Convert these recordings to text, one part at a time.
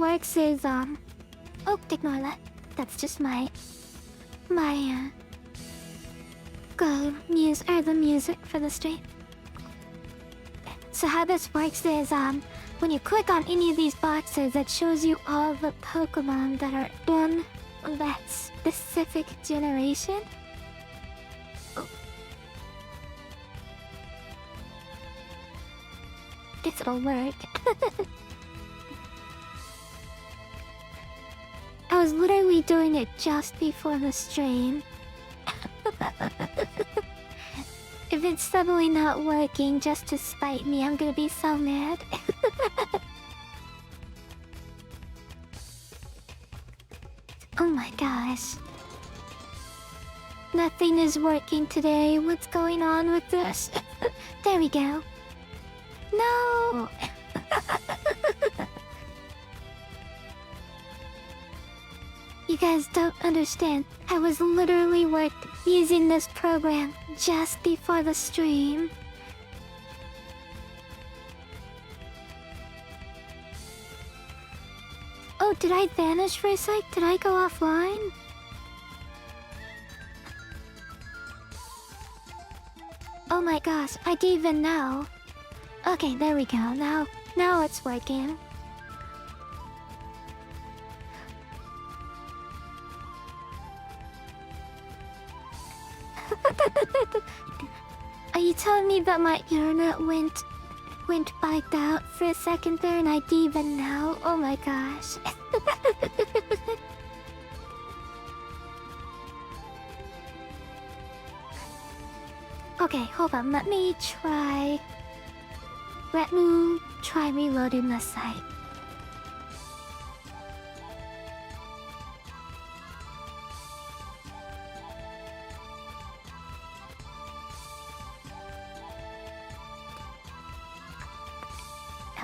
works is, oh, ignore that. That's just my the music for the stream. So how this works is, when you click on any of these boxes, it shows you all the Pokemon that are in that specific generation. Guess it'll work. I was literally doing it just before the stream. If it's suddenly not working just to spite me, I'm gonna be so mad. Oh my gosh. Nothing is working today. What's going on with this? There we go. No! You guys don't understand. I was literally using this program just before the stream. Oh, did I vanish for a sec? Did I go offline? Oh my gosh, I didn't even know. Okay, there we go. Now it's working. Are you telling me that my internet went biked out for a second there and I didn't even know? Oh my gosh. Okay, hold on. Let me try reloading the site.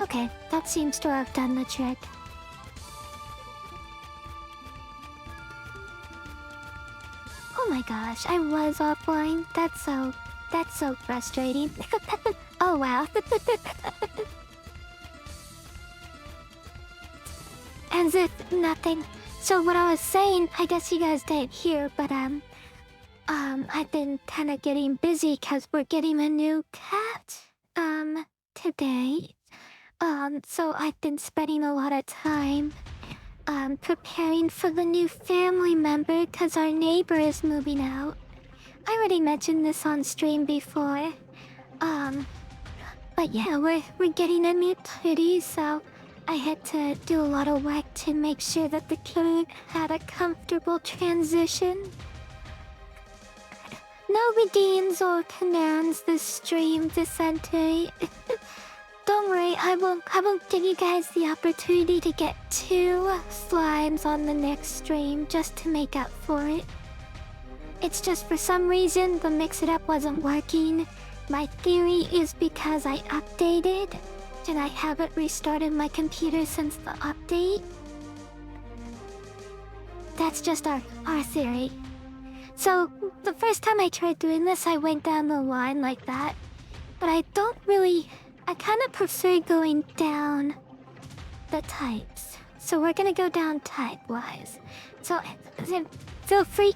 Okay, that seems to have done the trick. Oh my gosh, I was offline. That's so frustrating. Oh wow. As if nothing. So what I was saying, I guess you guys didn't hear, but I've been kind of getting busy because we're getting a new cat today. So I've been spending a lot of time preparing for the new family member because our neighbor is moving out. I already mentioned this on stream before. But yeah, we're getting a new kitty, so I had to do a lot of work to make sure that the kid had a comfortable transition. No redeems or commands this stream, Vicente. Don't worry, I won't give you guys the opportunity to get 2 slimes on the next stream just to make up for it. It's just for some reason the mix-it-up wasn't working. My theory is because I updated and I haven't restarted my computer since the update. That's just our theory. So, the first time I tried doing this, I went down the line like that. But I kind of prefer going down the types. So we're gonna go down type-wise. So,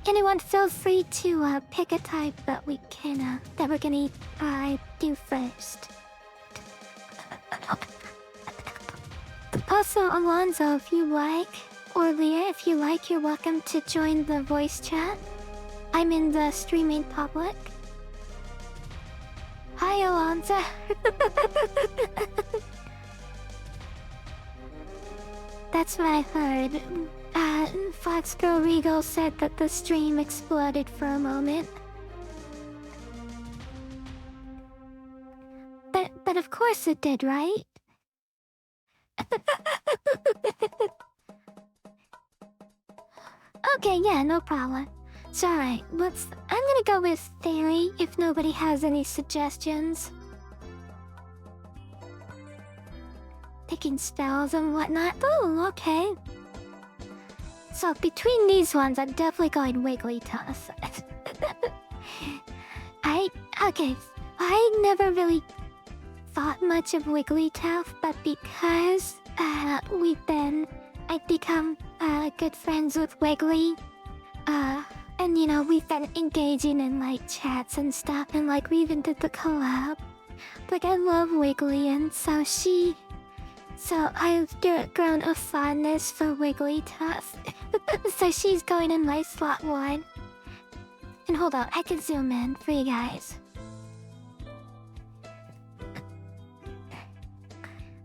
anyone feel free to pick a type that we can, that we're gonna do first. Also, Alonzo, if you like, or Leah, if you like, you're welcome to join the voice chat. I'm in the streaming public. Hi, Alonzo. That's what I heard. Foxgirl Regal said that the stream exploded for a moment. But of course it did, right? Okay, yeah, no problem. So alright, I'm gonna go with theory if nobody has any suggestions. Picking spells and whatnot. Oh, okay. So between these ones, I'm definitely going Wigglytuff. Okay, I never really thought much of Wigglytuff, but because we've been I'd become good friends with Wiggly. And you know, we've been engaging in like chats and stuff, and like we even did the collab. Like I love Wiggly, and so I've grown a fondness for Wiggly Tuff. So she's going in my slot 1. And hold on, I can zoom in for you guys.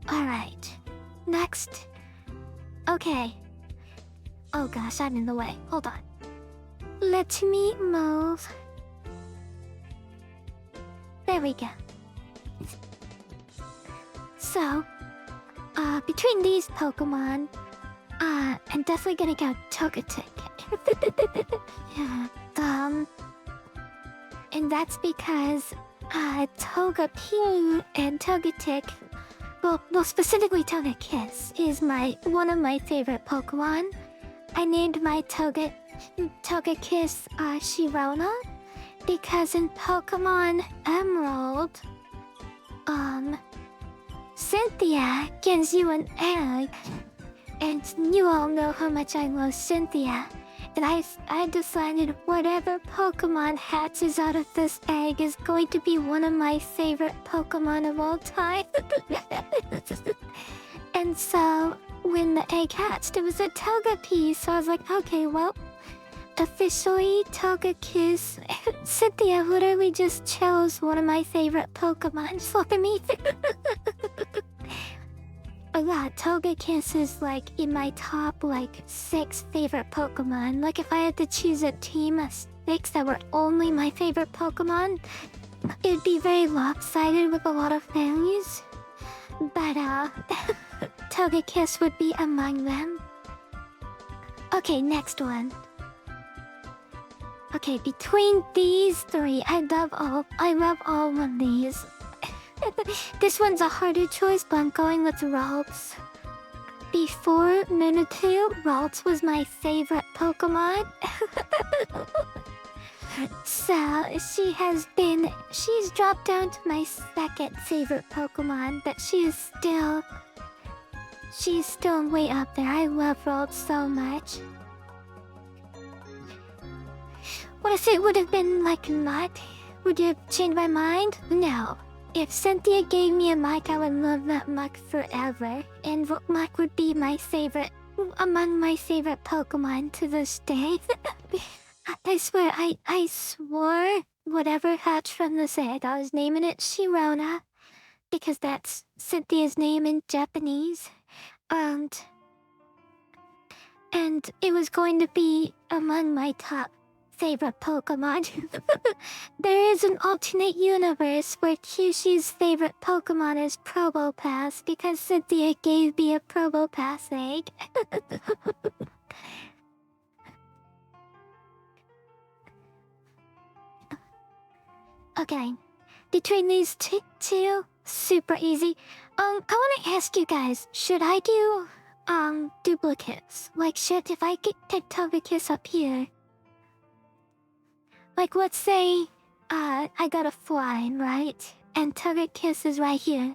Alright. Next. Okay. Oh gosh, I'm in the way. Hold on. Let me move. There we go. So, between these Pokemon, I'm definitely gonna go Togetic. Yeah, and that's because, Togepi and Togetic, well, specifically Togekiss, is one of my favorite Pokemon. I named my Togekiss, Sharona, because in Pokemon Emerald, Cynthia gives you an egg, and you all know how much I love Cynthia. And I decided whatever Pokemon hatches out of this egg is going to be one of my favorite Pokemon of all time. And so, when the egg hatched, it was a Togepi, so I was like, okay, well, officially Togekiss. Cynthia literally just chose one of my favorite Pokemon for me. But yeah, Togekiss is like in my top like 6 favorite Pokemon. Like if I had to choose a team of 6 that were only my favorite Pokemon, it'd be very lopsided with a lot of values. But Togekiss would be among them. Okay, next one. Okay, between these 3, I love all of these. This one's a harder choice, but I'm going with Ralts. Before Mewtwo, Ralts was my favorite Pokemon. So, she's dropped down to my 2nd favorite Pokemon, but she's still way up there. I love Ralts so much. What if it would have been like a Mutt? Would you have changed my mind? No. If Cynthia gave me a Mutt, I would love that Mutt forever. And Mutt would be among my favorite Pokemon to this day. I swear, I swore whatever hatched from this egg, I was naming it Sharona. Because that's Cynthia's name in Japanese. And it was going to be among my top favorite Pokemon. There is an alternate universe where Kyushu's favorite Pokemon is Probopass because Cynthia gave me a Probopass egg. Okay, between these two, super easy. I want to ask you guys, should I do duplicates? Like, if I get Togekiss up here? Like, let's say, I got a flying, right? And Togekiss is right here.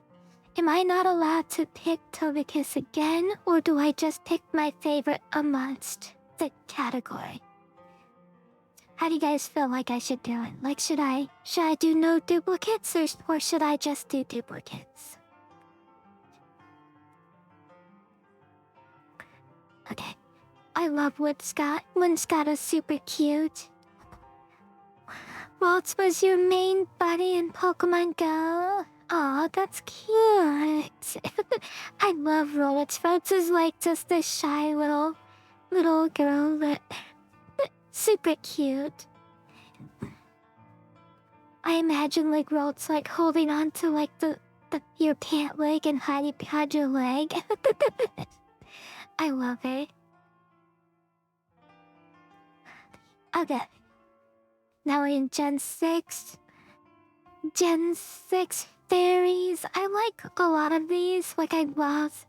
Am I not allowed to pick Togekiss again, or do I just pick my favorite amongst the category? How do you guys feel like I should do it? Like, should I do no duplicates, or should I just do duplicates? Okay. I love Winscott. Winscott is super cute. Waltz was your main buddy in Pokemon Go. Aw, that's cute. I love Rolitz. Rolitz is like just a shy little girl, but super cute. I imagine like Rolitz like holding on to like your pant leg and hiding behind your leg. I love it. Okay. Now we're in Gen 6. Gen 6 fairies. I like a lot of these. Like I love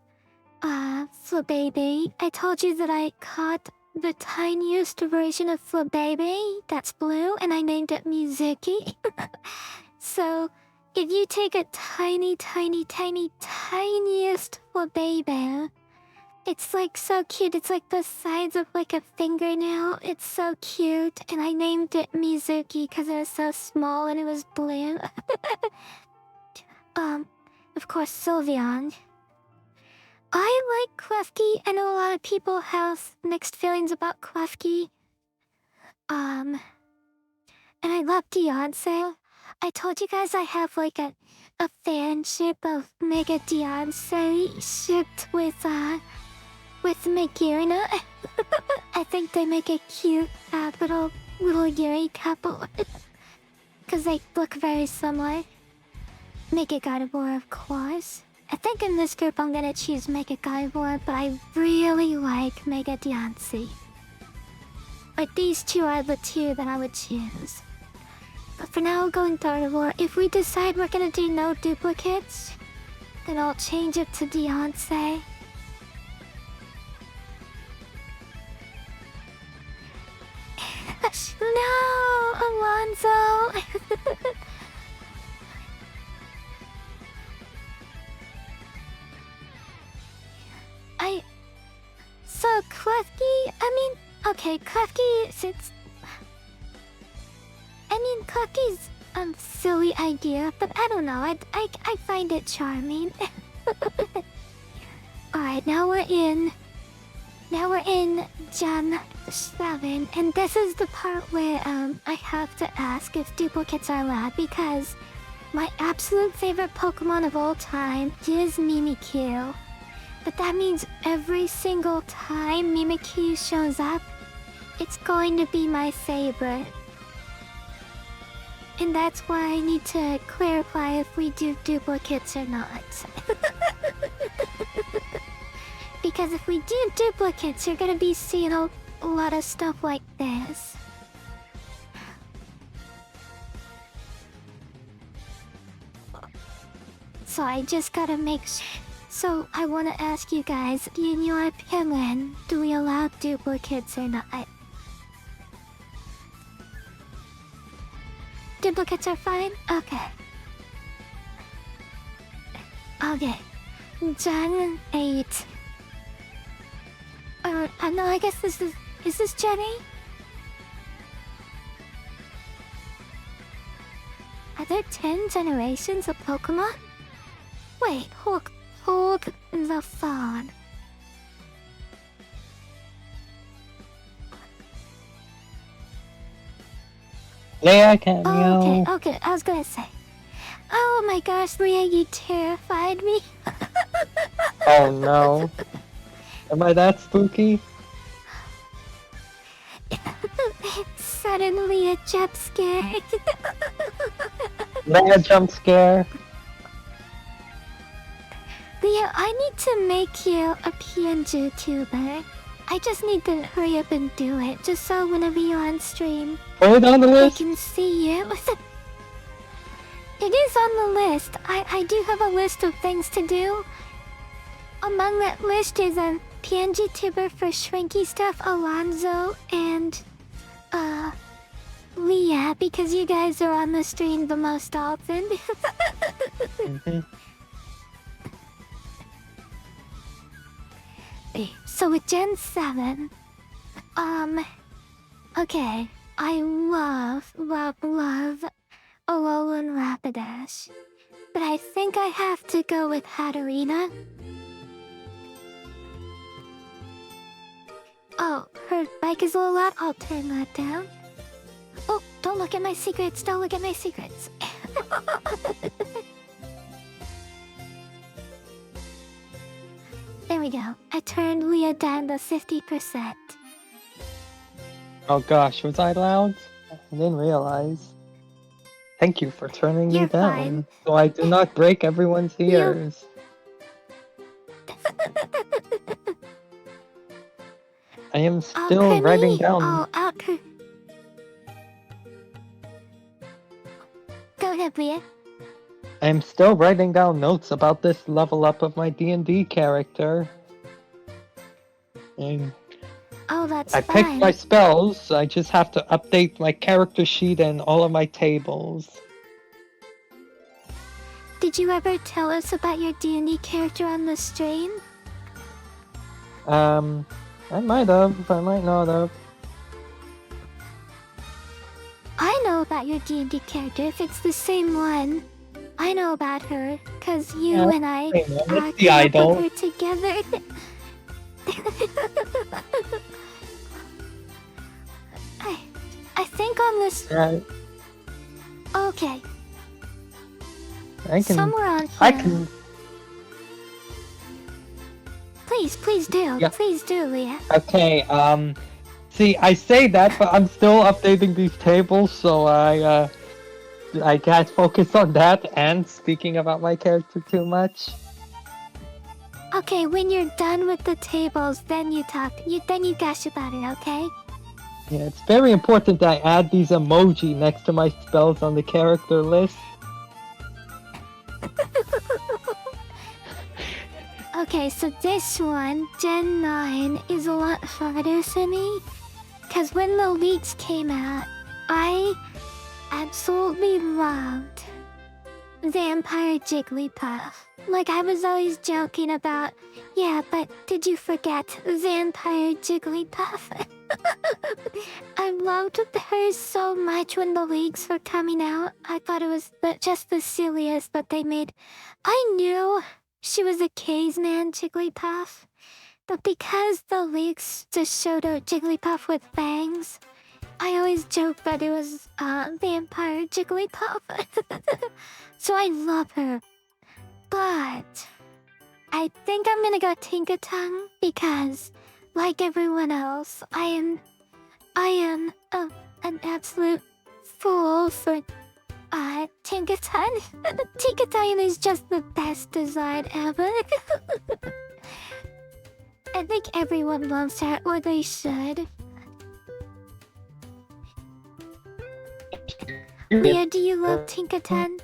Flabébé. I told you that I caught the tiniest version of Flabébé that's blue, and I named it Mizuki. So if you take a tiniest Flabébé It's like so cute. It's like the size of like a fingernail. It's so cute. And I named it Mizuki because it was so small and it was blue. Of course, Sylveon. I like Klefki. I know a lot of people have mixed feelings about Klefki. And I love Beyonce. I told you guys I have like a fanship of Mega Beyonce shipped with Megurina. I think they make a cute little Yuri couple. Because they look very similar. Mega Gardevoir, of course. I think in this group I'm gonna choose Mega Gardevoir, but I really like Mega Beyonce. Like, these two are the two that I would choose. But for now, going Gardevoir. If we decide we're gonna do no duplicates, then I'll change it to Beyonce. No, Alonso! So Klefki, okay, Klefki sits... Klefki's a silly idea, but I don't know, I find it charming. Alright, now we're in Gen 7, and this is the part where I have to ask if duplicates are allowed, because my absolute favorite Pokemon of all time is Mimikyu. But that means every single time Mimikyu shows up, it's going to be my favorite. And that's why I need to clarify if we do duplicates or not. Because if we do duplicates, you're gonna be seeing a lot of stuff like this. So I just gotta make sure. So I wanna ask you guys, in your opinion, do we allow duplicates or not? Duplicates are fine? Okay. Okay. Gen 8. No, I guess this is this Gen 8? Are there 10 generations of Pokemon? Wait, hold the phone. Leah cameo. Oh, okay, I was gonna say. Oh my gosh, Leah, you terrified me. Oh no. Am I that spooky? Suddenly a jump scare. Leah jump scare. Leah, I need to make you a PNG tuber. I just need to hurry up and do it, just so whenever you're on stream, Put it on the I list. can see you. It is on the list. I do have a list of things to do. Among that list is a PNG tuber for Shrinky Stuff, Alonzo, and Leah, because you guys are on the stream the most often. So with Gen 7, okay, I love Alolan Rapidash, but I think I have to go with Hatterena. Oh, her bike is a little loud. I'll turn that down. Oh, don't look at my secrets. Don't look at my secrets. There we go. I turned Leah down to 50%. Oh gosh, was I loud? I didn't realize. Thank you for turning me You're down, fine. so I do not break everyone's ears. I am still writing down. Go ahead, Leah. I am still writing down notes about this level up of my D&D character. And Oh, that's I fine. picked my spells, I just have to update my character sheet and all of my tables. Did you ever tell us about your D&D character on the stream? I might have, I might not have. I know about your D&D character if it's the same one. I know about her, cause you Yeah, and I it's the came up idol. with her together. I think on this. Right. Okay, I can. somewhere on here. I can. Please do. Yeah. Please do, Leah. Okay. See, I say that, but I'm still updating these tables, so I can't focus on that and speaking about my character too much. Okay, when you're done with the tables, then you talk. Then you gush about it, okay? Yeah, it's very important that I add these emoji next to my spells on the character list. Okay, so this one, Gen 9, is a lot harder for me. Because when the leaks came out, I absolutely loved Vampire Jigglypuff. Like, I was always joking about, yeah, but did you forget Vampire Jigglypuff? I loved her so much when the leaks were coming out. I thought it was just the silliest that they made. I knew she was a caveman Jigglypuff, but because the leaks just showed a Jigglypuff with fangs, I always joked that it was Vampire Jigglypuff. So I love her. But I think I'm gonna go Tinkatongue because, like everyone else, I am an absolute fool for Tinkatongue. Tinkatongue is just the best design ever. I think everyone loves her, or they should. Leah, do you love Tinkatongue?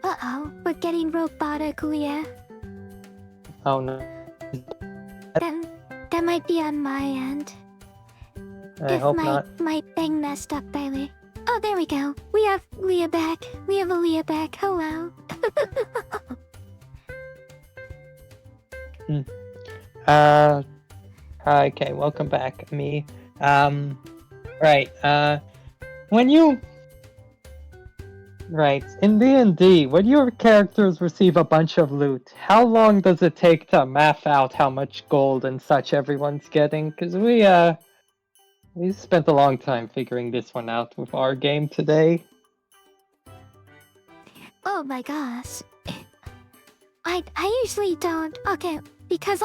Uh-oh, we're getting robotic, Leah. Oh no. That might be on my end. I hope not. My thing messed up earlier. Oh, there we go. We have Leah back. We have a Leah back. Hello. Okay, welcome back, me. Right, when you... Right, in D&D, when your characters receive a bunch of loot, how long does it take to map out how much gold and such everyone's getting? Because we spent a long time figuring this one out with our game today. Oh my gosh. I usually don't. Okay, because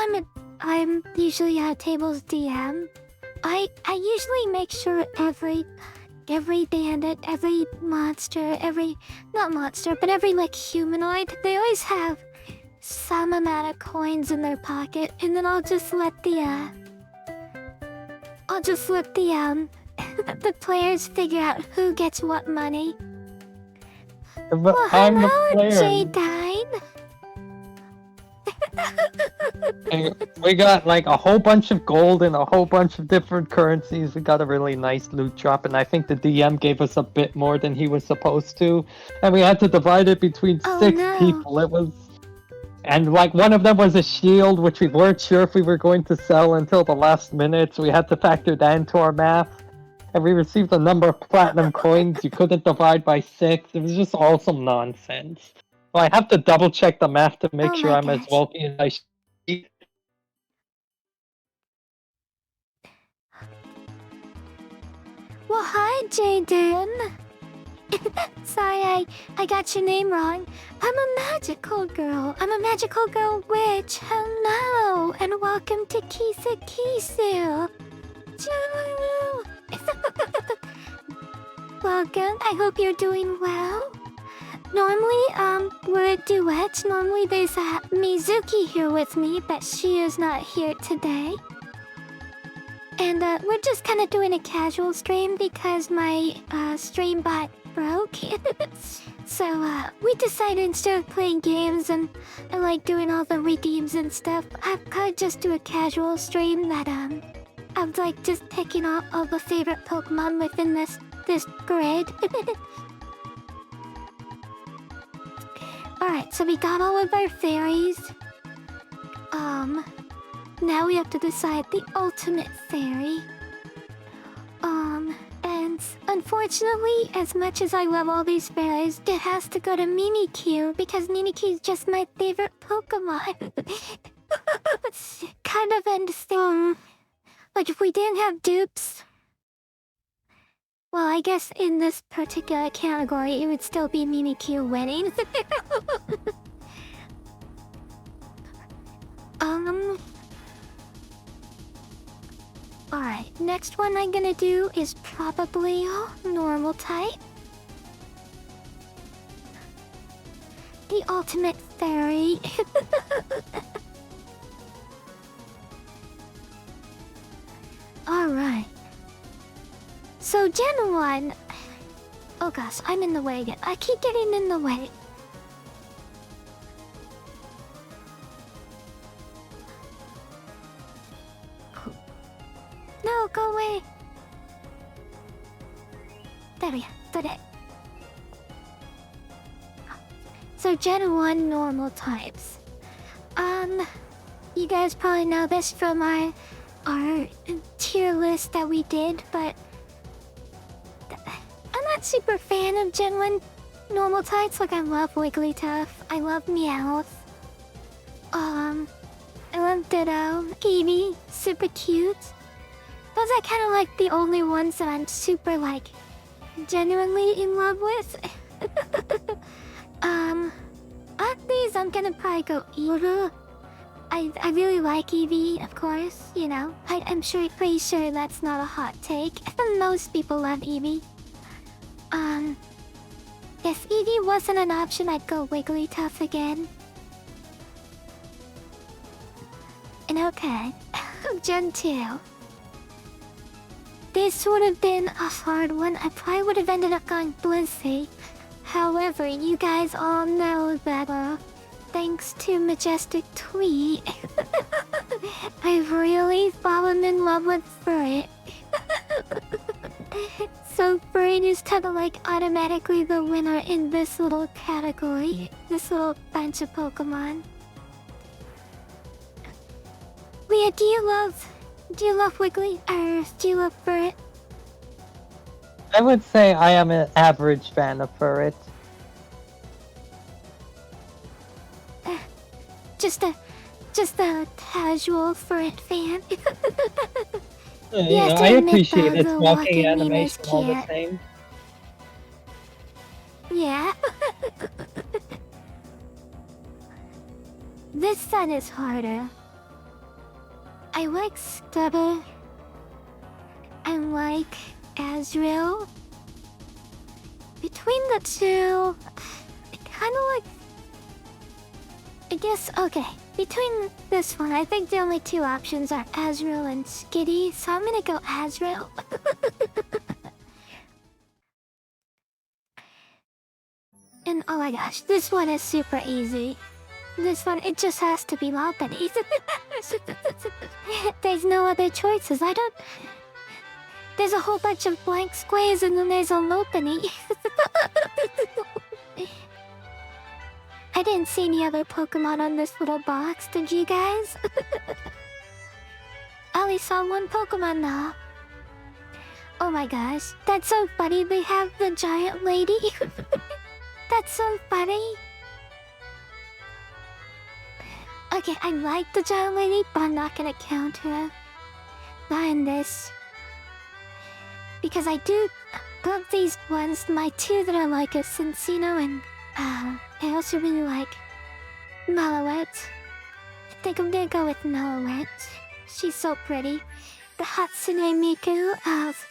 I'm usually a tables DM. I usually make sure every bandit, every monster, not monster, but every like humanoid, they always have some amount of coins in their pocket, and then I'll just let the the players figure out who gets what money. But Well, I'm the hello, player. J-Dine. We got like a whole bunch of gold and a whole bunch of different currencies. We got a really nice loot drop, and I think the DM gave us a bit more than he was supposed to, and we had to divide it between Oh, 6 no. people. It was, and like one of them was a shield, which we weren't sure if we were going to sell until the last minute, so we had to factor that into our math. And we received a number of platinum coins you couldn't divide by 6. It was just all some nonsense. So I have to double check the math to make Oh sure my I'm as gosh. wealthy as I should be. Well, hi, Jaden. Sorry, I got your name wrong. I'm a magical girl. I'm a magical girl witch. Hello, and welcome to Kisa Kisu. Choo. Welcome. I hope you're doing well. Normally, we're a duet. Normally, there's Mizuki here with me, but she is not here today. And we're just kind of doing a casual stream because my stream bot broke. So we decided instead of playing games and like doing all the redeems and stuff, I could just do a casual stream that I'm like just picking out all the favorite Pokemon within this grid. Alright, so we got all of our fairies. Now we have to decide the ultimate fairy. And unfortunately, as much as I love all these fairies, it has to go to Mimikyu because Mimikyu is just my favorite Pokemon. It's kind of interesting. Like, if we didn't have dupes... Well, I guess in this particular category, it would still be Mimikyu winning. Alright, next one I'm gonna do is probably normal type. The ultimate fairy. Alright. So Gen 1... Oh gosh, I'm in the way again. I keep getting in the way. No, go away. There we go. Got it. So Gen 1 normal types. You guys probably know this from our tier list that we did, but I'm not super fan of Gen 1 normal types. Like, I love Wigglytuff, I love Meowth, I love Ditto, Eevee, super cute. Those are kind of like the only ones that I'm super, like, genuinely in love with. Of these, I'm gonna probably go Eevee. I really like Eevee, of course, you know. I'm pretty sure that's not a hot take. Most people love Eevee. If Eevee wasn't an option, I'd go Wigglytuff again. And okay, Gen 2. This would have been a hard one. I probably would have ended up going Blissey. However, you guys all know that, thanks to Majestic Tweet, I've really fallen in love with Furret. So Furret is kind of like automatically the winner in this little category. This little bunch of Pokemon. Leah, do you love Wiggly? Or do you love Furret? I would say I am an average fan of Furret. Just a casual Furret fan. Yeah, I appreciate its walking animation all the same. Yeah. This one is harder. I like Stubber. I like Azrael. Between the two, I kind of like... I guess, okay. Between this one, I think the only two options are Azrael and Skitty, so I'm gonna go Azrael. And oh my gosh, this one is super easy. This one, it just has to be Lopunny. There's no other choices. There's a whole bunch of blank squares and then there's a Lopunny. I didn't see any other Pokemon on this little box, did you guys? I only saw one Pokemon now. Oh my gosh, that's so funny. They have the giant lady. That's so funny. Okay, I like the giant lady, but I'm not gonna count her. Not in this. Because I do love these ones. My two that I like are Cincino and I also really like Malowette. I think I'm gonna go with Malowette. She's so pretty. The Hatsune Miku of...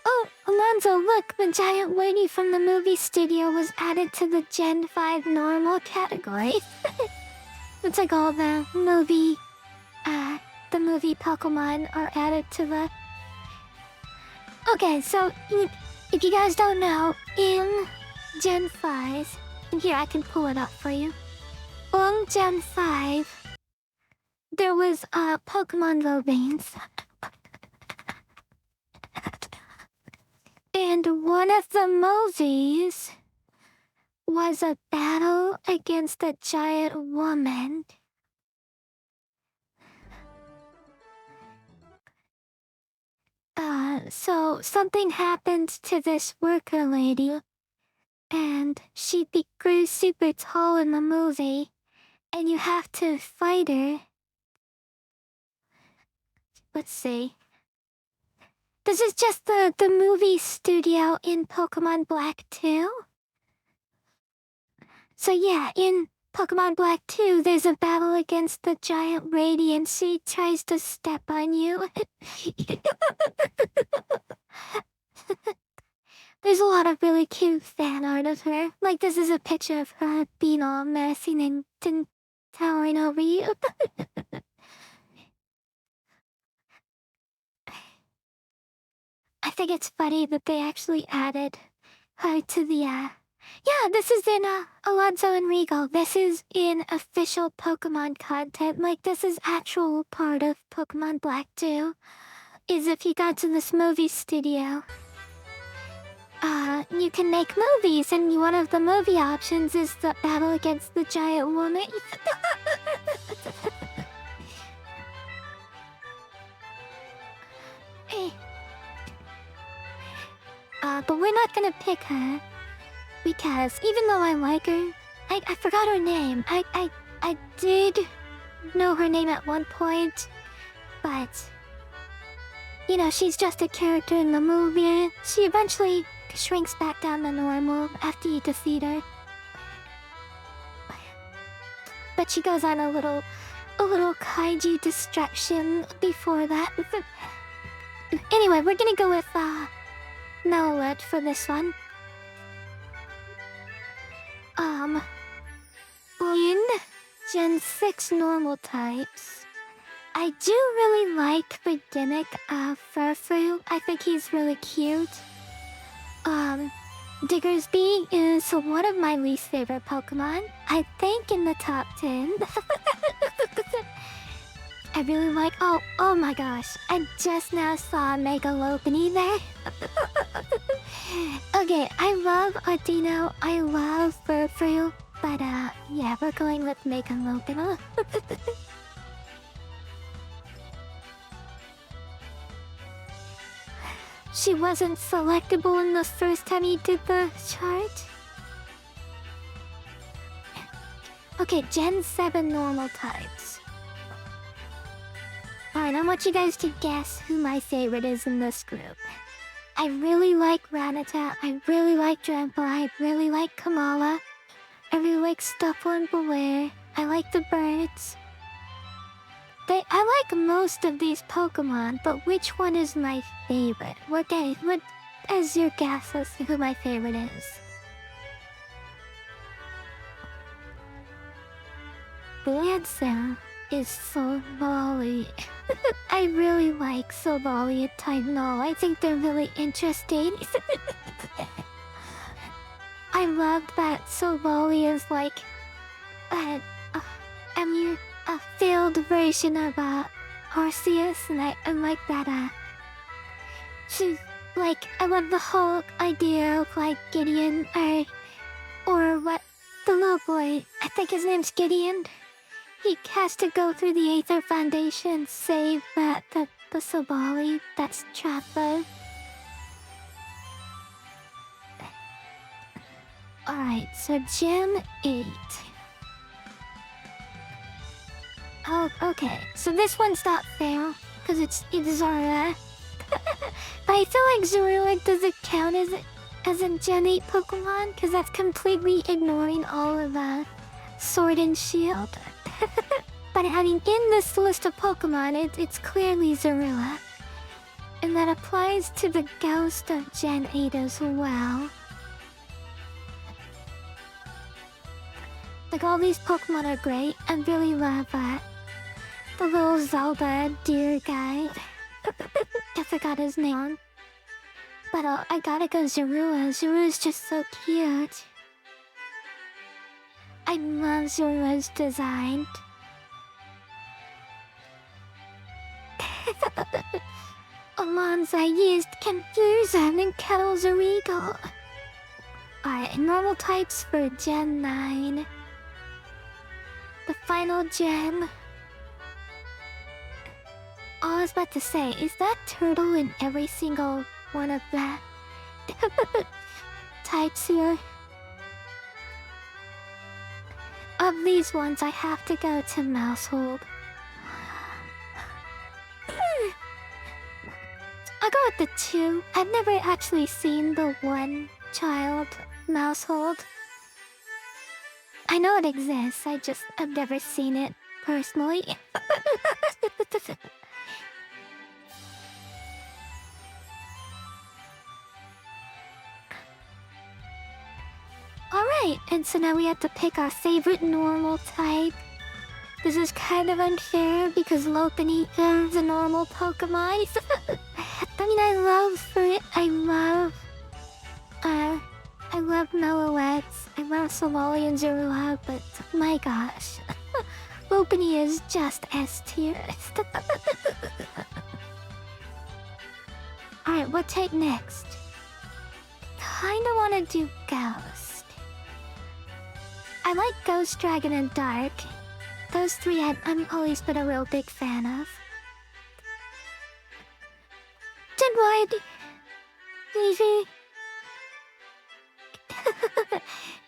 Oh, Alonzo, look! The giant lady from the movie studio was added to the Gen 5 normal category. It's like all the movie Pokemon are added to the... Okay, so, if you guys don't know, in Gen 5... And here, I can pull it up for you. On Gen 5, there was Pokemon Lobanes. And one of the movies was a battle against a giant woman. So something happened to this worker lady, and she grew super tall in the movie, and you have to fight her. Let's see. This is just the movie studio in Pokemon Black 2. So yeah, in Pokemon Black 2, there's a battle against the giant Radiant. She tries to step on you. There's a lot of really cute fan art of her. Like, this is a picture of her being all messy and towering over you. I think it's funny that they actually added her to the, Yeah, this is in, Alonzo and Regal. This is in official Pokemon content. Like, this is actual part of Pokemon Black 2. Is if you got to this movie studio, you can make movies, and one of the movie options is the battle against the giant woman. Hey. But we're not gonna pick her, because even though I like her, I forgot her name. I did know her name at one point, but you know, she's just a character in the movie. She eventually shrinks back down to normal after you defeat her. But she goes on a little kaiju destruction before that. Anyway, we're gonna go with no alert for this one. In Gen 6 normal types, I do really like the gimmick of Furfrou. I think he's really cute. Diggersby is one of my least favorite Pokemon. I think in the top 10. I really like... Oh my gosh. I just now saw Mega Lopunny there. Okay, I love Ardino. I love Furfrou. But, yeah, we're going with Mega Lopunny. She wasn't selectable in the first time you did the chart? Okay, Gen 7 normal types. Alright, I want you guys to guess who my favorite is in this group. I really like Rattata, I really like Drampa, I really like Kamala. I really like Stuffle and Beware. I like the birds. I like most of these Pokemon, but which one is my favorite? What is your guess as to who my favorite is? The answer is Solvali. I really like Solvali and Titanol. I think they're really interesting. I love that Solvali is like a failed version of Arceus, and I like that she's like, I love the whole idea of like Gideon or what the little boy, I think his name's Gideon. He has to go through the Aether Foundation, save the Solvali that's trapped there. Alright, so Gym 8. Oh, okay. So this one's not fair, because it's Zorua. But I feel like Zorua doesn't count as a Gen 8 Pokemon, because that's completely ignoring all of Sword and Shield. But I mean, in this list of Pokemon, it's clearly Zorua. And that applies to the Ghost of Gen 8 as well. Like, all these Pokemon are great. I really love the little Zelda deer guy. I forgot his name. But I gotta go Zorua. Zorua's just so cute. I love Zorua's design. Alonzo used Confusion and Kettle's Regal. Alright, normal types for Gen 9. final gen. Oh, I was about to say, is that turtle in every single one of the types here? Of these ones, I have to go to Mousehold. I'll go with the 2. I've never actually seen the 1 child Mousehold. I know it exists, I've never seen it personally. Alright, and so now we have to pick our favorite normal type. This is kind of unfair because Lopunny is a normal Pokemon. I mean, I love Meloettes, I love Somali and Zorua, but my gosh. Lopunny is just S tier. Alright, what type next? Kinda wanna do Ghost. I like Ghost, Dragon, and Dark. Those 3 I'm always been a real big fan of. Gen 1! Easy.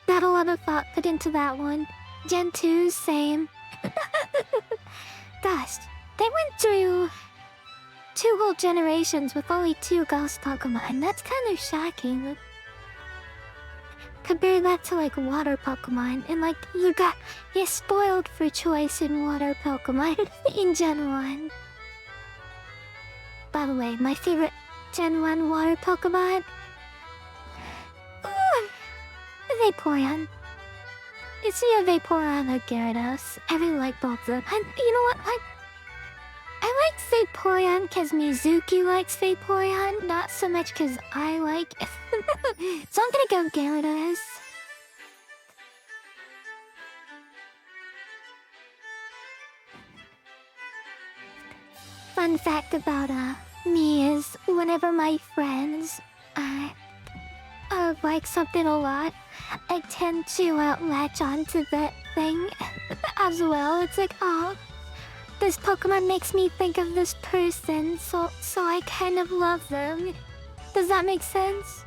Not a lot of thought put into that one. Gen 2, same. Gosh, they went through 2 whole generations with only 2 Ghost Pokemon. That's kind of shocking. Compare that to like water Pokemon, and like you're spoiled for choice in water Pokemon in Gen 1. By the way, my favorite Gen 1 water Pokemon? Vaporeon. It's either Vaporeon or Gyarados. I really like both of them. And you know what? I like Vaporeon because Mizuki likes Vaporeon, not so much because I like it. So I'm gonna go Gyarados. Fun fact about me is whenever my friends like something a lot, I tend to latch onto that thing as well. It's like, oh, this Pokemon makes me think of this person, so I kind of love them. Does that make sense?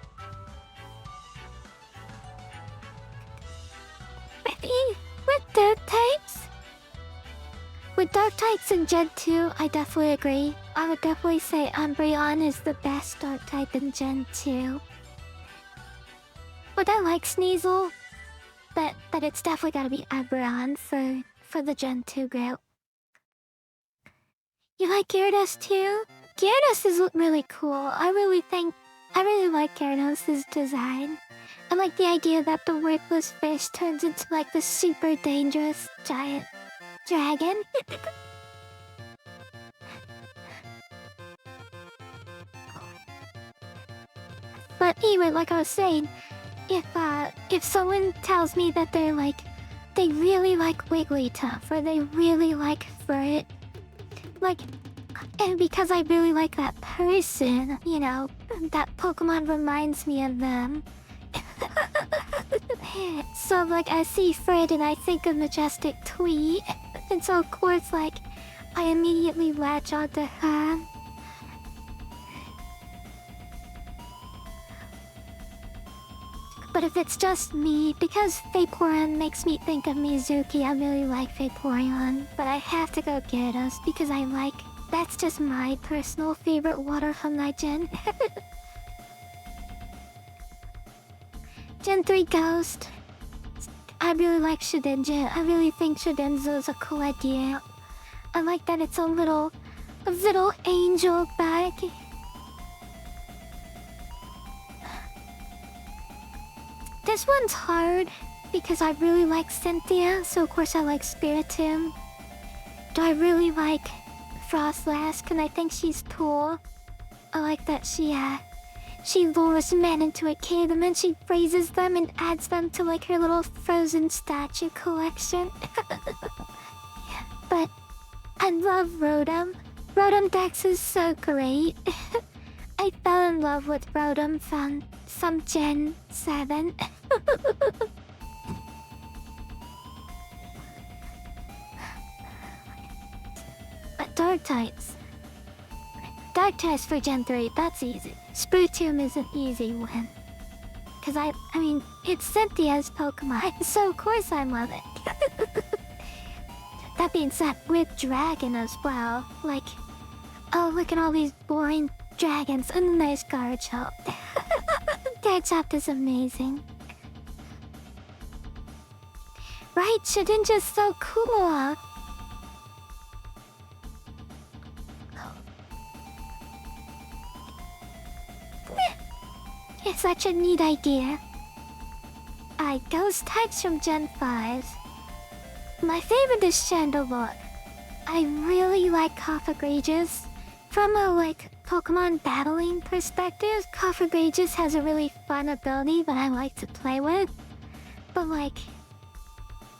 With dark types? With dark types in Gen 2, I definitely agree. I would definitely say Umbreon is the best dark type in Gen 2. But I like Sneasel. But it's definitely gotta be Umbreon for the Gen 2 group. You like Gyarados too? Gyarados is really cool. I really like Gyarados' design. I like the idea that the worthless fish turns into like this super dangerous giant dragon. But anyway, like I was saying, if someone tells me that they really like Wigglytuff or they really like Furt, and because I really like that person, you know, that Pokemon reminds me of them. So I see Fred and I think of Majestic Tweet, and so of course I immediately latch onto her. But if it's just me, because Vaporeon makes me think of Mizuki, I really like Vaporeon. But I have to go Gyarados because that's just my personal favorite water from that gen. Gen 3 Ghost. I really like Shedinja. I really think Shedinja is a cool idea. I like that it's a little angel bag. This one's hard because I really like Cynthia, so of course I like Spiritomb. Do I really like Frostlass? And I think she's cool. I like that she lures men into a cave and then she raises them and adds them to her little frozen statue collection. But I love Rotom. Rotom Dex is so great. I fell in love with Rotom from some Gen 7. Dark types. Dark types for Gen 3, that's easy. Spiritomb is an easy one. Cause I mean, it's Cynthia's Pokemon, so of course I love it. That being said, with Dragon as well, like, oh look at all these boring dragons and a nice Garchomp. Garchomp is amazing. Right, Shedinja's so cool. It's such a neat idea. Ghost types from Gen 5. My favorite is Chandelure. I really like Cofagrigus. From a, like, Pokemon battling perspective, Cofagrigus has a really fun ability that I like to play with. But, like...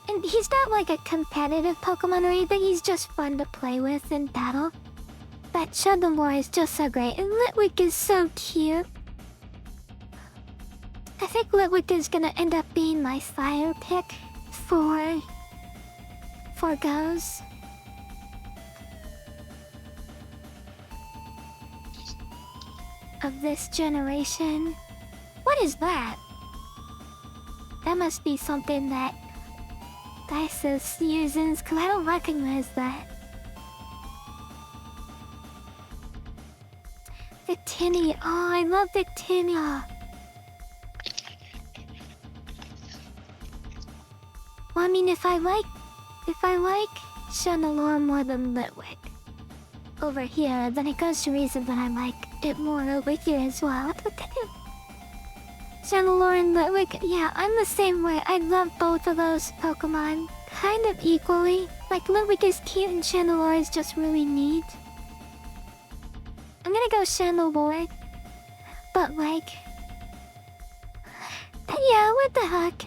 And he's not, like, a competitive Pokemon or anything, he's just fun to play with in battle. But Chandelure is just so great, and Litwick is so cute. I think Litwick is gonna end up being my fire pick for Ghost. Of this generation. What is that? That must be something that Dices uses, cause I don't recognize that. Victini, oh I love Victini. Well, I mean, if I like Chandelure more than Litwick over here, then it goes to reason that I like it more over here as well. Chandelure and Litwick, yeah, I'm the same way. I love both of those Pokemon kind of equally. Like, Litwick is cute and Chandelure is just really neat. I'm gonna go Chandelure, but like... Yeah, what the heck?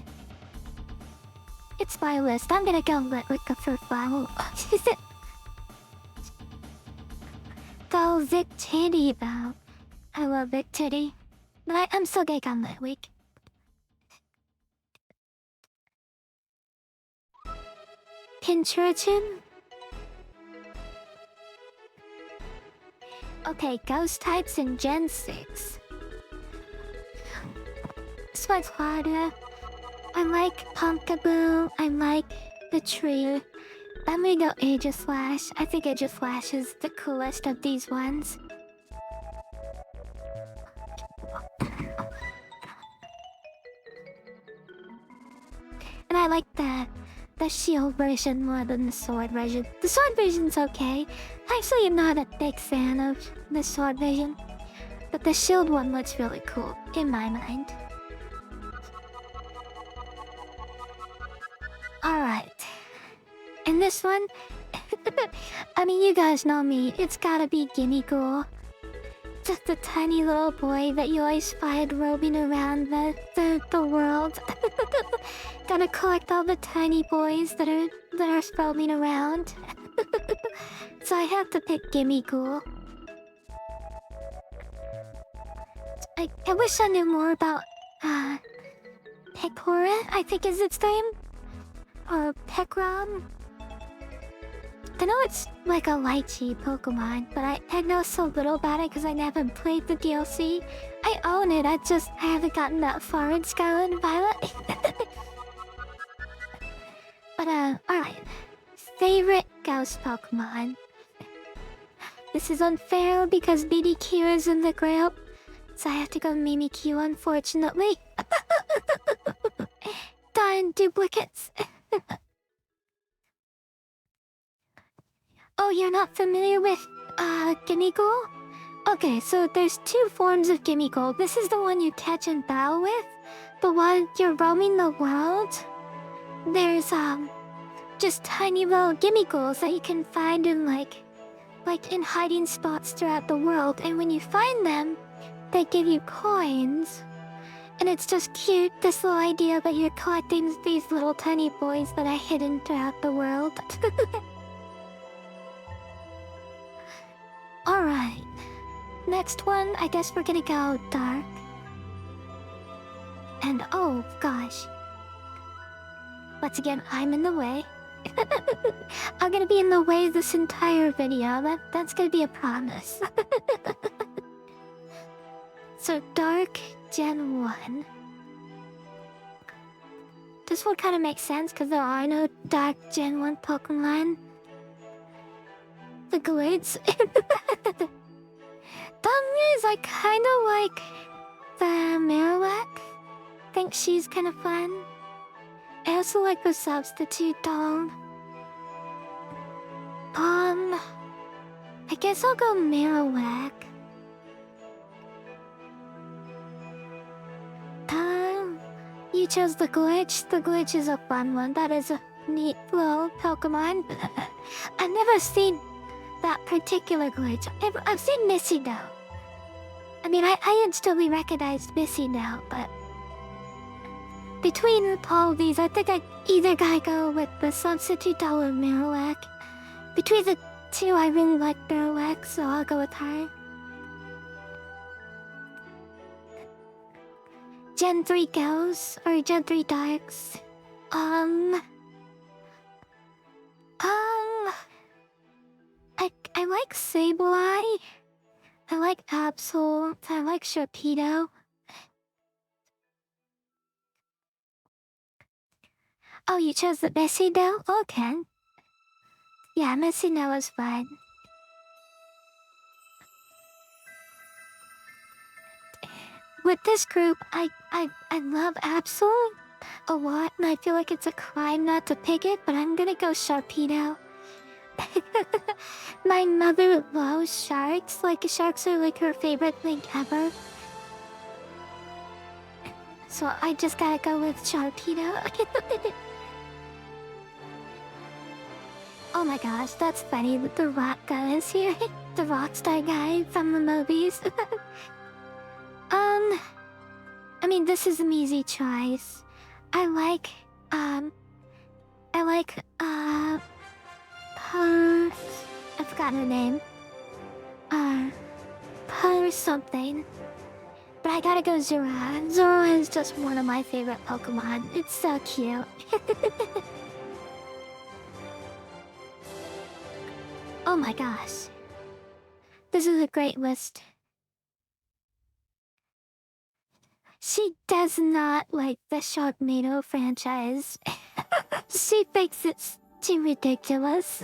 It's my list. I'm gonna go Litwick for follow. Go Victini though. I love Victini. But I'm still gonna go Litwick. Pinchurchin? Okay, ghost types in Gen 6. This one's harder. I like Pumpkaboo. I like the tree. I'm gonna go Aegislash. I think Aegislash is the coolest of these ones. And I like the shield version more than the sword version. The sword version's okay. Actually, I'm not a big fan of the sword version. But the shield one looks really cool, in my mind. Alright. And this one... I mean, you guys know me. It's gotta be Gimmighoul. Just a tiny little boy that you always find roaming around the world. Gotta collect all the tiny boys that are roaming around. So I have to pick Gimmighoul. I wish I knew more about Pekora, I think is its name. Or Pekrom. I know it's like a lychee Pokemon, but I know so little about it because I never played the DLC. I own it, I haven't gotten that far in Scarlet and Violet. But alright. Favorite ghost Pokemon. This is unfair because BDQ is in the group, so I have to go Mimikyu, unfortunately. Darn duplicates. Oh, you're not familiar with, Gimmighoul? Okay, so there's two forms of Gimmighoul. This is the one you catch and battle with. But while you're roaming the world, there's, just tiny little Gimmighouls that you can find in, like in hiding spots throughout the world. And when you find them, they give you coins. And it's just cute, this little idea that you're collecting these little tiny boys that are hidden throughout the world. Alright. Next one, I guess we're gonna go dark. And oh gosh. Once again, I'm in the way. I'm gonna be in the way this entire video. That's gonna be a promise. So Dark Gen 1. This would kind of make sense because there are no Dark Gen 1 Pokemon. The Glitz. Dummies, I kind of like the Marowak. Think she's kind of fun. I also like the substitute doll. I guess I'll go Marowak. You chose the Glitch. The Glitch is a fun one. That is a neat little Pokemon. I've never seen that particular Glitch. I've seen Missy though. I mean, I instantly recognized Missy now, but between all of these, I think I'd either gotta go with the substitute doll or Marowak. Between the two, I really like Marowak, so I'll go with her. Gen 3 girls or Gen 3 darks. I like Sableye. I like Absol. I like Sharpedo. Oh, you chose the Missy now? Okay. Yeah, Missy now is fine. With this group, I love Absol a lot, and I feel like it's a crime not to pick it, but I'm gonna go Sharpedo. My mother loves sharks. Like, sharks are like her favorite thing ever. So I just gotta go with Sharpedo. Oh my gosh, that's funny that the rock guy is here. The rockstar guy from the movies. I mean, this is an easy choice. I like Purr... I forgot her name. Purr something. But I gotta go Zora. Zora is just one of my favorite Pokemon. It's so cute. Oh my gosh. This is a great list. She does not like the Sharknado franchise. She thinks it's too ridiculous.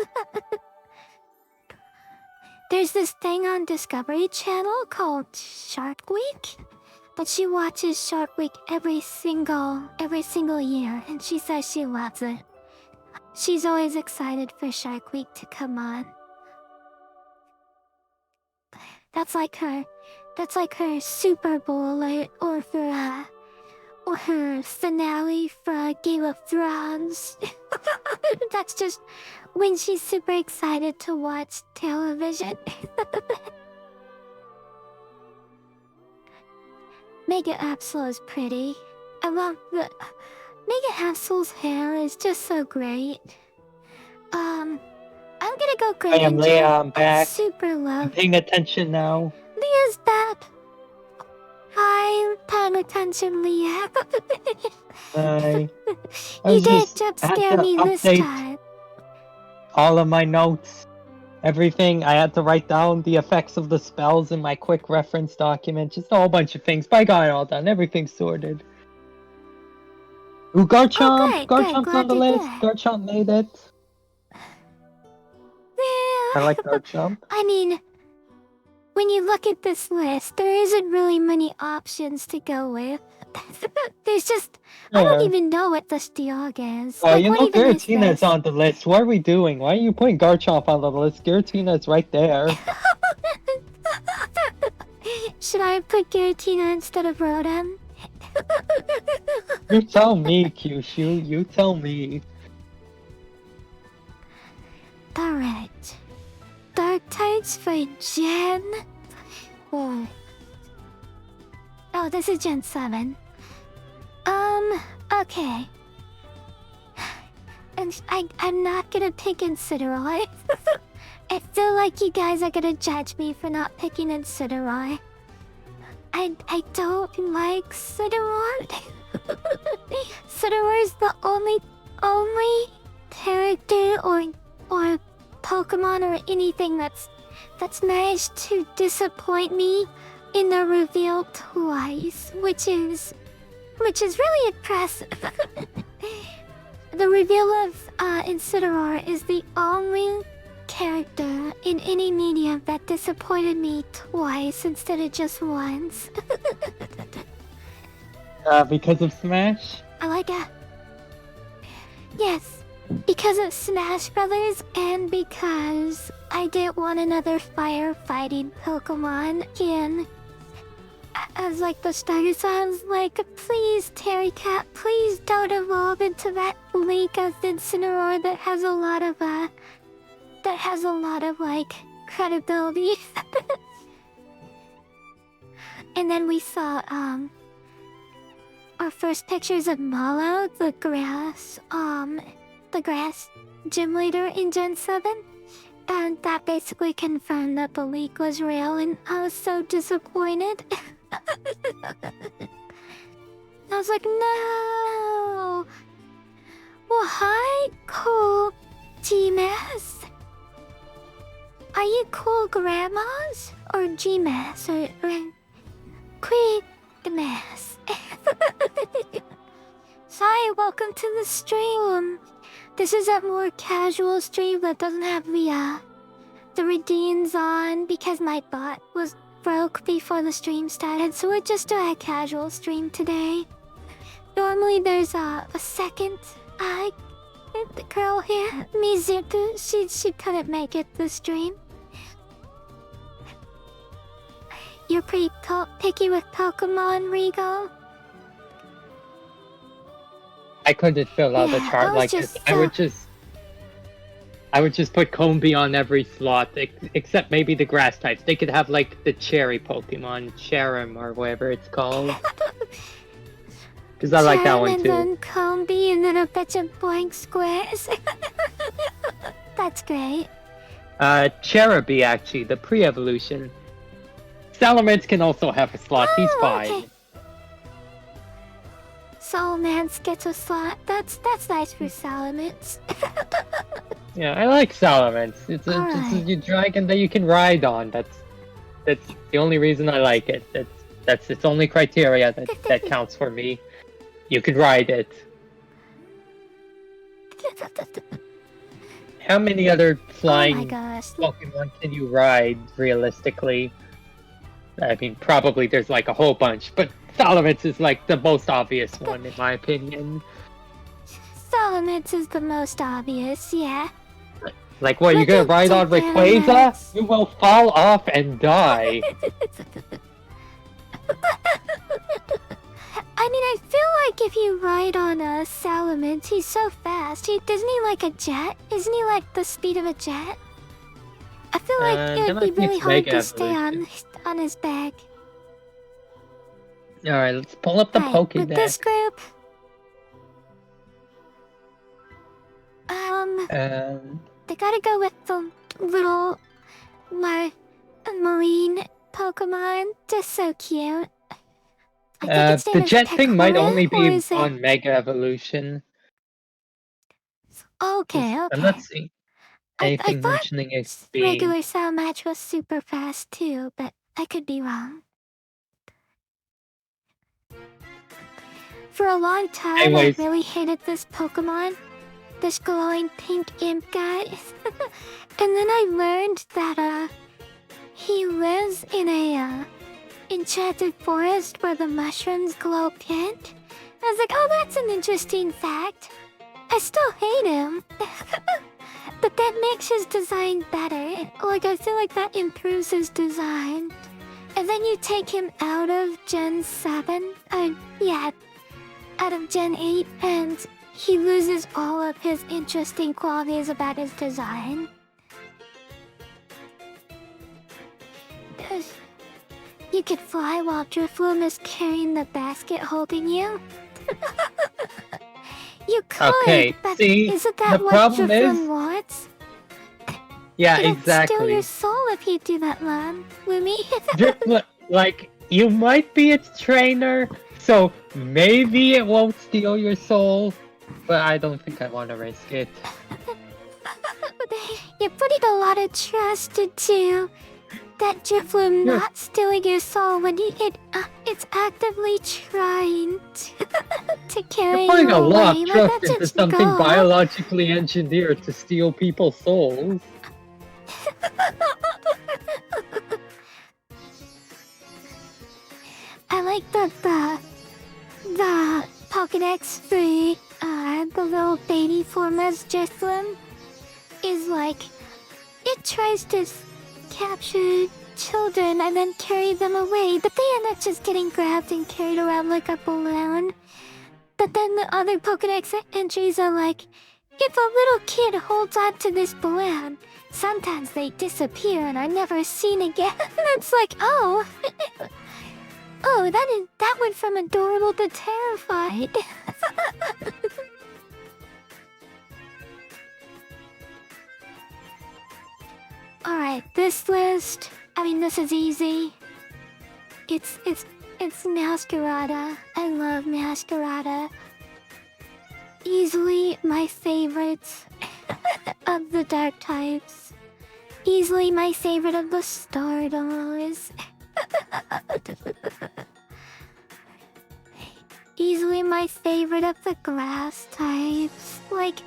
There's this thing on Discovery Channel called Shark Week, but she watches Shark Week every single year, and she says she loves it. She's always excited for Shark Week to come on. That's like her Super Bowl or her finale for Game of Thrones. That's just when she's super excited to watch television. Mega Absol is pretty. I love the... Mega Absol's hair is just so great. I'm gonna go Great. I am Leah, I'm back. Super love. I'm paying attention now. Leah's back. I'm paying attention, Leah. Hi. You did jump scare me this time. All of my notes. Everything. I had to write down the effects of the spells in my quick reference document. Just a whole bunch of things. But I got it all done. Everything's sorted. Ooh, Garchomp! Garchomp's on the list. Garchomp made it. Yeah. I like Garchomp. I mean, when you look at this list, there isn't really many options to go with. There's just... Yeah. I don't even know what this Diog is. Oh, like, you know Giratina's on the list. What are we doing? Why are you putting Garchomp on the list? Giratina's right there. Should I put Giratina instead of Rotom? You tell me, Kyushu. You tell me. Alright. Dark types for Gen 4. Oh, this is Gen 7. Okay. And I'm not gonna pick Incineroar. I feel like you guys are gonna judge me for not picking Incineroar. I don't like Incineroar. Incineroar is the only character or Pokemon or anything that's managed to disappoint me in the reveal twice, which is really impressive. The reveal of Incineroar is the only character in any medium that disappointed me twice instead of just once. Because of Smash? I like it. Yes, because of Smash Brothers and because I didn't want another firefighting Pokemon again. As like the starter sounds like, please Terry Cat, please don't evolve into that leak of Incineroar that has a lot of like credibility. And then we saw our first pictures of Mallow, the grass gym leader in Gen 7. And that basically confirmed that the leak was real, and I was so disappointed. I was like, no! Well, hi, cool G-Mass. Are you cool grandmas? Or G-Mass? Or Quick Mass? Sorry, welcome to the stream. This is a more casual stream that doesn't have the redeems on because my bot was broke before the stream started, so we're just doing a casual stream today. Normally there's a second the girl here, Mizuku, she couldn't make it the stream. You're pretty picky with Pokemon, Rigo. I couldn't fill out the chart like this. I would just put Combi on every slot, except maybe the grass types. They could have like the cherry Pokemon, Cherim or whatever it's called. Because I like that one too. And then Combi and then a bunch of blank squares. That's great. Cherubi actually, the pre-evolution. Salamence can also have a slot, he's fine. Okay. Salamence gets a slot. That's nice for Salamence. Yeah, I like Salamence. It's a dragon that you can ride on. That's the only reason I like it. That's its only criteria that counts for me. You can ride it. How many other flying Pokemon can you ride realistically? I mean, probably there's like a whole bunch, but Salamence is like the most obvious one in my opinion. Salamence is the most obvious, yeah. Like what, you're gonna ride on Rayquaza? You will fall off and die. I mean, I feel like if you ride on a Salamence, he's so fast. Doesn't he like a jet? Isn't he like the speed of a jet? I feel like it would be really hard to stay on his back. Alright, let's pull up the Pokédex. With this group... they gotta go with the little marine Pokemon. Just so cute. The jet thing might only be on Mega Evolution. Okay. I'm not seeing anything mentioning it being... regular Sound Match was super fast too, but I could be wrong. For a long time, I really hated this Pokemon. This glowing pink imp guy. And then I learned that he lives in a enchanted forest where the mushrooms glow pink. I was like, oh, that's an interesting fact. I still hate him. But that makes his design better. Like, I feel like that improves his design. And then you take him out of Gen 7. Out of Gen 8, and he loses all of his interesting qualities about his design. You could fly while Drifloon is carrying the basket holding you. You could, okay, but see, isn't that the what problem Drifloon is... wants? Yeah, It'll exactly. steal your soul if you do that, Lumi. Drifloon, like, you might be its trainer, so maybe it won't steal your soul, but I don't think I want to risk it. you're putting a lot of trust into that Drifloom Yes. not stealing your soul when it's actively trying to carry You're putting you a away. lot of Like, trust that's into just something go. biologically engineered to steal people's souls. I like that the Pokédex for the little baby form as Drifloom is like it tries to capture children and then carry them away, but they end up just getting grabbed and carried around like a balloon. But then the other Pokédex entries are like, if a little kid holds on to this balloon, sometimes they disappear and are never seen again. It's like, oh, oh, that went from adorable to terrified. Alright, this list, I mean, this is easy. It's Masquerada. I love Masquerada. Easily my favorite of the dark types. Easily my favorite of the Stardoors. Easily my favorite of the grass types. Like,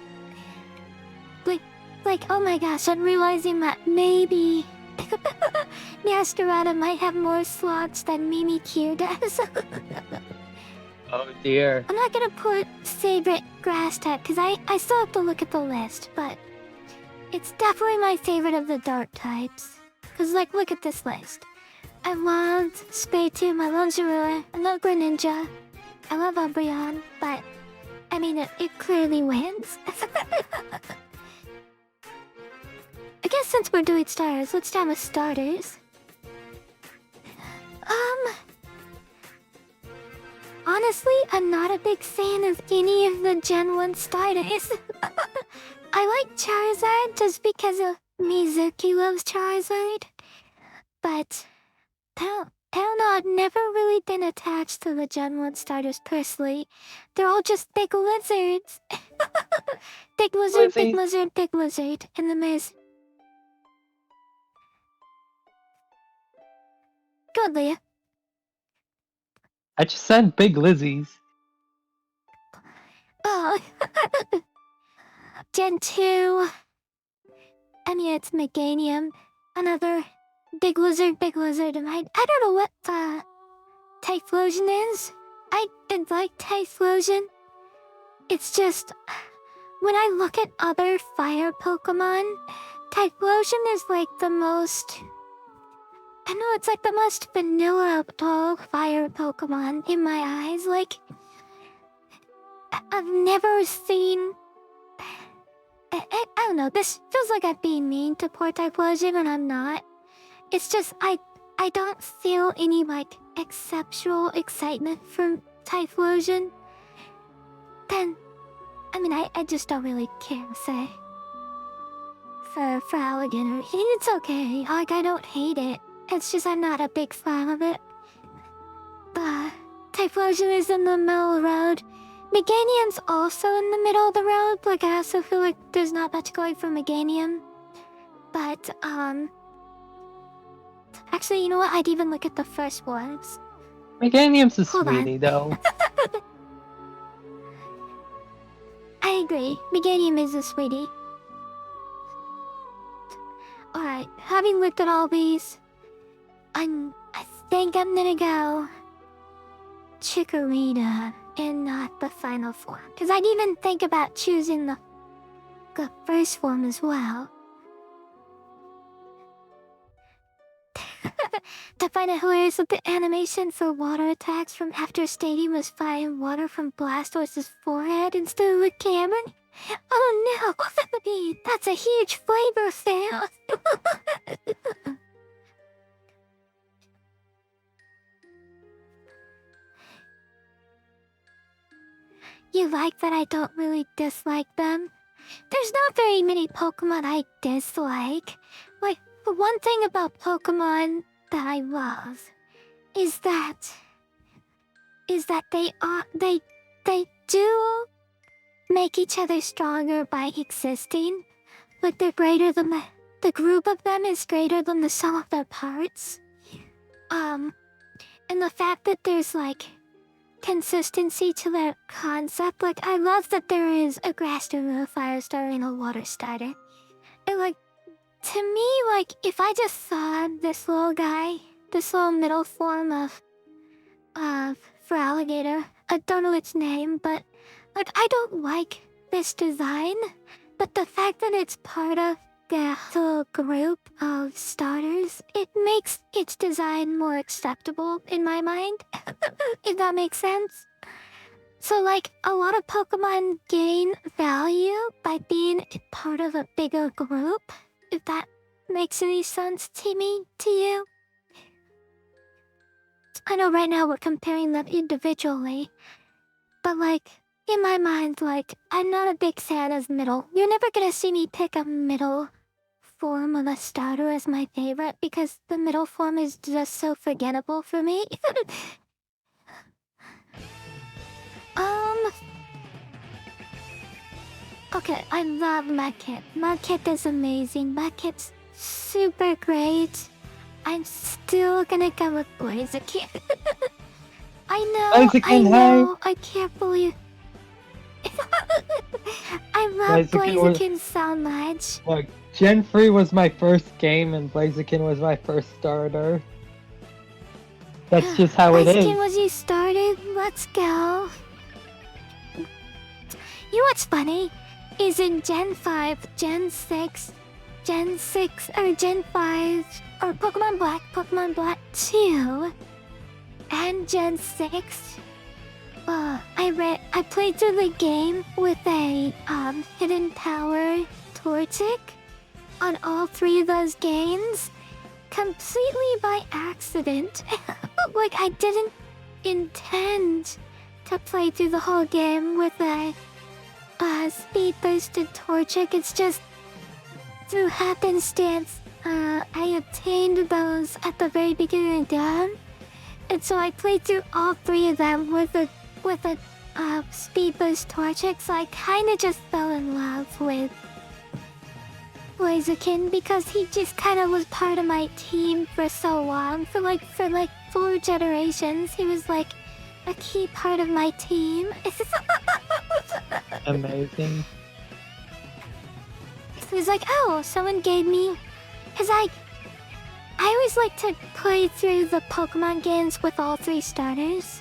oh my gosh, I'm realizing that maybe Masquerada might have more slots than Mimikyu does. Oh dear. I'm not gonna put favorite grass type because I still have to look at the list, but it's definitely my favorite of the dark types. Cause like, look at this list. I love Spiritomb, I love Zorua, I love Greninja, I love Umbreon, but I mean it clearly wins. I guess since we're doing stars, let's start with starters. Honestly, I'm not a big fan of any of the Gen 1 starters. I like Charizard just because of Mizuki loves Charizard. But, I don't know, I've never really been attached to the Gen 1 starters personally. They're all just big lizards. Big lizard, big lizard, big lizard, in the maze. Good, Leah. I just said big Lizzies. Oh. Gen 2. I mean, it's Meganium. Another big lizard, big lizard. And I don't know what Typhlosion is. I did like Typhlosion. It's just, when I look at other fire Pokemon, Typhlosion is like the most... I know it's like the most vanilla dog fire Pokemon in my eyes. Like, I've never seen... I don't know, this feels like I'm being mean to poor Typhlosion and I'm not. It's just, I don't feel any, like, exceptional excitement from Typhlosion. Then, I mean, I just don't really care, say. For Alligator, it's okay, like, I don't hate it. It's just I'm not a big fan of it. Typhlosion is in the middle of the road. Meganium's also in the middle of the road, like I also feel like there's not much going for Meganium. But, actually, you know what? I'd even look at the first ones. Meganium's a Hold sweetie, on. though. I agree. Meganium is a sweetie. Alright, having looked at all these, I think I'm gonna go Chikorita and not the final form. Because I'd even think about choosing the first form as well. To find it hilarious that the animation for water attacks from after Stadium was firing water from Blastoise's forehead instead of the camera. Oh no! That's a huge flavor fail! You like that I don't really dislike them? There's not very many Pokemon I dislike. Like, the one thing about Pokemon that I love is that they do make each other stronger by existing. Like they're greater than the group of them is greater than the sum of their parts. And the fact that there's like consistency to their concept. Like I love that there is a grass starter, a fire starter, and a water starter. And like to me, like if I just saw this little guy, this little middle form of for alligator, I don't know its name, but like I don't like this design. But the fact that it's part of the whole group of starters, it makes its design more acceptable in my mind, if that makes sense. So like, a lot of Pokemon gain value by being part of a bigger group, if that makes any sense to you. I know right now we're comparing them individually, but like, in my mind, like, I'm not a big fan of middle. You're never gonna see me pick a middle form of a starter as my favorite because the middle form is just so forgettable for me. Okay, I love Mudkip. Mudkip is amazing. Mudkip's super great. I'm still gonna go with Blaziken. I know, I can't believe... I love Blaziken so much. Look, Gen 3 was my first game and Blaziken was my first starter. That's just how it is. Blaziken was you started? Let's go. You know what's funny? Is in Gen 5, Gen 6, or Gen 5, or Pokemon Black 2, and Gen 6, I played through the game with a hidden power Torchic on all 3 of those games, completely by accident. Like I didn't intend to play through the whole game with a speed boosted Torchic. It's just through happenstance I obtained those at the very beginning of the game, and so I played through all 3 of them with a speed boost Torchic. So I kind of just fell in love with Blaziken because he just kind of was part of my team for so long, for like 4 generations. He was like a key part of my team. Amazing. So he's like, oh, someone gave me... Cause I always like to play through the Pokemon games with all 3 starters.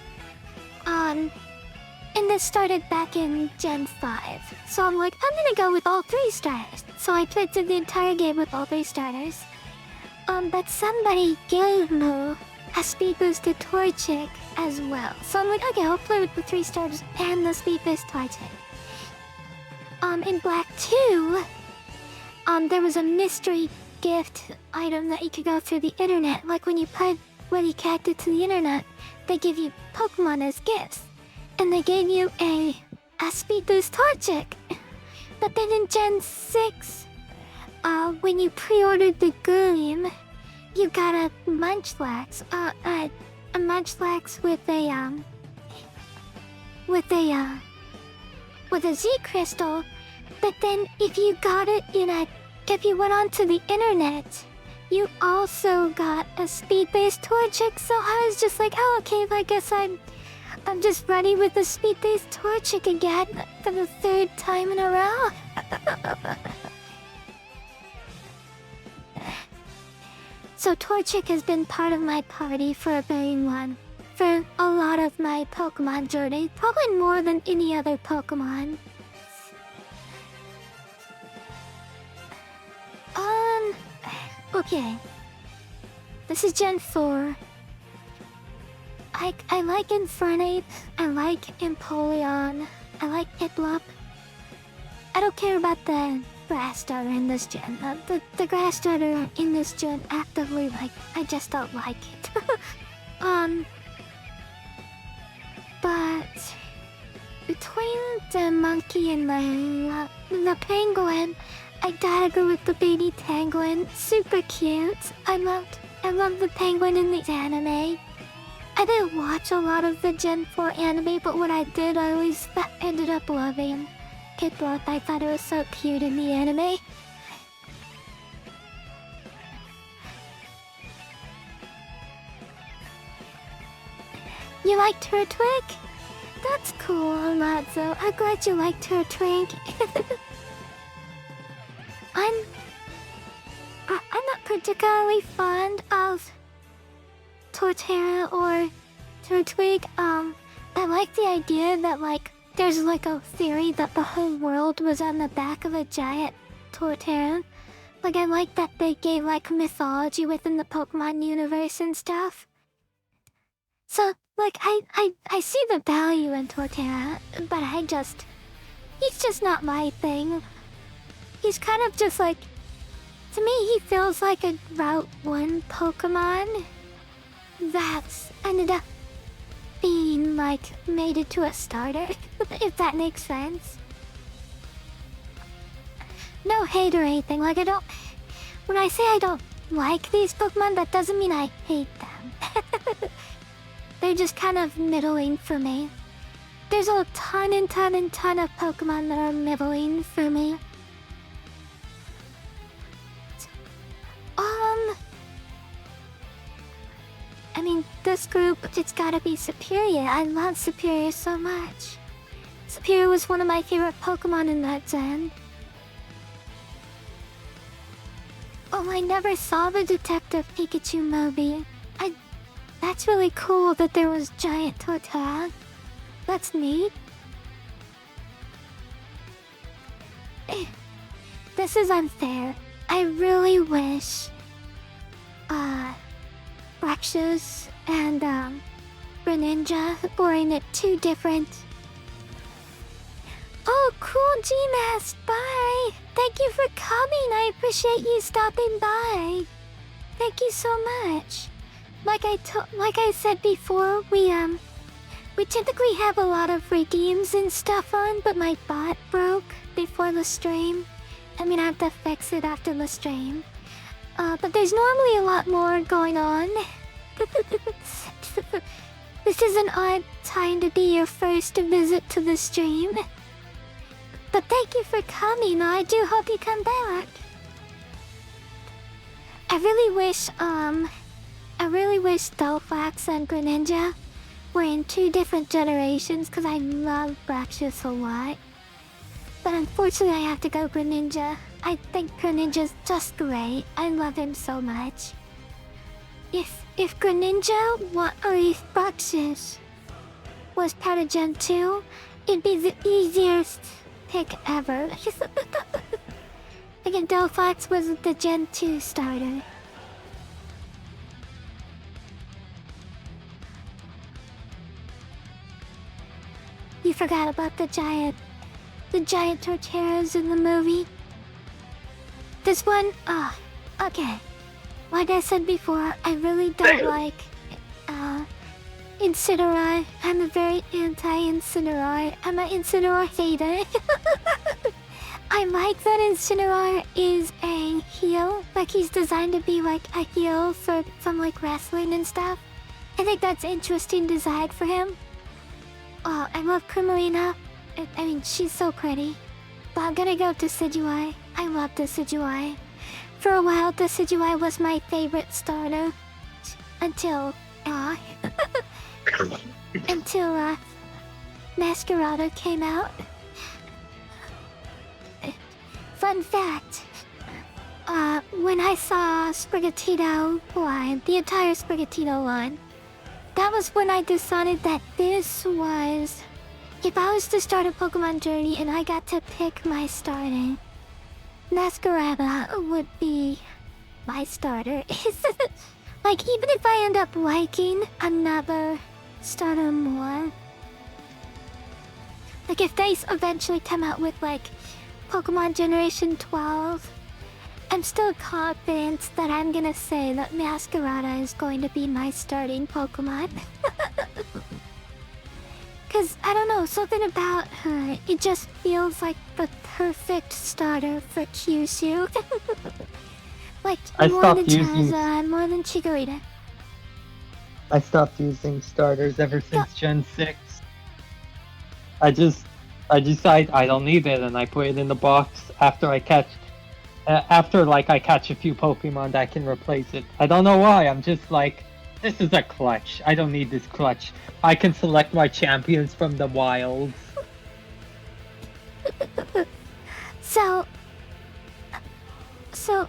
And this started back in Gen 5. So I'm like, I'm gonna go with all 3 starters. So I played through the entire game with all 3 starters. But somebody gave me a speed boosted Torchic as well. So I'm like, okay, I'll play with the 3 starters and the speed boost Torchic. In Black 2, there was a mystery gift item that you could go through the internet. Like when you connect it to the internet, they give you Pokemon as gifts. And they gave you a speed boost Torchic. But then in Gen 6, when you pre-ordered the game, you got a Munchlax. A Munchlax with a Z crystal. But then if you got it if you went onto the internet, you also got a speed-based Torchic. So I was just like, oh, okay, I guess I'm just ready with the speed-based Torchic again for the 3rd time in a row. So Torchic has been part of my party for for a lot of my Pokemon journey, probably more than any other Pokemon. Okay. This is Gen 4. I like Infernape, I like Empoleon, I like Piplup. I don't care about the grass starter in this gen. The grass starter in this gen actively I just don't like it. But between the monkey and the penguin, I gotta go with the baby penguin. Super cute. I love the penguin in the anime. I didn't watch a lot of the Gen 4 anime, but what I did, I always ended up loving Piplup. I thought it was so cute in the anime. You liked her twig? That's cool, Alonzo. I'm glad you liked her twig. I'm not particularly fond of Torterra or Turtwig. I like the idea that, like, there's, like, a theory that the whole world was on the back of a giant Torterra. Like, I like that they gave, like, mythology within the Pokemon universe and stuff. So, like, I see the value in Torterra, but he's just not my thing. He's kind of just like, to me, he feels like a Route 1 Pokemon that's ended up being, like, made into a starter, if that makes sense. No hate or anything, like, when I say I don't like these Pokemon, that doesn't mean I hate them. They're just kind of middling for me. There's a ton of Pokemon that are middling for me. I mean, this group, it's gotta be Superior. I love Superior so much. Superior was one of my favorite Pokemon in that gen. Oh, I never saw the Detective Pikachu movie. That's really cool that there was giant Torterra. That's neat. This is unfair. I really wish Brexus and Greninja were in it two different. Oh, cool, G-Mask, bye! Thank you for coming, I appreciate you stopping by. Thank you so much. Like I said before, we typically have a lot of redeems and stuff on, but my bot broke before the stream. I mean, I have to fix it after the stream. But there's normally a lot more going on. This is an odd time to be your first visit to the stream. But thank you for coming. I do hope you come back. I really wish Dolphax and Greninja were in two different generations because I love Brachus a lot. But unfortunately I have to go Greninja. I think Greninja's just great. I love him so much. If Greninja or if Brachus was part of Gen 2, it'd be the easiest pick ever. Again, Delphox was the Gen 2 starter. You forgot about the giant Torterras in the movie. This one, okay. Like I said before, I really don't like Incineroar. I'm a very anti-Incineroar. I'm an Incineroar hater. I like that Incineroar is a heel. Like, he's designed to be like a heel for some like wrestling and stuff. I think that's interesting design for him. Oh, I love Primarina. I mean, she's so pretty. But I'm gonna go to Decidueye. I love Decidueye. For a while, Decidueye was my favorite starter. Until Masquerada came out. Fun fact. When I saw Sprigatito line, the entire Sprigatito line, that was when I decided that this was... If I was to start a Pokemon journey and I got to pick my starter, Masquerada would be my starter. Like, even if I end up liking another starter more, like if they eventually come out with like Pokemon Generation 12, I'm still confident that I'm gonna say that Masquerada is going to be my starting Pokemon. Cause, I don't know, something about her, it just feels like the perfect starter for Kyushu. Like, more than Charizard, more than Chikorita. I stopped using starters ever since Gen 6. I decide I don't need it and I put it in the box after I catch a few Pokemon that can replace it. I don't know why, I'm just like, This is a clutch. I don't need this clutch. I can select my champions from the wilds. So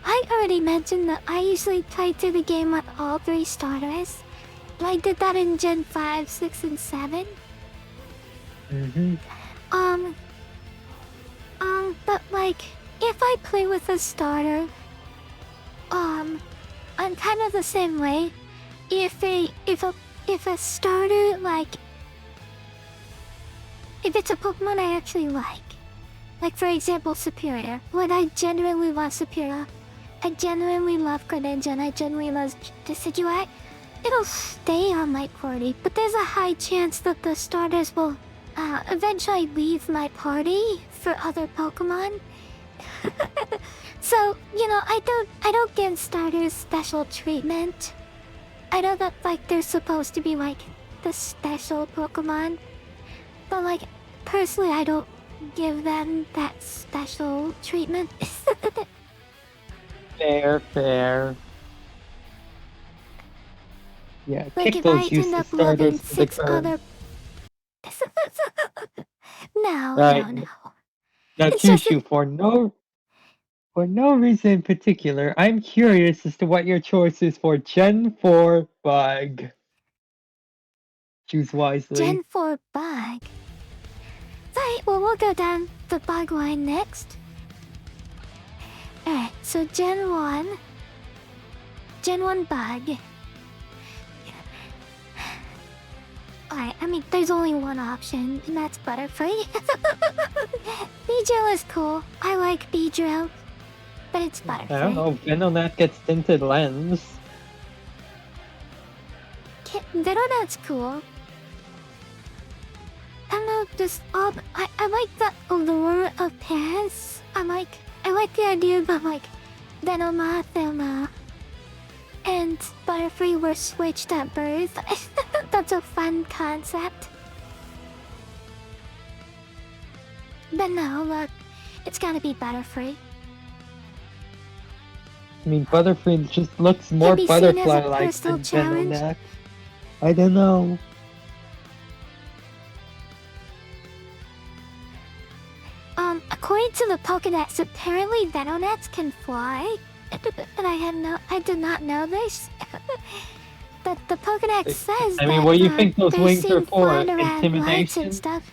I already mentioned that I usually play through the game with all 3 starters. I did that in Gen 5, 6, and 7. Mm-hmm. But like, if I play with a starter, I'm kind of the same way. If a starter, like, if it's a Pokemon I actually like for example Superior, when I genuinely love Superior, I genuinely love Greninja, and I genuinely love Decidueye, it'll stay on my party, but there's a high chance that the starters will eventually leave my party for other Pokemon. So, you know, I don't give starters special treatment. I know that, like, they're supposed to be, like, the special Pokemon. But, like, personally, I don't give them that special treatment. Fair. Yeah, Like, kick if I those end useless up loving starters to the 6 curb. other... No. Now, It's just Kyushu, for no reason in particular, I'm curious as to what your choice is for Gen 4 Bug. Choose wisely. Gen 4 Bug. Right, well, we'll go down the Bug line next. Alright, so Gen 1 Bug. Alright, I mean, there's only one option, and that's Butterfree. Beedrill is cool. I like Beedrill, but it's Butterfree. I don't know, Venonat gets tinted lens. Venonat's cool. I don't know, just I like the allure of Paris. I like the idea that, like, Venomoth and Butterfree were switched at birth. That's a fun concept. But no, look, it's gotta be Butterfree. I mean, Butterfree just looks more Can be seen as a butterfly-like personal than challenge. Venonat. I don't know. According to the Pokédex, apparently Venonats can fly. And I did not know this. But the Pokédex says I mean, that, what do you think those they're wings are seen for? flying around lights Intimidation? and stuff.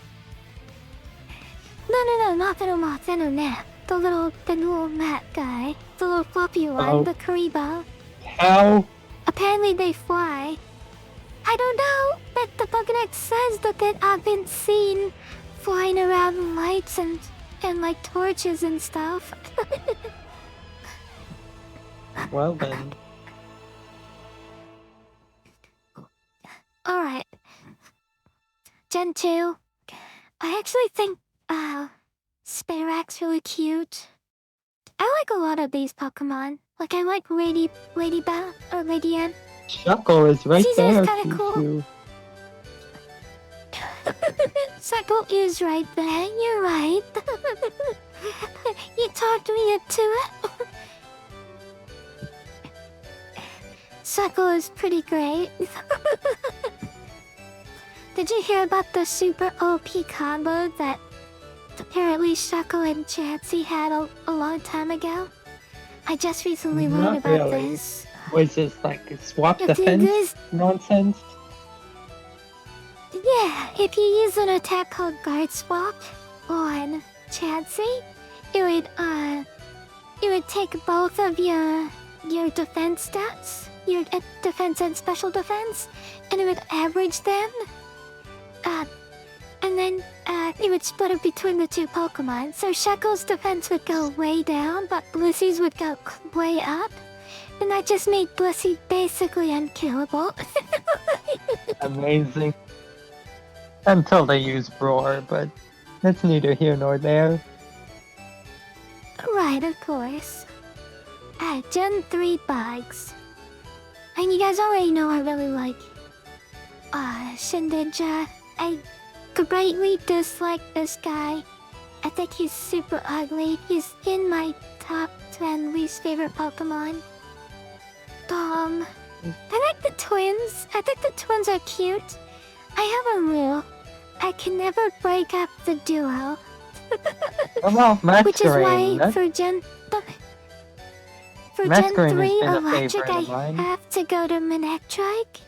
No, not Venomoth, Venonat. The little mat guy. The little floppy one, Oh. the Karibo. How? Apparently they fly. I don't know, but the Pokédex says that they have been seen flying around lights and like torches and stuff. Well then. Alright. Gen 2. I actually think, Sparak's really cute. I like a lot of these Pokemon. Like, I like Ladybell or Lady Ann. Shuckle is right Caesar's there, kinda cool. Kyushu. Suckle is right there, you're right. You talked me into it. Suckle is pretty great. Did you hear about the super OP combo that apparently Shuckle and Chansey had a long time ago? I just recently learned Not about really. this. Was this like swap If you defense guys- nonsense? Yeah, if you use an attack called Guard Swap on Chansey, it would take both of your defense stats, your defense and special defense, and it would average them. And then it would split it between the two Pokemon. So Shuckle's defense would go way down, but Blissy's would go way up. And that just made Blissey basically unkillable. Amazing. Until they use Roar, but that's neither here nor there. Right, of course. Gen 3 bugs. And you guys already know I really like Shindinja. I greatly dislike this guy. I think he's super ugly. He's in my top 10 least favorite Pokemon. I like the twins. I think the twins are cute. I have a rule. I can never break up the duo. Well, Which is Masquerade. why for Gen 3 Masquerade has been a Electric favorite I of mine. have to go to Manectric.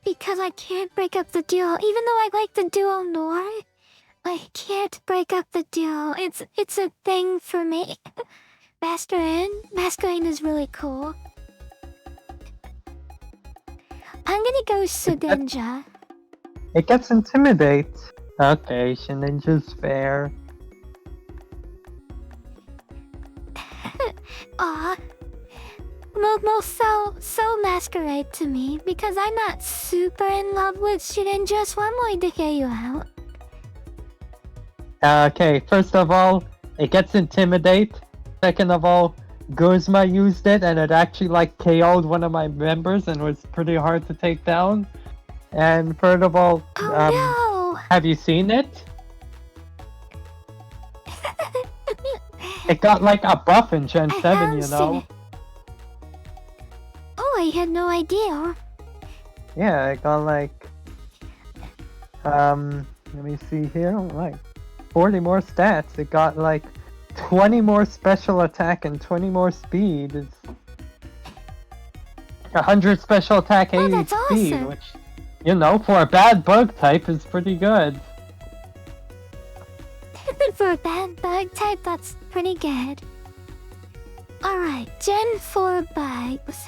Because I can't break up the duo. Even though I like the duo Nor, I can't break up the duo. It's a thing for me. Masquerade is really cool. I'm gonna go Shedinja. It gets Intimidate. Okay, Shedinja's fair. Aw. So Masquerade to me because I'm not super in love with Shedinja, so I'm going to hear you out. Okay, first of all, it gets Intimidate. Second of all, Guzma used it and it actually like KO'd one of my members and was pretty hard to take down. And third of all, Oh have you seen it? no! It got like a buff in Gen I 7, have you seen know? it. Oh, I had no idea. Yeah, it got like... let me see here, like 40 more stats. It got like 20 more special attack and 20 more speed. It's 100 special attack, 80 that's speed, awesome. which, you know, for a bad bug type is pretty good. For a bad bug type, that's pretty good. Alright, Gen 4 bugs.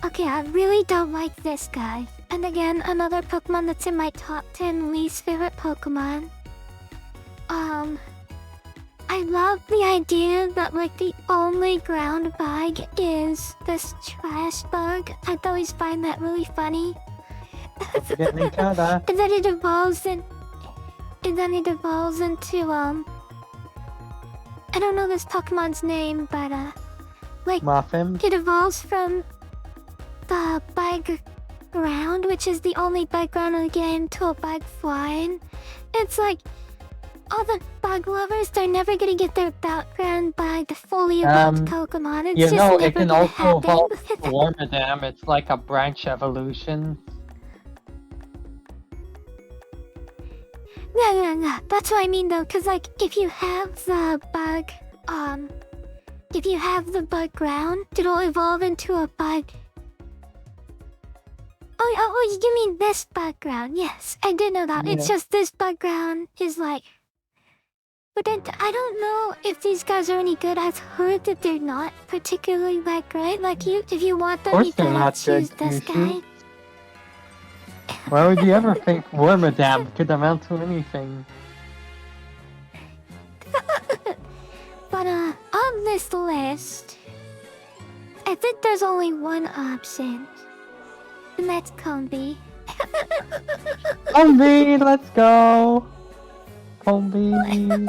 Okay, I really don't like this guy. And again, another Pokemon that's in my top 10 least favorite Pokemon. I love the idea that like the only ground bug is this trash bug. I'd always find that really funny. Get me kinda. And then it evolves into I don't know this Pokemon's name, but like Muffin. it evolves from the bug ground, which is the only bug ground in the game, to a bug flying. It's like all the bug lovers, they're never gonna get their background bug fully evolved Pokemon. It's You just know, never it can gonna also happen. evolve Wormadam. It's like a branch evolution. No. That's what I mean though, cause like if you have the bug, ground, it'll evolve into a bug. Oh, you mean this bug ground? Yes, I did know that. Yeah. It's just this bug ground is like. But then I don't know if these guys are any good. I've heard that they're not particularly that great. Like if you want them, Of you course they're gotta not choose good, this guy. Kyushu. Why would you ever think Wormadam could amount to anything? But on this list, I think there's only one option, and that's Combi. Combi, let's go! Combi,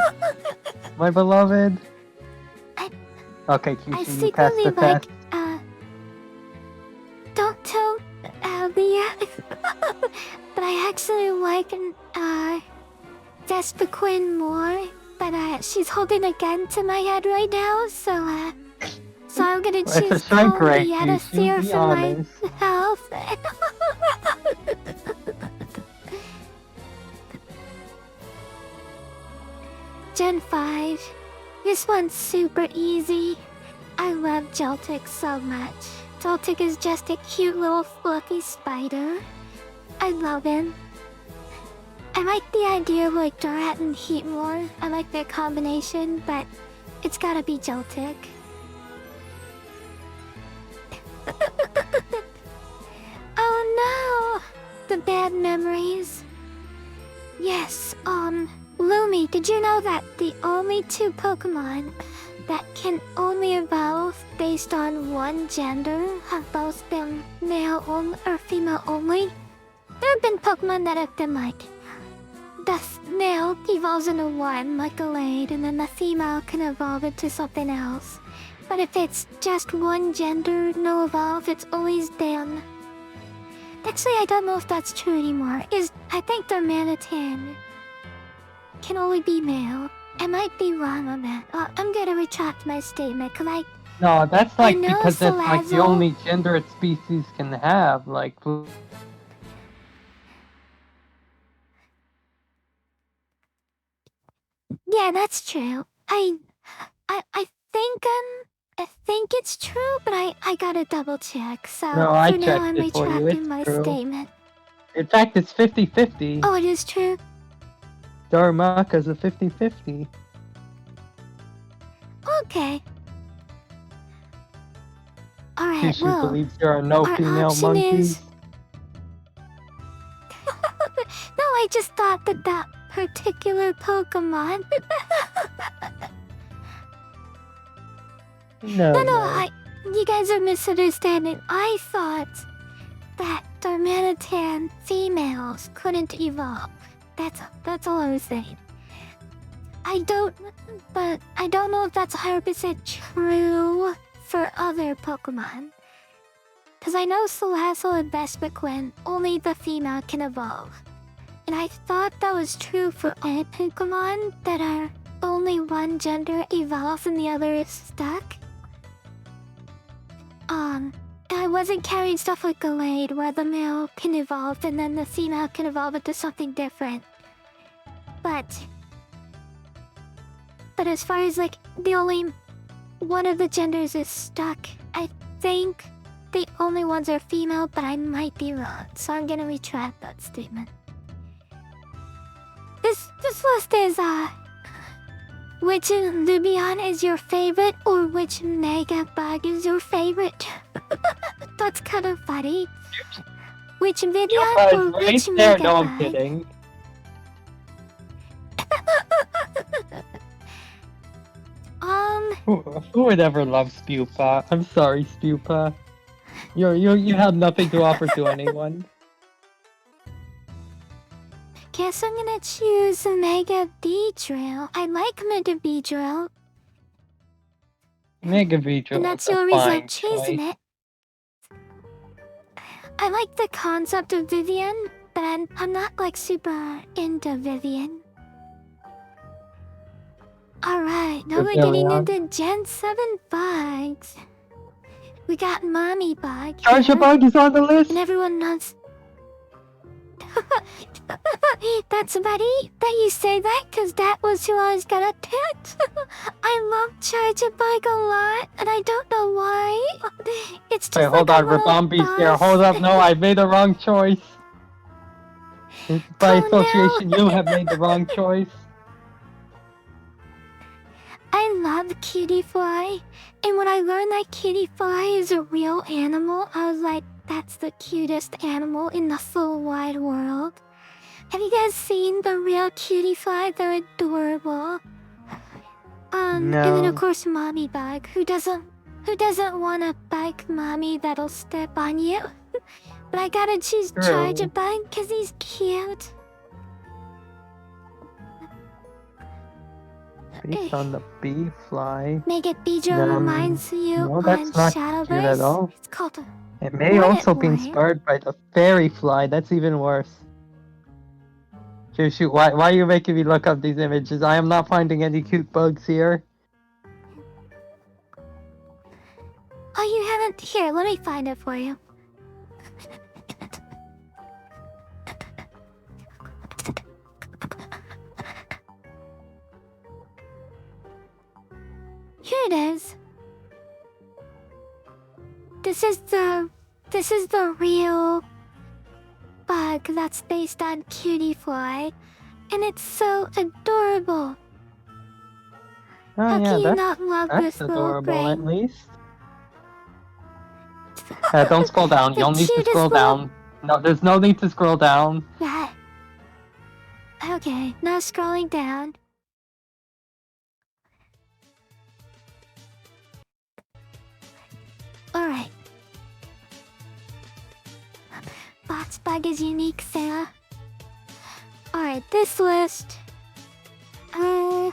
my beloved. Okay, I Kyushu, you passed secretly the like test. don't tell Abby, but I actually like Despequin more. But she's holding a gun to my head right now, so I'm gonna It's a choose strike rate, Combi out of Kyushu, fear be for my honest. health. Gen 5. This one's super easy. I love Joltik so much. Joltik is just a cute little fluffy spider. I love him. I like the idea of like Durat and Heatmore. I like their combination, but it's gotta be Joltik. Oh no! The bad memories. Yes, Lumi, did you know that the only two Pokemon that can only evolve based on one gender have both been male or female only? There have been Pokemon that have been like, the male evolves into one, like a Glade, and then the female can evolve into something else. But if it's just one gender, no evolve, it's always been. Actually, I don't know if that's true anymore. I think the Manatan can only be male. I might be wrong on that. I'm gonna retract my statement, cause No, that's I like know because that's like the Salazzle. only gender its species can have. Like, Yeah, that's true. I think it's true, but I gotta double check. So no, I for now, checked I'm it for you. retracting It's my true. statement. In fact, it's 50-50. Oh, it is true. Darumaka's a 50-50. Okay. All right. Shushu Well, believes there are no our female option monkeys. is. No, I just thought that particular Pokemon. No. You guys are misunderstanding. I thought that Darmanitan females couldn't evolve. That's all I was saying. I don't know if that's 100% true for other Pokemon. Cause I know Salazzle and Vespiquen, only the female can evolve. And I thought that was true for all Pokemon that are only one gender evolves and the other is stuck. I wasn't carrying stuff like Gallade where the male can evolve and then the female can evolve into something different. But as far as like the only one of the genders is stuck, I think the only ones are female, but I might be wrong, so I'm gonna retract that statement. This list is which Lubion is your favorite or which Mega Bug is your favorite? That's kind of funny. Which Vidian or Right which there, Mega no, Bug? I'm kidding. Who would ever love Spupa? I'm sorry, Spupa. You have nothing to offer to anyone. Guess I'm gonna choose Mega Beedrill. I like Mega Beedrill. Mega Beedrill And that's is the a only reason I'm fine choosing choice. it. I like the concept of Vivian, but I'm not like super into Vivian. Alright, now we're getting Pavilion. into Gen 7 bugs. We got Mommy Bug. Charge here, Bug is on the list! and everyone knows. That's buddy that you say that, cause that was who I was gonna pick. I love Charger Bug a lot, and I don't know why. It's just Wait, hold like on, a little Rabombi's there. buzz. Hold up, no, I made the wrong choice. By Calm down. association, you have made the wrong choice. I love Cutie Fly, and when I learned that Cutie Fly is a real animal, I was like, that's the cutest animal in the full wide world. Have you guys seen the real Cutie Fly? They're adorable. And then of No. course Mommy Bug, who doesn't want a bug mommy that'll step on you. But I gotta choose True. Charger Bug because he's cute. Based on the bee fly. Make it Beedrill No, reminds you no, on that's not cute Shadowverse. at all. It's called a... It may What also it be was. inspired by the fairy fly. That's even worse. Shoot, why are you making me look up these images? I am not finding any cute bugs here. Oh, you haven't? Here, let me find it for you. Here it is. This is the real bug that's based on Cutie Fly, and it's so adorable. Oh How yeah, can you not love that's this little adorable at brain? least. Don't scroll down. The You'll need to cutest scroll little- down. No, there's no need to scroll down. Yeah. Okay, now scrolling down. Alright. Box bug is unique, Sarah. Alright, this list. No,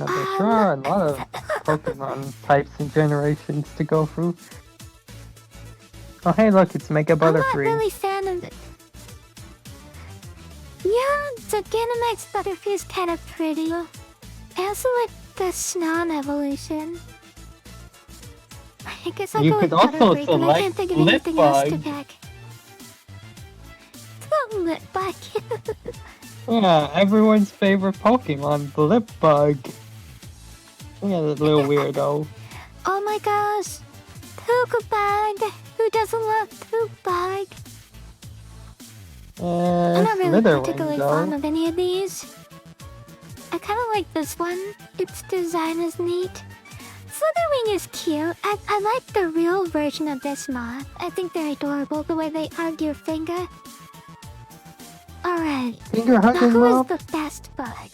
there sure are a lot of Pokemon types and generations to go through. Oh hey, look, it's Mega I'm not Butterfree. really fan of it. Yeah, the Dynamax Butterfree is kind of pretty. I also like the Snon evolution. I guess I'll You go could with also Butterfree, but I can't think of anything else to Litbug. pick. The Litbug. Yeah, everyone's favorite Pokemon, Blipbug. Yeah, that little weirdo. Oh my gosh! Tookabug! Who doesn't love Tookabug? I'm not really particularly fond of any of these. I kind of like this one. Its design is neat. Slitherwing is cute. I like the real version of this moth. I think they're adorable the way they hug your finger. Alright. Finger Now hugging who is moth? the best bug?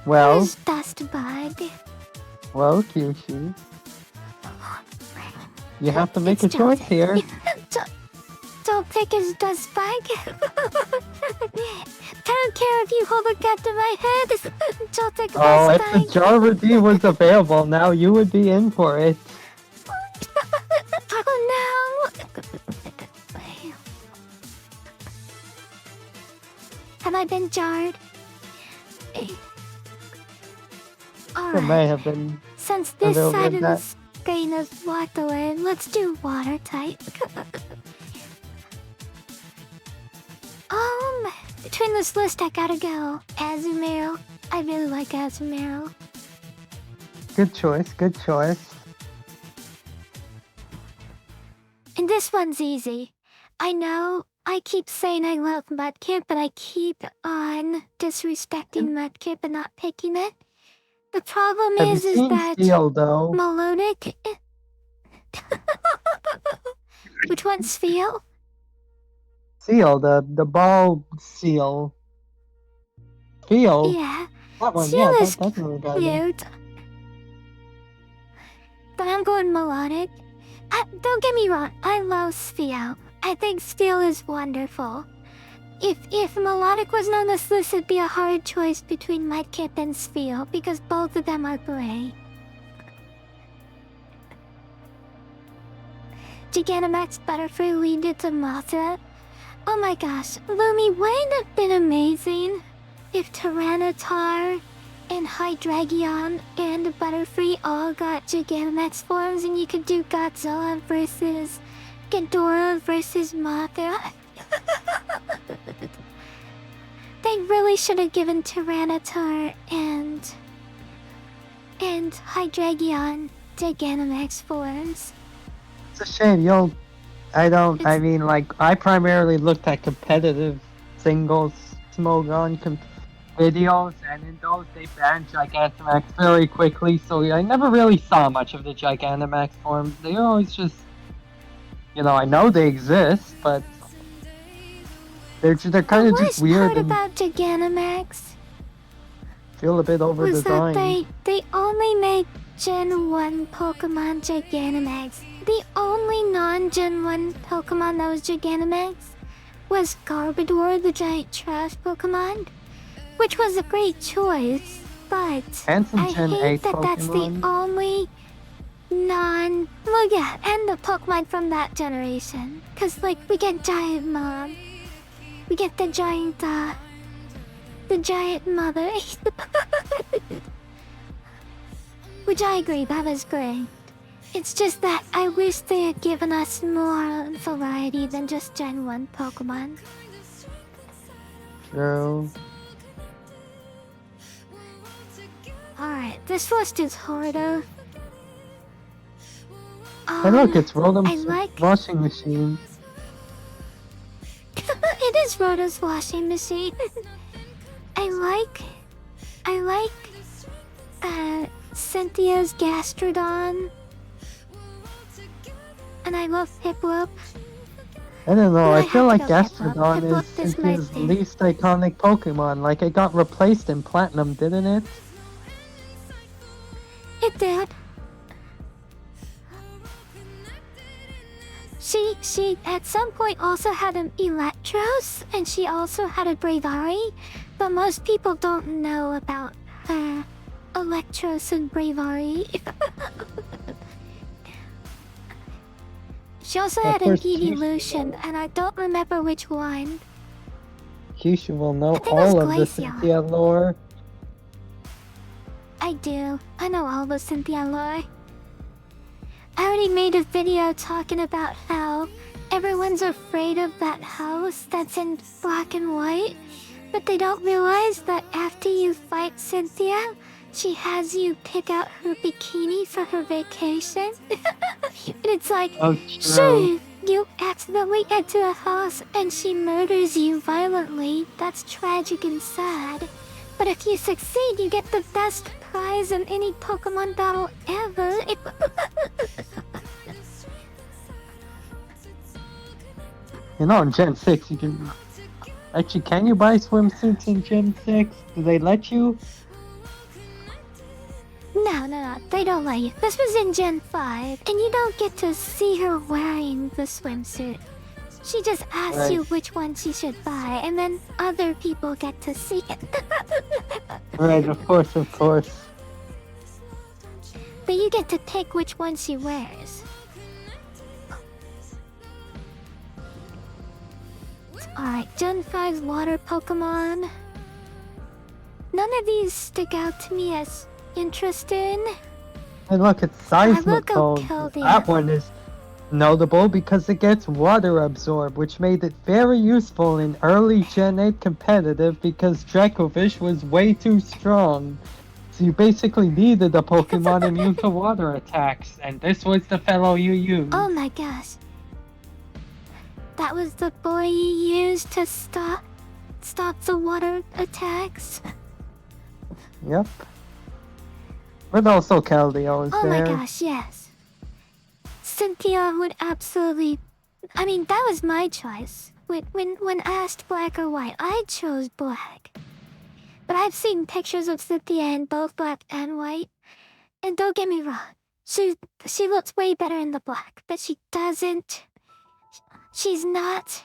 Well, Who's best bug? well, Kyushu. You have to make a choice here. Don't pick his dust bug. Don't care if you hold a gun to my head. Don't take a Oh, if dust the bug. Jarvity was available now, you would be in for it. Oh no! Have I been jarred? It Alright. may have been. Since this little side bit of the that- screen is blocked away, let's do water type. Between this list, I gotta go. Azumarill. I really like Azumarill. Good choice, good choice. And this one's easy. I know I keep saying I love Mudkip, but I keep on disrespecting Mudkip and not picking it. The problem Have you is seen that Steel, though? Melodic. Which one's Feel? Seal, the ball seal. Feel? Yeah, That one, Seal yeah, is that's really good. cute. But I'm going melodic. Don't get me wrong, I love Spheal. I think Steel is wonderful. If melodic wasn't on this list, it'd be a hard choice between Mudkip and Spheal because both of them are gray. Gigantamax Butterfree leaded to Mothra. Oh my gosh, Lumi, wouldn't it have been amazing if Tyranitar and Hydreigon and Butterfree all got Gigantamax forms and you could do Godzilla versus Ghidorah versus Mothra? They really should have given Tyranitar and Hydreigon Gigantamax forms. It's a shame, I mean, like, I primarily looked at competitive singles Smogon videos, and in those they banned Gigantamax very quickly, so I never really saw much of the Gigantamax forms. They always just, I know they exist, but they're kind of just weird The and worst part about Gigantamax feel a bit over was that designed. they only made Gen 1 Pokemon Gigantamax. The only non-Gen 1 Pokemon that was Gigantamax was Garbodor, the giant trash Pokemon, which was a great choice, but And some I Gen hate 8 that that's the Pokemon. only and the Pokemon from that generation. Cause like, we get Giant Mom, we get the giant mother. Which I agree, that was great. It's just that I wish they had given us more variety than just Gen 1 Pokemon. True. Alright, this list is harder. Hey look, it's Rotom's I like- washing machine. It is Rhoda's washing machine. I like Cynthia's Gastrodon. And I love Piplup. I don't know, I I feel have like to go Piplup. Gastrodon Piplup is is his my thing. least iconic Pokemon. Like, it got replaced in Platinum, didn't it? It did. She at some point also had an Electros, and she also had a Bravari, but most people don't know about her Electros and Bravari. She also Of had an course, Evolution, and I don't remember which one. Kyushu will know I think it was all of the Glaceon. Cynthia lore. I do. I know all the Cynthia lore. I already made a video talking about how everyone's afraid of that house that's in black and white, but they don't realize that after you fight Cynthia, she has you pick out her bikini for her vacation. And it's like, Oh, sure, you accidentally enter a house and she murders you violently. That's tragic and sad. But if you succeed, you get the best prize in any Pokemon battle ever. You know, in Gen 6, you can... Actually, can you buy swimsuits in Gen 6? Do they let you? No, they don't let you. This was in Gen 5, and you don't get to see her wearing the swimsuit. She just asks you which one she should buy, and then other people get to see it. Right, of course. But you get to pick which one she wears. Alright, Gen 5's water Pokemon. None of these stick out to me as interesting. And look, it's Seismicode. That one is notable because it gets water absorb, which made it very useful in early Gen 8 competitive because Dracovish was way too strong. So you basically needed a Pokemon immune to water attacks, and this was the fellow you used. Oh my gosh. That was the boy you used to stop the water attacks? Yep. But also Keldeo is there. Oh my gosh, yes. Cynthia would absolutely... I mean, that was my choice. When asked black or white, I chose black. But I've seen pictures of Cynthia in both black and white. And don't get me wrong, she looks way better in the black, but she doesn't... She's not...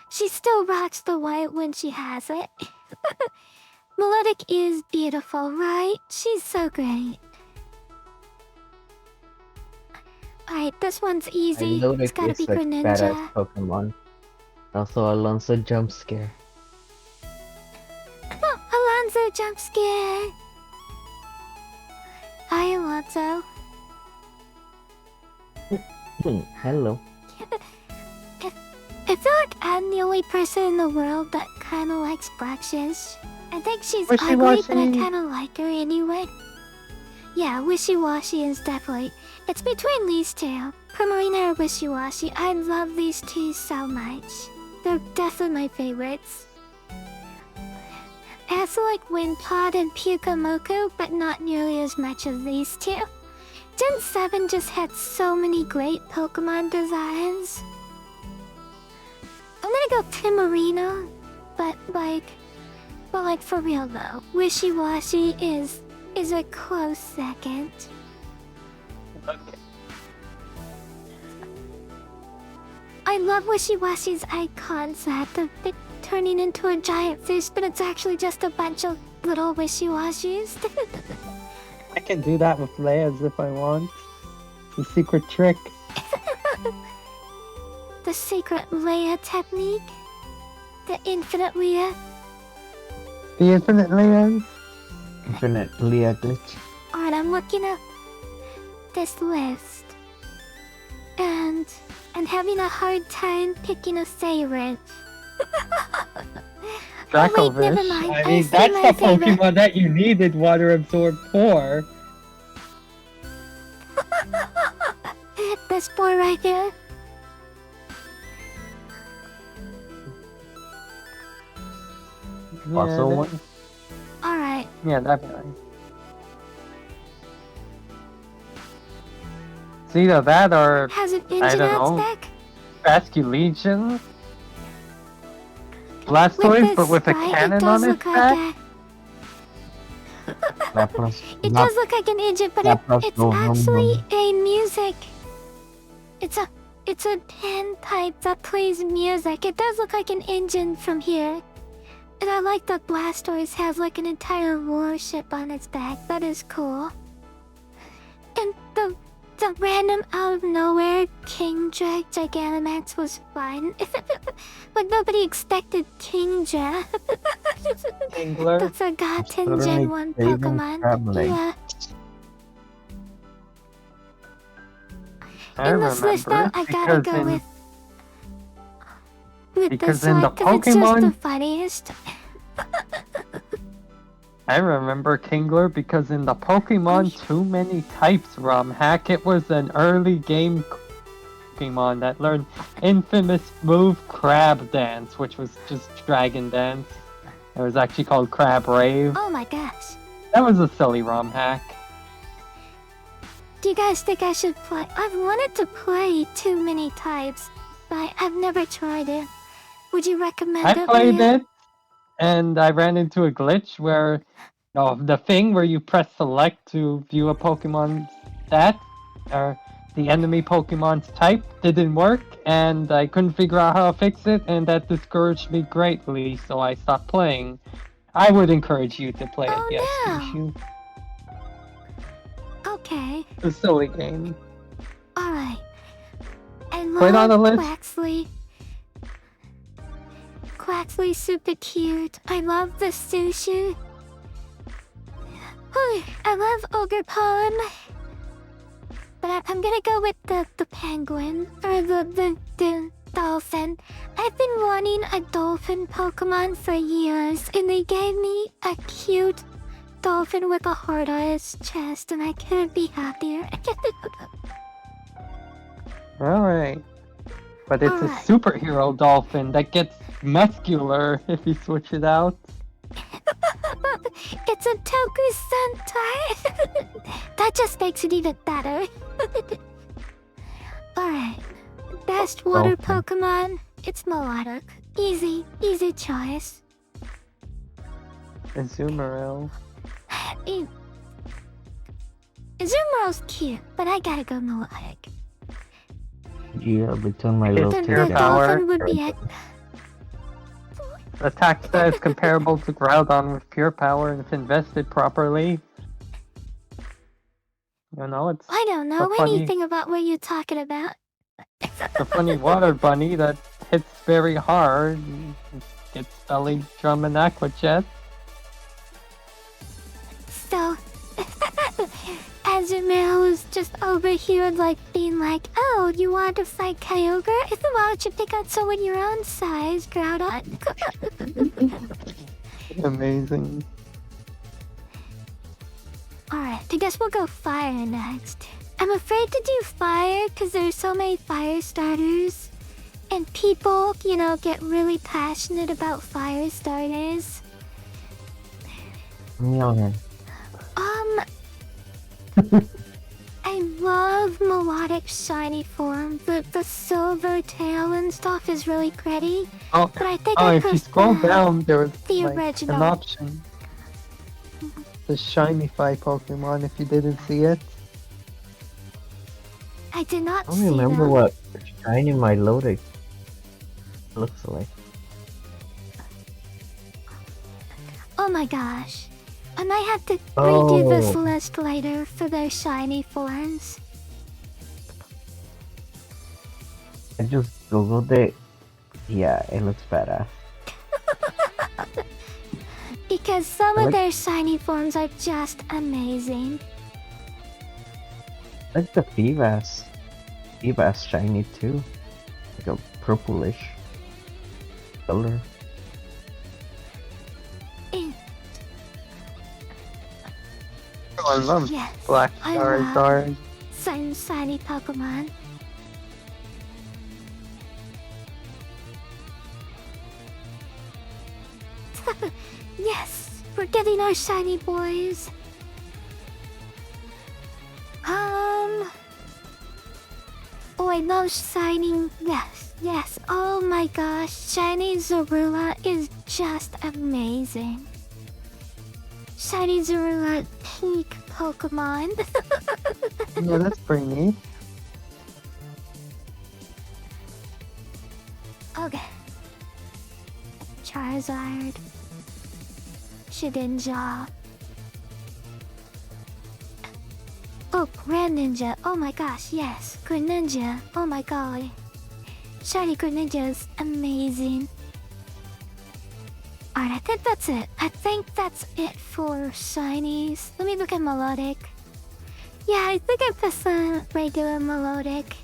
she still rocks the white when she has it. Melodic is beautiful, right? She's so great. Alright, this one's easy. It's gotta be Greninja. Badass Pokemon. Also, Alonso jump scare. Oh, Alonso jump scare. Hi, Alonso. Hello. I feel like I'm the only person in the world that kind of likes Blackshish. I think she's ugly, but I kind of like her anyway. Yeah, Wishy-Washy is definitely... It's between these two. Primarina or Wishy-Washy. I love these two so much. They're definitely my favorites. I also like Windpod and Pyukamoku, but not nearly as much as these two. Gen 7 just had so many great Pokemon designs. I'm gonna go Primarina, but like for real though, Wishy-Washy is a close second. Okay. I love Wishy-Washy's eye concept of it turning into a giant fish, but it's actually just a bunch of little Wishy-Washies. I can do that with Leia's if I want. The secret trick. The secret Leia technique? The infinite Leia? The infinite Leia's? Infinite Leia glitch. Alright, I'm looking at this list. And I'm having a hard time picking a favorite. Dracovish. Wait, never mind. I mean, that's the Pokemon that you needed Water Absorb for. This boy right here. Also one. Alright. Yeah, definitely. It's either that or, Has an I engine don't on know, spec? Basculegion? Blastoise, but with a cannon on its back? It does look like an engine, but it's actually a music. It's a pen type that plays music. It does look like an engine from here. And I like that Blastoise has like an entire warship on its back. That is cool. And the random out of nowhere Kingdra Gigantamax was fun. But nobody expected Kingdra. Kingler. The forgotten Suddenly Gen 1 craving Pokemon. crab leg. Yeah. I In this list though, remember I gotta go with because this in one, the because it's just the Pokemon- funniest. I remember Kingler because in the Pokemon Too Many Types ROM hack, it was an early game Pokemon that learned infamous move Crab Dance, which was just Dragon Dance. It was actually called Crab Rave. Oh my gosh. That was a silly ROM hack. Do you guys think I should play? I've wanted to play Too Many Types, but I've never tried it. Would you recommend I it? played Leah? it, and I ran into a glitch where the thing where you press select to view a Pokemon's stats, or the enemy Pokemon's type, didn't work, and I couldn't figure out how to fix it, and that discouraged me greatly, so I stopped playing. I would encourage you to play it, Oh, yes, no. Yushu. Okay. It's a silly game. Alright. I Put it on love the list. Quaxley. Quaxley's super cute. I love the sushi. I love Ogerpon. But I'm gonna go with the penguin. Or the dolphin. I've been wanting a dolphin Pokemon for years. And they gave me a cute dolphin with a heart on its chest. And I couldn't be happier. Alright. But it's Alright. a superhero dolphin that gets muscular if you switch it out. It's a Toku Sentai. That just makes it even better. Alright. Best water Okay. Pokemon. It's Melodic. Easy choice. Azumarill. Azumarill's cute, but I gotta go Melodic. Yeah, between my It's little The pure two power. dolphin would be a... Attack stat is comparable to Groudon with pure power and if invested properly. You know, it's I don't know a funny- anything about what you're talking about. a funny water bunny that hits very hard. Gets belly drum and aqua jet. So, Azumarill was just over here, like, being like, oh, you want to fight Kyogre? Why don't you pick out someone your own size, Groudon? Amazing. Alright, I guess we'll go fire next. I'm afraid to do fire because there's so many fire starters. And people, you know, get really passionate about fire starters. Yeah. I love Melodic shiny form. The silver tail and stuff is really pretty. Oh, But I think oh I if you scroll prefer down, there was the like, original. an option. The Shiny-Fi Pokemon, if you didn't see it. I did not I see don't remember them. what shiny my loaded looks like. Oh my gosh. I might have to redo this Oh. list later for their shiny forms. I just googled it. Yeah, it looks badass. Because some I of like- their shiny forms are just amazing. Like the Feebas. Feebas shiny too. Like a purplish color. Eh, Oh, I love Yes, Black I love Charizard. some shiny Pokemon. Yes, we're getting our shiny boys. Oh, I love shining. Yes. Oh my gosh, shiny Zorua is just amazing. Shiny Zorua, peak Pokemon. Yeah, that's pretty neat. Okay. Charizard. Shedinja. Oh, Greninja. Oh my gosh, yes. Greninja. Oh my god. Shiny Greninja is amazing. Alright, I think that's it. I think that's it for shinies. Let me look at melodic. Yeah, I think I pressed the regular melodic.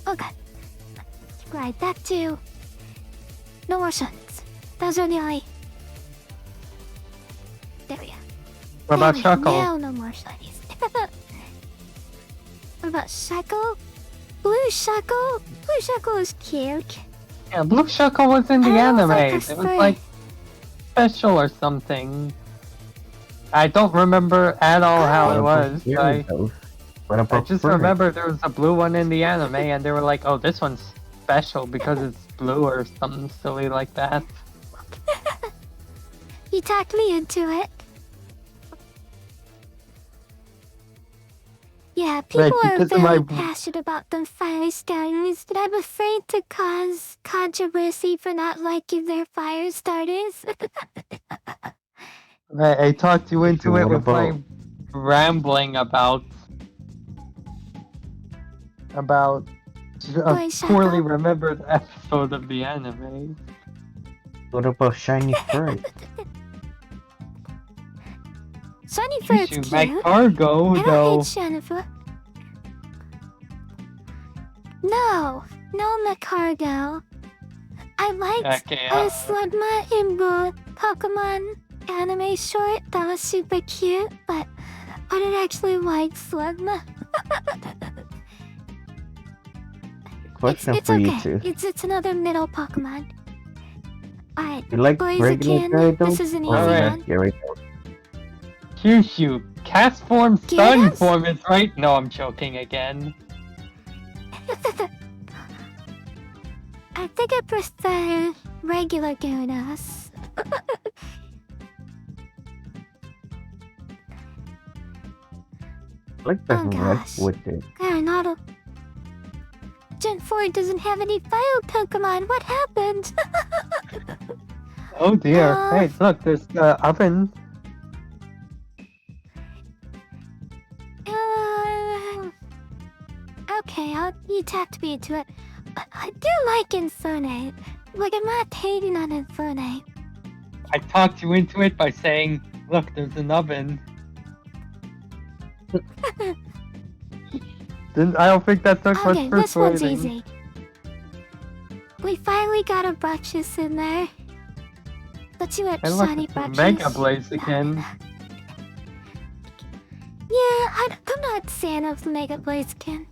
Okay. Right, that too. No more shinies. Those are the only... There we go. What about There we go. Shuckle? Now no more shinies. What about Shuckle? Blue Shuckle? Blue Shuckle is cute. Yeah, Blue Shuckle was in the I don't anime. think I It was saw like special or something. I don't remember at all how it was. I just remember there was a blue one in the anime, and they were like, "Oh, this one's special because it's blue" or something silly like that. You talked me into it. Yeah, people are because of very my- passionate about them fire starters, but I'm afraid to cause controversy for not liking their fire starters. I talked you into it What with my about- rambling about a Boy, poorly Shuckle? remembered episode of the anime. What about shiny fur? Shiny You Fur's should cute. make Cargo I don't though. hate Shiny Fur. No, no Macargo. I liked Okay, Slugma in the Pokemon anime short. That was super cute, but I didn't actually like Slugma. Question It's for okay. you two. It's another middle Pokemon. Alright, You like boys regular again. Gyarados This is an easy or Alright. one. Gyarados? Kyushu, cast form, Gyarados? stun form is right. No, I'm joking again. I think I prefer regular Gyarados. I like the Oh, red gosh. with it. Gyarados. Gen 4 doesn't have any fire Pokemon. What happened? Oh dear. Uh, Hey, look, there's the oven. Okay, you tapped me into it. But I do like Infernape. Like, I'm not hating on Infernape. I talked you into it by saying, look, there's an oven. I don't think that took Okay, much this one's persuading. easy. We finally got a Bruxish in there. Let's see what And look, shiny it's a Bruxish... Mega Blaze again. Yeah, I'm not a fan of the Mega Blaze Kent.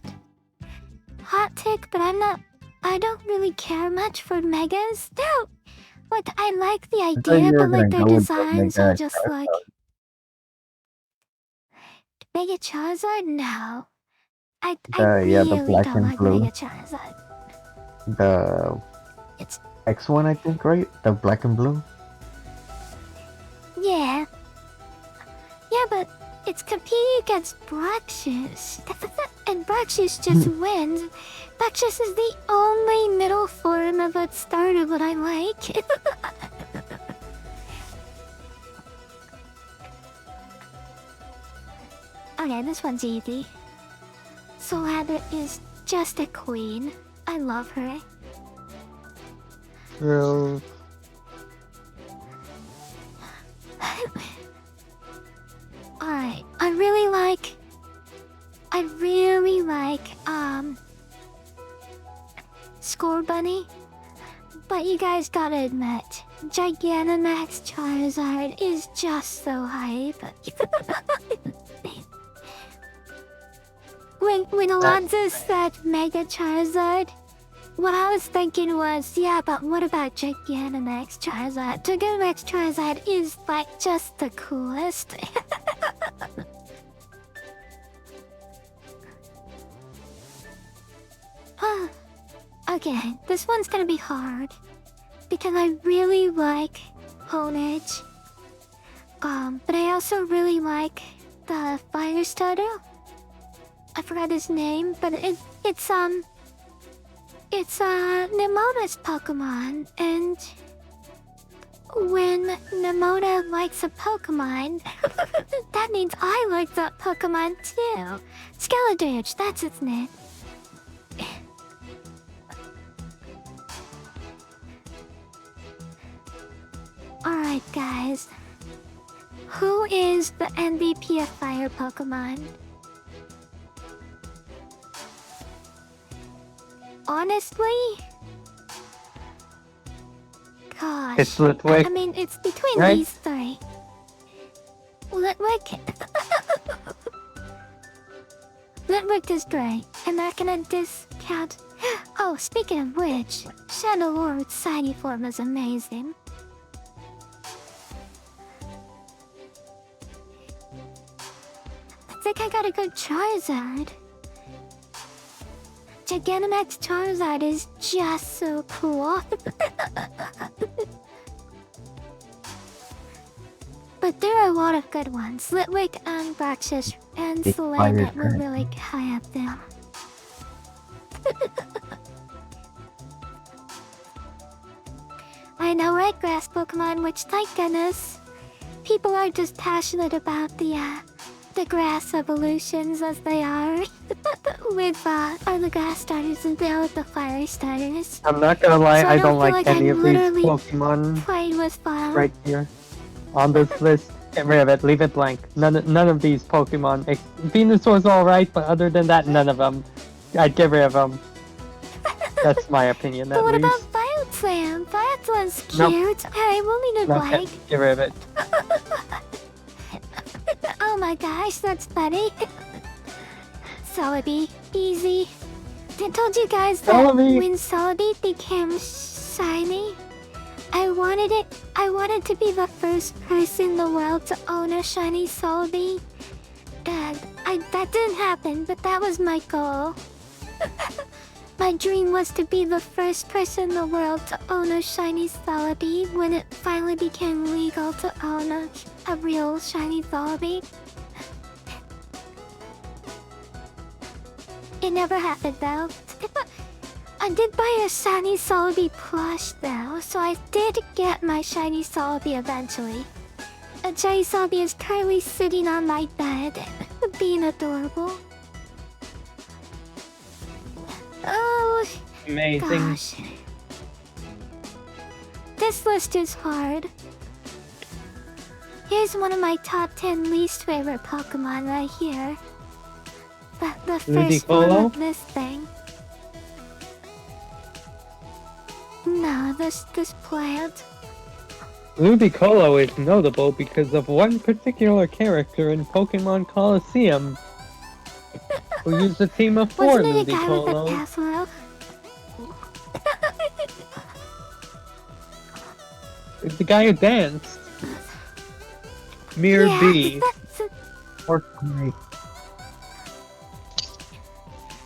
Hot take, but I don't really care much for Megas. Like, I like the thought idea, you were but like gonna their go with the designs are Mega just like... Mega Charizard? No. I Yeah, the really black don't and like blue. Mega Charizard. The It's... X1, I think, right? The black and blue. Yeah. Yeah, but it's competing against Bruxish. And Bruxish just wins. Bruxish is the only middle form of a starter that I like. Okay, this one's easy. Solana is just a queen. I love her. True. Alright, I really like, Score Bunny. But you guys gotta admit, Gigantamax Charizard is just so hype. When Alonzo said Mega Charizard, what I was thinking was, yeah, but what about Gigantamax Charizard? Gigantamax Charizard is like just the coolest. Okay, this one's gonna be hard because I really like Honedge. But I also really like the fire starter. I forgot his name, but it's Nemona's Pokemon, and when Nemona likes a Pokemon, that means I like that Pokemon too. Skeledirge, that's its name. Alright guys, who is the MVP of Fire Pokemon? Honestly? Gosh. It's Litwick, I mean, it's between right? these three. Litwick. Litwick is great. I'm not gonna discount. Oh, speaking of which, Shadow Lord's shiny form is amazing. I think I got a good Charizard. Gigantamax Charizard is just so cool. But there are a lot of good ones. Litwick and Braxis and Big Slay fire that were dragon. really high up there. I know, right, grass Pokemon, which thank goodness, people are just passionate about the grass evolutions as they are with the grass starters and they are with the fire starters. I'm not gonna lie, So I I don't don't feel like like any I of these literally Pokemon Played with fire. right here. On this list, get rid of it, leave it blank. None of these Pokemon. Venusaur's alright, but other than that, none of them. I'd get rid of them. That's my opinion, But at what about least. Biotslam? Biotslam's Nope. cute. Okay, we'll leave it No, blank. get rid of it. Oh my gosh, that's funny. Celebi, easy. I told you guys that Celebi. when Celebi became shiny, I wanted to be the first person in the world to own a shiny Celebi. And that didn't happen, but that was my goal. My dream was to be the first person in the world to own a shiny Celebi when it finally became legal to own a real shiny Celebi. It never happened though. I did buy a shiny Celebi plush though, so I did get my shiny Celebi eventually. A shiny Celebi is currently sitting on my bed, being adorable. Oh, Amazing. gosh. This list is hard. Here's one of my top 10 least favorite Pokemon right here. The first one Ludicolo? of this thing. No, this plant. Ludicolo is notable because of one particular character in Pokemon Colosseum who used a team of 4 Wasn't it a guy with a Ludicolos. casserole? It's the guy who danced. Mere B. that's Or like,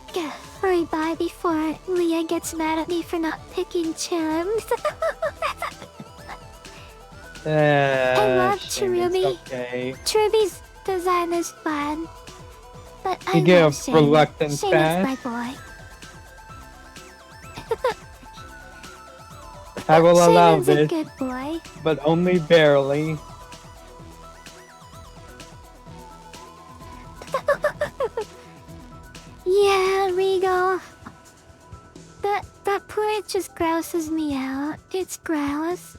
Gotta hurry by before Leah gets mad at me for not picking charms. I love Cherubi. Okay. Cherubi's design is fun, but I You get love a Shane. reluctant Shane pass. is my boy. I will allow Shane's a this, good boy. but only barely. Yeah, Regal. That plant just grouses me out. It's gross.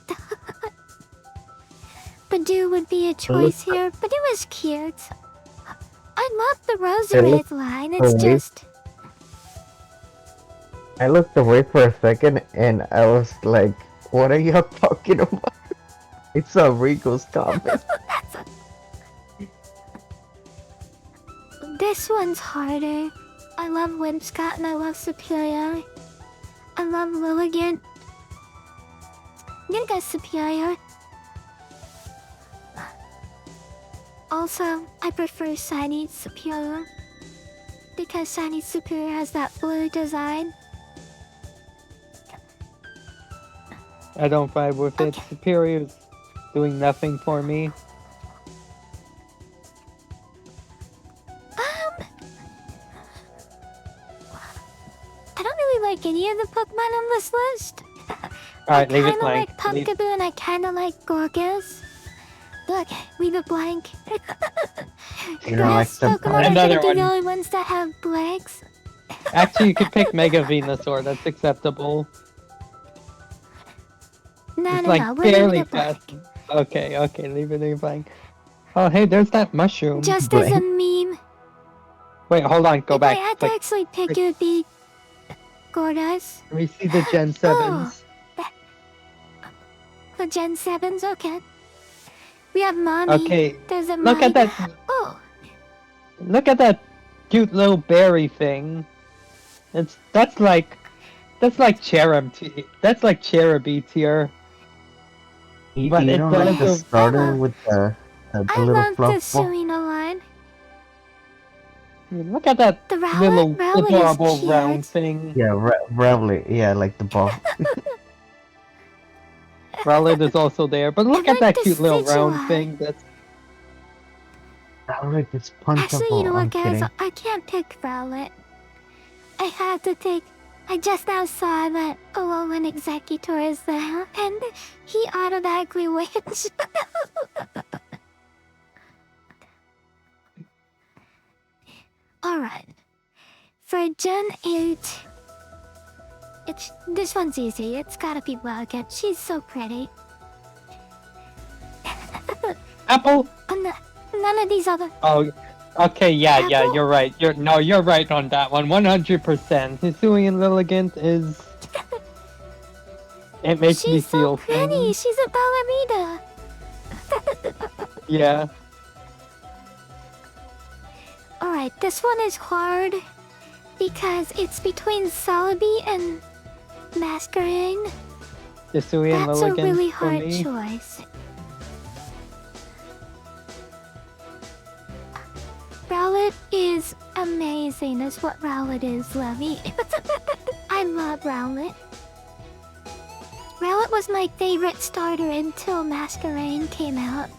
Badoo would be a choice here, but it was cute. I love the Roserith line. It's away. just I looked away for a second and I was like, what are y'all talking about? It's a Regal's comment. This one's harder. I love Whimsicott and I love Superior. I love Lilligant. I'm gonna go Superior. Also, I prefer Shiny Superior. Because Shiny Superior has that blue design. I don't vibe with it. Okay. Superior's doing nothing for me. I don't really like any of the Pokemon on this list. Alright, leave it kinda blank. like Pumpkaboo and I kinda like Gorgas. Look, leave it blank. You don't like Grass some Pokemon are Another gonna be the one. only ones that have blanks. Actually, you could pick Mega Venusaur. That's acceptable. No, It's no, like no, we're leaving fairly it blank. fast. Okay, leave it blank. Oh, hey, there's that mushroom. Just as a Blank. meme. Wait, hold on, go If back. I had to Like, actually pick, it would be Gorgas. let me see the Gen Oh. 7s. The Gen 7s, okay. We have Mommy. Okay, There's a look at Mommy. that. Oh, Look at that cute little berry thing. That's like That's like Cherubi tier. You, But you it don't like the does starter with the I little love the fluff ball? Serena line. Look at that The little Rowlet adorable is cute. round thing. Yeah, Rowlet. Yeah, like the ball. Rowlet is also there, but look I at like that cute little round Decidueye. thing. That's Rowlet is Actually, you punchable. know I'm what, guys? kidding. I can't pick Rowlet. I had to take. I just now saw that Alolan Executor is there, and he automatically wins. Alright. For Gen 8, this one's easy. It's gotta be Wildcat. She's so pretty. Apple. None of these other. Oh, okay, yeah, Apple? you're right. You're right on that one. 100%. Hisuian Lilligant is. It makes me She's so feel pretty. things. She's a ballerina. Yeah. Alright, this one is hard because it's between Celebi and Masquerain. Hisuian That's a Lilligant really for hard me. choice. Rowlet is amazing, is what Rowlet is, Lovey. I love Rowlet. Rowlet was my favorite starter until Masquerain came out.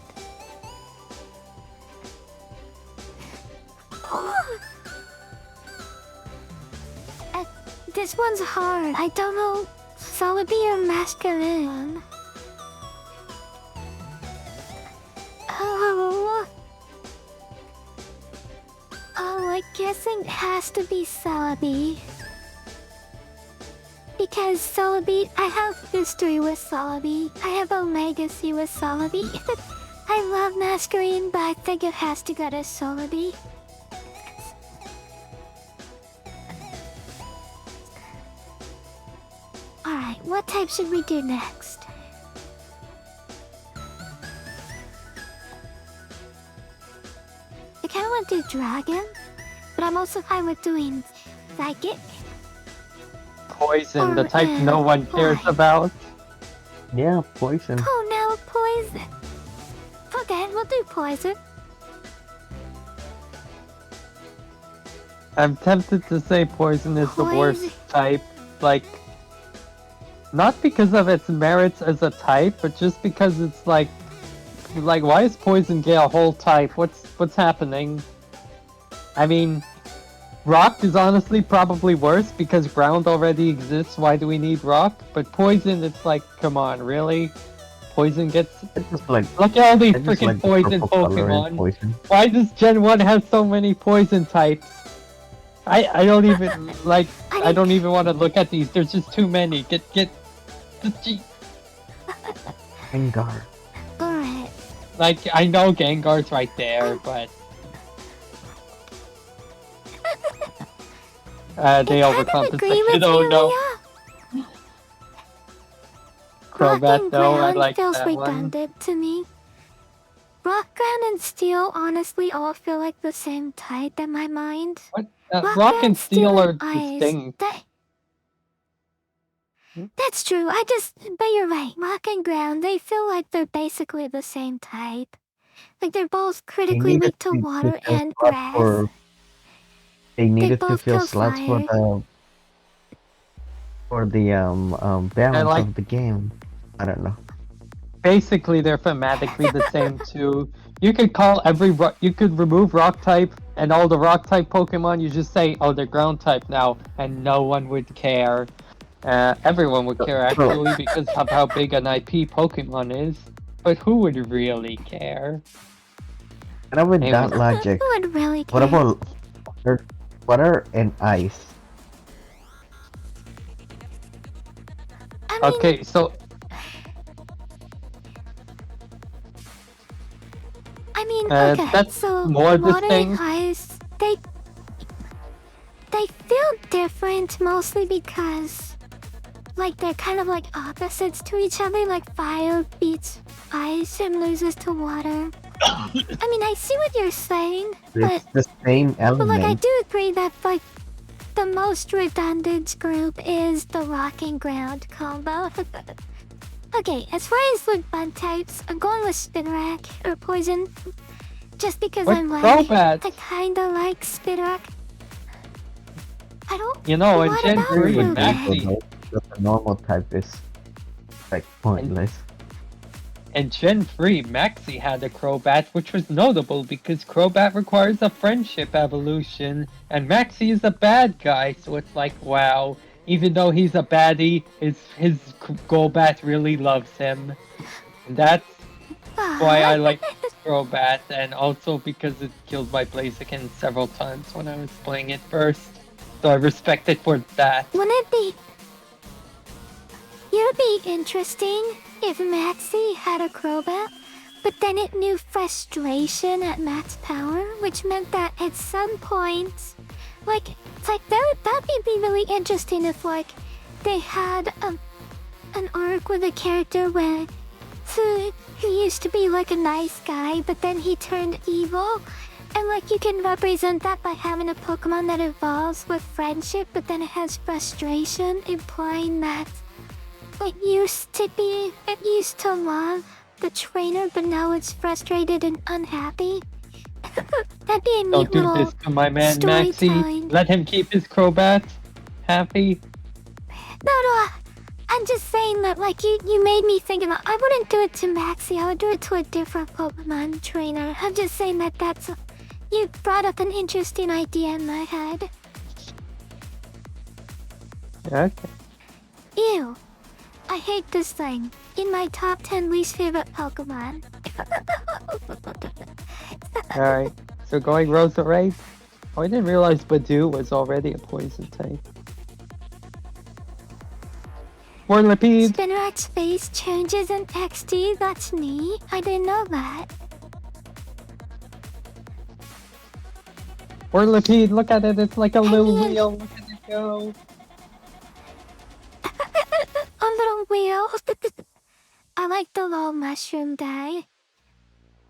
This one's hard. I don't know. Celebi or Masquerain? Oh, I guess it has to be Celebi. Because Celebi, I have history with Celebi. I have a legacy with Celebi. I love Masquerain, but I think it has to go to Celebi. Alright, what type should we do next? I kinda want to do Dragon, but I'm also fine with doing Psychic. Poison, the Or, type no one cares fly. about. Yeah, poison. Oh no, Poison! Okay, we'll do Poison. I'm tempted to say poison is the worst Poison. type. Like, not because of its merits as a type, but just because it's like, why is poison get a whole type? What's happening? I mean, rock is honestly probably worse because ground already exists. Why do we need rock? But poison, it's like, come on, really? Poison gets. It's just like Look at all these I just freaking like the poison purple color in Pokemon. poison. Why does Gen 1 have so many poison types? I don't even like I don't even want to look at these. There's just too many. Get Gengar. Alright. like I know Gengar's right there, but they I kind of agree with overcompensated. Oh you, no, Leah. Crobat Rock though. I ground like feels that one. redundant to me. Rock ground and steel honestly all feel like the same type in my mind. What? Rock and Steel are distinct. That's true. But you're right. Rock and ground, they feel like they're basically the same type. Like they're both critically needed weak to to water fill and slots grass. They needed to both fill go slots for fire. balance like- of the game. I don't know. Basically, they're thematically the same too. You could call you could remove rock type and all the rock type Pokemon. You just say, oh, they're ground type now, and no one would care. Everyone would care actually because of how big an IP Pokemon is. But who would really care? And with Anyways, that logic, Who would really what care? about water and ice? I mean, okay, so okay, that's so more the water thing. and ice, they feel different mostly because, like, they're kind of like opposites to each other. Like, fire beats ice and loses to water. I mean, I see what you're saying, It's the same but like, I element. do agree that like the most redundant group is the rock and ground combo. Okay, as far as with bug types, I'm going with Spinarak or Poison, just because What I'm like, Crobat? I kinda like Spinarak. I don't. You know, in What Gen about 3, Would be Crobat? so Maxi. though, but the normal type is like pointless. In Gen 3, Maxi had a Crobat, which was notable because Crobat requires a friendship evolution, and Maxi is a bad guy, so it's like, wow, even though he's a baddie, his Golbat really loves him. And that's why I like Crobat, and also because it killed my Blaziken several times when I was playing it first. So I respect it for that. Wouldn't it'd be interesting if Maxi had a Crobat, but then it knew frustration at max power, which meant that at some point, like, it's like that'd be really interesting if like they had an arc with a character where he used to be like a nice guy, but then he turned evil. And like you can represent that by having a Pokemon that evolves with friendship, but then it has frustration, implying that it used to love the trainer, but now it's frustrated and unhappy. That'd be a neat Don't do little this to my man Maxi. storytelling. Let him keep his Crobat happy. No, I'm just saying that like you made me think about. I wouldn't do it to Maxi. I would do it to a different Pokemon trainer. I'm just saying that you brought up an interesting idea in my head. Okay. Ew. I hate this thing. In my top 10 least favorite Pokemon. Alright. So going Roserade. Oh, I didn't realize Badoo was already a poison type. Whirlipede. Spinarak's face changes in XD. That's neat. I didn't know that. Whirlipede, look at it. It's like a little mean- wheel. Look at it go. A little wheel. I like the little mushroom guy.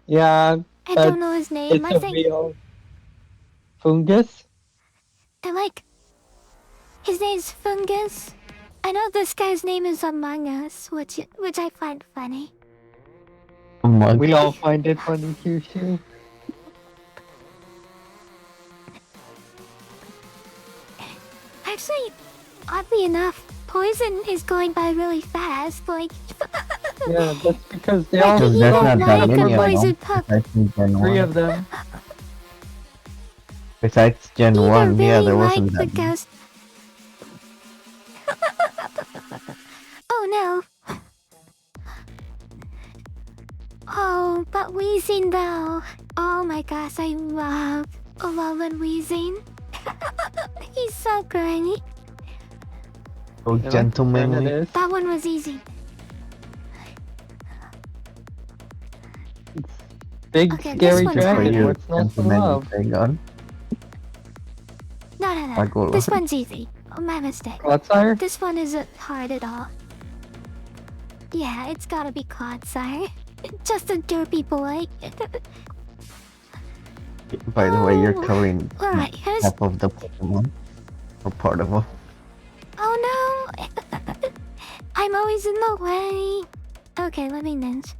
Yeah. I don't know his name. It's I a think wheel. Fungus? I like. His name's Fungus. I know this guy's name is Among Us, which I find funny. We all find it funny, Kyushu. Actually, oddly enough, Poison is going by really fast. Like, Yeah, that's because they like all you There's don't not that like many a of Poison them. Pup. Besides Gen three 1. of them. Besides Gen Either 1, yeah, really there like wasn't the that many. ghost. Oh no. Oh, but wheezing though. Oh my gosh, I love and wheezing. He's so great. So You know, gentlemanly. and it is. That one was easy. Big Okay, this scary one's For hard. dragon. you, What's not to gentlemanly love? thing on. No. Margola. This one's easy. Oh, my mistake. Clodsire? This one isn't hard at all. Yeah, it's gotta be Clodsire. Just a derpy boy. By the way, you're Oh. covering Alright, here's... half of the Pokemon. Or part of them. Oh no! I'm always in the way. Okay, let me ninja.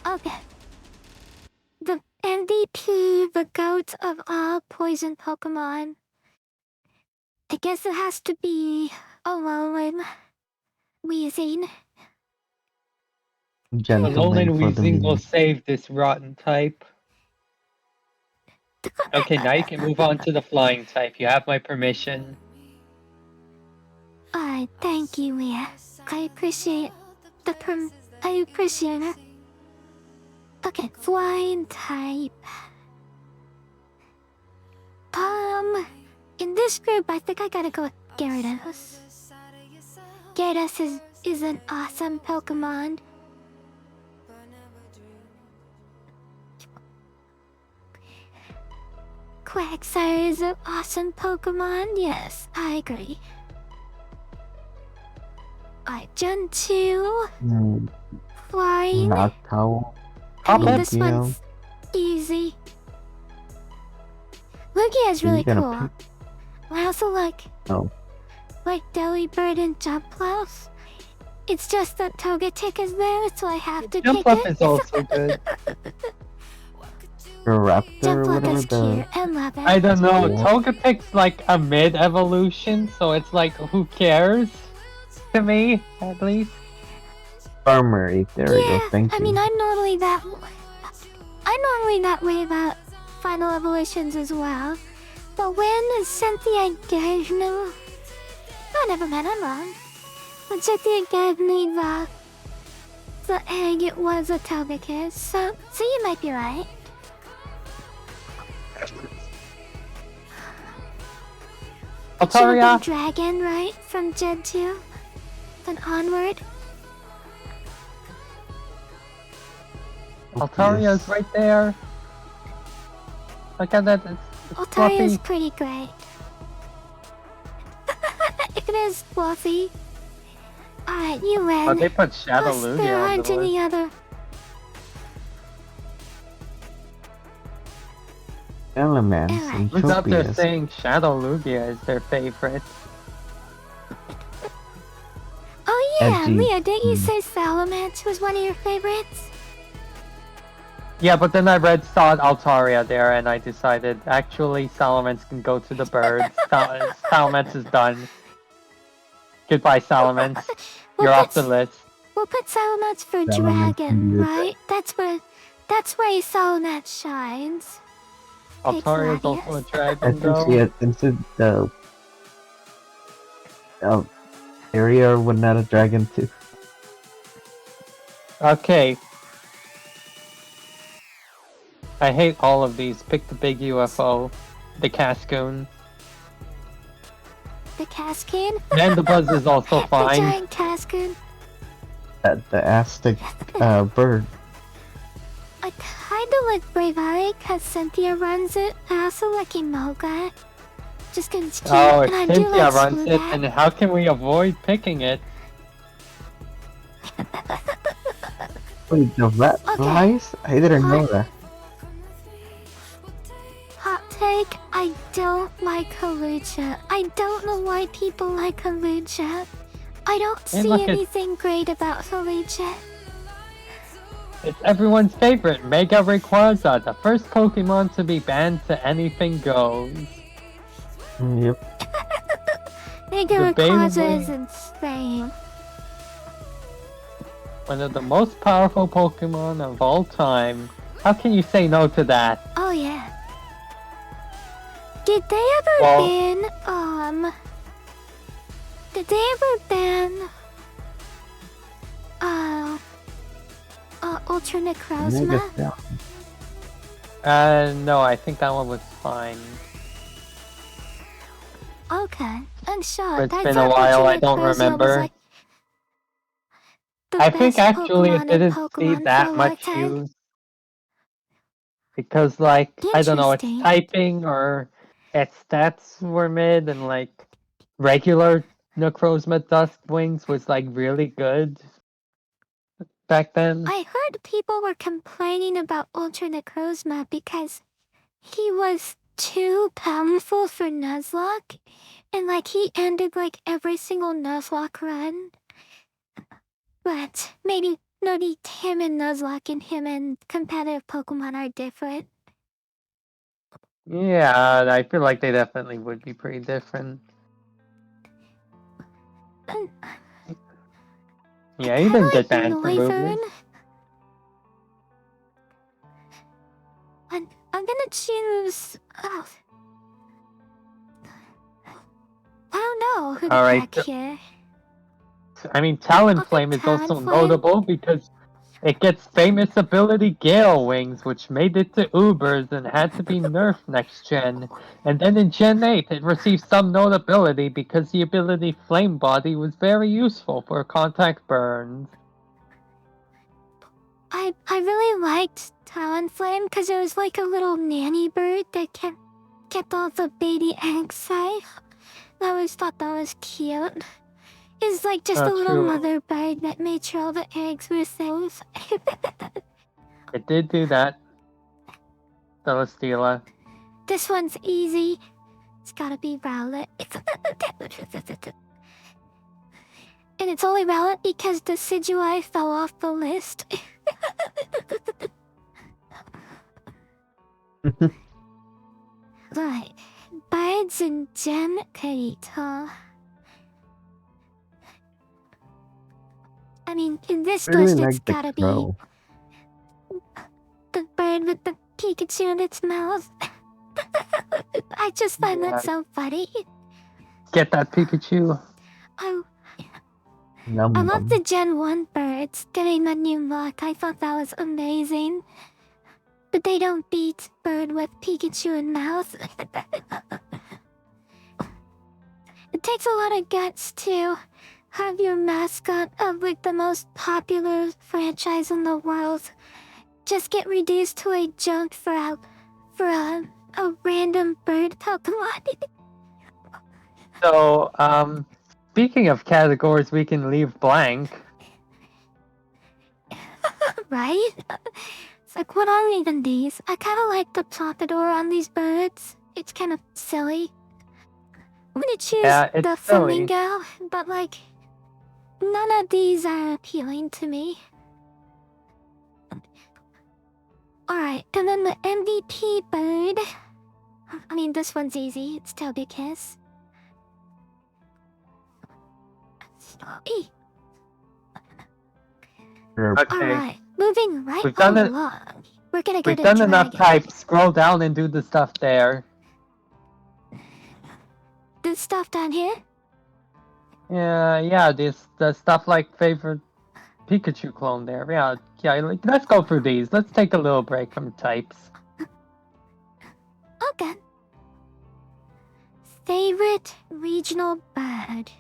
Okay. The MVP, the goat of all poison Pokemon. I guess it has to be Alolan Weezing. Gentleman Alolan for the Weezing will meme. save this rotten type. Okay, now you can move on to the flying type. You have my permission. Thank you, Leah. I appreciate I appreciate it. Okay, flying type. In this group, I think I gotta go with Gyarados. Gyarados is an awesome Pokemon. Quagsire is an awesome Pokemon. Yes, I agree. Gen 2. Flying. Knocked I mean, Pop this Lugia. one's easy. Lugia is really You're cool. gonna I also like Oh. Delibird and Jumpluff. It's just that Togetic is there, so I have to pick Jumpluff it. is also good. Raptor or Jumpluff whatever is cute. I love it. I don't know. Yeah. Togetic's like a mid-evolution, so it's like, who cares? To me, at least. Armory. There we go. Thank you. I mean, I'm normally that way about final evolutions as well. But when Cynthia gave me... Oh, never mind, I'm wrong. When Cynthia gave me the egg, it was a Togekiss, so you might be right. It should have Altaria. been Dragon, right? From Gen 2? Then onward. Altaria's right there. Look at that. It's Altaria's fluffy. pretty great. It is fluffy. Alright, you win. Oh, they put Shadow Plus, there Lugia on aren't the list. any other. Elements Alright. and Who's out there Topias. saying Shadow Lugia is their favorite? Oh yeah, Edgy. Leah, didn't you say Salamence was one of your favorites? Yeah, but then I saw Altaria there, and I decided actually Salamence can go to the birds. Salamence is done. Goodbye, Salamence. We'll You're put off the list. We'll put Salamence for Salamence Dragon, can be the- right? That's where Salamence shines. Altaria's Gladius. also a I dragon, think though. she had into the area would not a dragon too. Okay. I hate all of these. Pick the big UFO. The Cascoon. The Cascade? Mandibuzz is also The fine. giant Cascade. The Aztec bird. I kinda like Bravari because Cynthia runs it. I also like Emoga. Just cause it's cute, Oh, if and I do Cynthia like runs it, Spludat. and how can we avoid picking it? Wait, the rat Okay. flies? I didn't know What? that. Hot take, I don't like Halucha. I don't know why people like Halucha. I don't Hey, see look, it's- anything great about Halucha. It's everyone's favorite, Mega Rayquaza, the first Pokemon to be banned to anything goes. Yep. Mega Debatably- Rayquaza is insane. One of the most powerful Pokemon of all time. How can you say no to that? Oh yeah. Did they ever Well- ban, Did they ever ban, Ultra Necrozma? Mega No, I think that one was fine. Okay, I'm shocked. But it's I been thought a while, Ultra I don't Necrozma was, remember. like, the I think best actually Pokemon it in didn't see Pokemon for that a much lifetime. use. Because, like, I don't know, its Interesting. typing or its stats were mid, and, like, regular Necrozma Dusk Wings was, like, really good back then. I heard people were complaining about Ultra Necrozma because he was too powerful for Nuzlocke, and like he ended like every single Nuzlocke run. But maybe him and Nuzlocke and him and competitive Pokemon are different. Yeah, I feel like they definitely would be pretty different. And Yeah, he didn't get kinda banned for like movement. Noivern. And I'm gonna choose. Oh, I don't know who to Alright, pick here. I mean, I'll Talonflame pick is also Talonflame. notable because it gets famous ability Gale Wings, which made it to Ubers and had to be nerfed next gen. And then in Gen 8, it received some notability because the ability Flame Body was very useful for contact burns. I really liked Talonflame because it was like a little nanny bird that kept all the baby eggs safe. I always thought that was cute. It's like just a little True. mother bird that made sure all the eggs were safe. It did do that. Celesteela. This one's easy. It's gotta be Rowlet. And it's only Rowlet because the Decidueye fell off the list. Right. Birds in Gen 8, huh? I mean, in this Really list, it's like the gotta be crow. the bird with the Pikachu in its mouth. I just find Yeah. that so funny. Get that Pikachu. I Num love num. the Gen 1 birds getting the new look. I thought that was amazing. But they don't beat bird with Pikachu in mouth. It takes a lot of guts to have your mascot of like the most popular franchise in the world just get reduced to a joke for a random bird Pokemon. So, speaking of categories we can leave blank, Right? It's like, what are even these? I kind of like the Pompadour on these birds. It's kind of silly. I'm gonna choose Yeah, it's the silly. Flamingo, but like, none of these are appealing to me. Alright, and then the MVP bird. I mean, this one's easy. It's Togekiss. Hey, okay, alright, moving right We've done it- along. We're gonna go we've to done Dragon. enough types. Scroll down and do the stuff there. This stuff down here? Yeah, the stuff like favorite Pikachu clone there. Yeah, like, let's go through these. Let's take a little break from types. Okay. Favorite regional bird?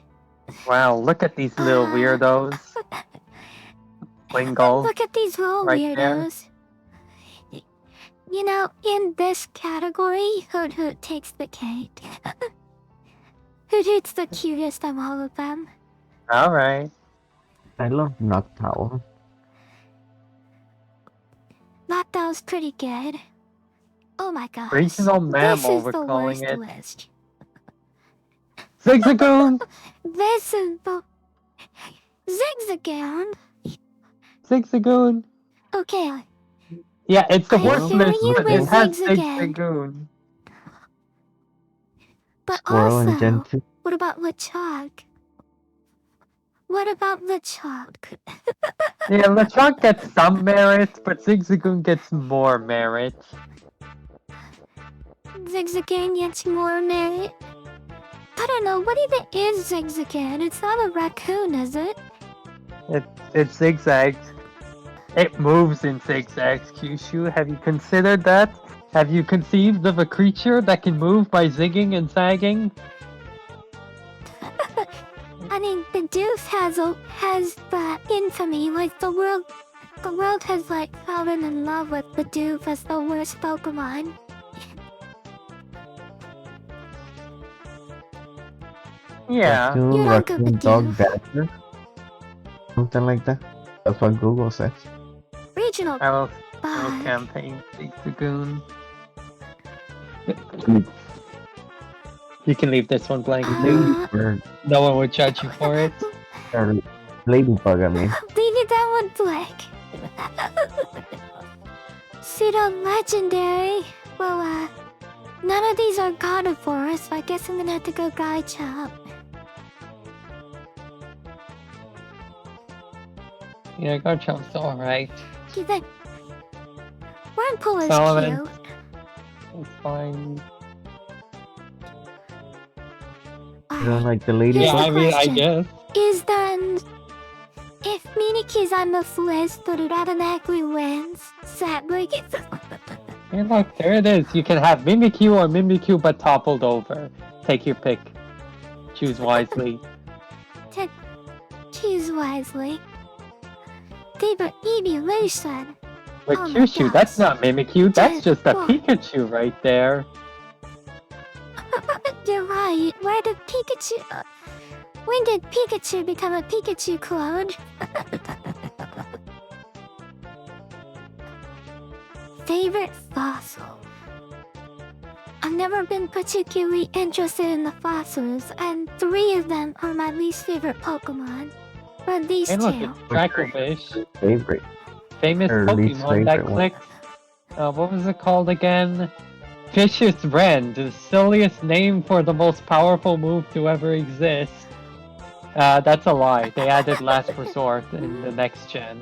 Wow, look at these little weirdos. Wingull. Look at these little right there. weirdos. You know, in this category, Hoot Hoot takes the cake. Hoot Hoot's the cutest of all of them. Alright. I love Noctowl. That was pretty good. Oh my gosh. Regional mammal, this is we're the calling worst it. list. Zigzagoon! This is the... Zigzagoon? Zigzagoon! Okay, Yeah, it's the I worst hear list, you but with it has Zigzagoon. Zigzagoon. but Squirrel and Gen also, 2. what about LeChonk? What about LeChonk? Yeah, Lechonk gets some merit, but Zigzagoon gets more merit. Zigzagoon gets more merit. I don't know, what even is Zigzagoon? It's not a raccoon, is it? It zigzags. It moves in zigzags, Kyushu. Have you considered that? Have you conceived of a creature that can move by zigging and zagging? I mean, the Doof has the infamy, like the world has like fallen in love with the Doof as the worst Pokemon. Yeah. Raccoon, You don't go raccoon, with dog, you. badger. Something like that. That's what Google says. Regional I will bug. campaign Zigzagoon. You can leave this one blank too. Or No one would judge you for it. ladybug, I mean. Leave that one blank. Pseudo legendary. Well, none of these are carnivores, so I guess I'm gonna have to go Garchomp. Yeah, Garchomp's alright. Okay, then. Wurmple is Solomon. cute. It's fine. You don't like the lady? Here's Yeah, the I mean, I question. guess. Is then if Miniki's on the list, but it automatically wins, sadly. Hey, look, there it is. You can have Mimikyu or Mimikyu but toppled over. Take your pick. Choose wisely. Choose wisely. Favorite evolution. But Oh my Kyushu, that's gosh. not Mimikyu. That's just a What? Pikachu right there. You're right. Where did Pikachu? When did Pikachu become a Pikachu clone? Favorite fossil. I've never been particularly interested in the fossils, and 3 of them are my least favorite Pokemon. But these Hey, look, 2. it's Dracovish. Favorite. Famous Or least Pokemon that favorite one. clicks. What was it called again? Vicious Rend, the silliest name for the most powerful move to ever exist. That's a lie. They added Last Resort in the next gen.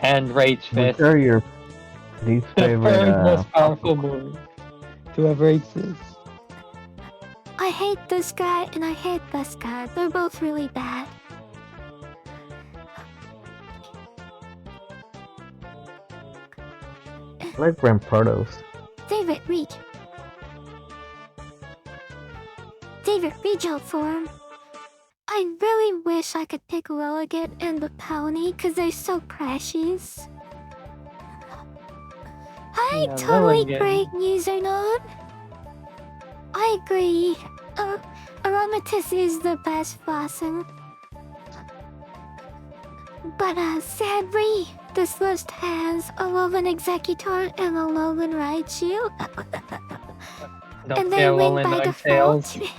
And Rage Fist. What are your least The favorite? third most powerful move to ever exist. I hate this guy and I hate this guy. They're both really bad. I like Rampardos. Favorite region. Favorite regional form. I really wish I could pick Lilligant and the pony because they're so precious. Hi, Yeah, totally Lilligant. great username. I agree. Aromatisse is the best fossil. But sadly, this list has a Alolan Executor and a Alolan Raichu. Don't And say they win Alolan by Ninetales. default.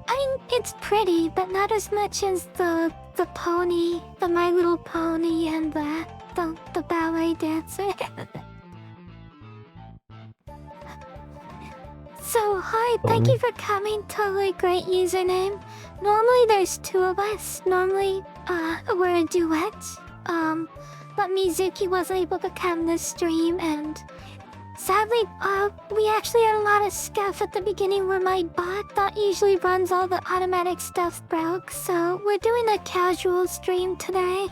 I mean, it's pretty, but not as much as the pony, the My Little Pony, and the ballet dancer. So hi, thank you for coming. Totally great username. Normally there's 2 of us. Normally, we're a duet. But Mizuki wasn't able to come this stream, and sadly, we actually had a lot of stuff at the beginning where my bot that usually runs all the automatic stuff broke, so we're doing a casual stream today.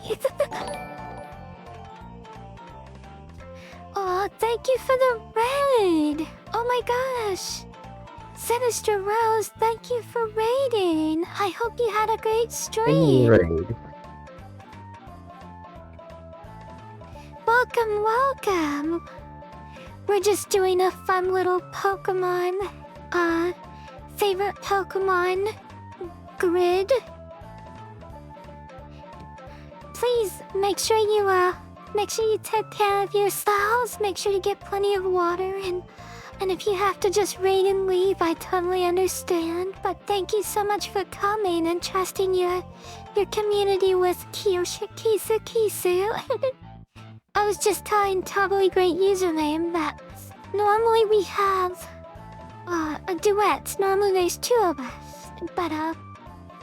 Oh, thank you for the raid! Oh my gosh! Sinister Rose, thank you for raiding! I hope you had a great stream! Raid. Welcome, welcome! We're just doing a fun little Pokemon, favorite Pokemon grid. Please make sure you take care of yourselves. Make sure you get plenty of water, and if you have to just raid and leave, I totally understand. But thank you so much for coming and trusting your community with Kisu. I was just telling Totally Great Username that normally we have a duet. Normally there's 2 of us, but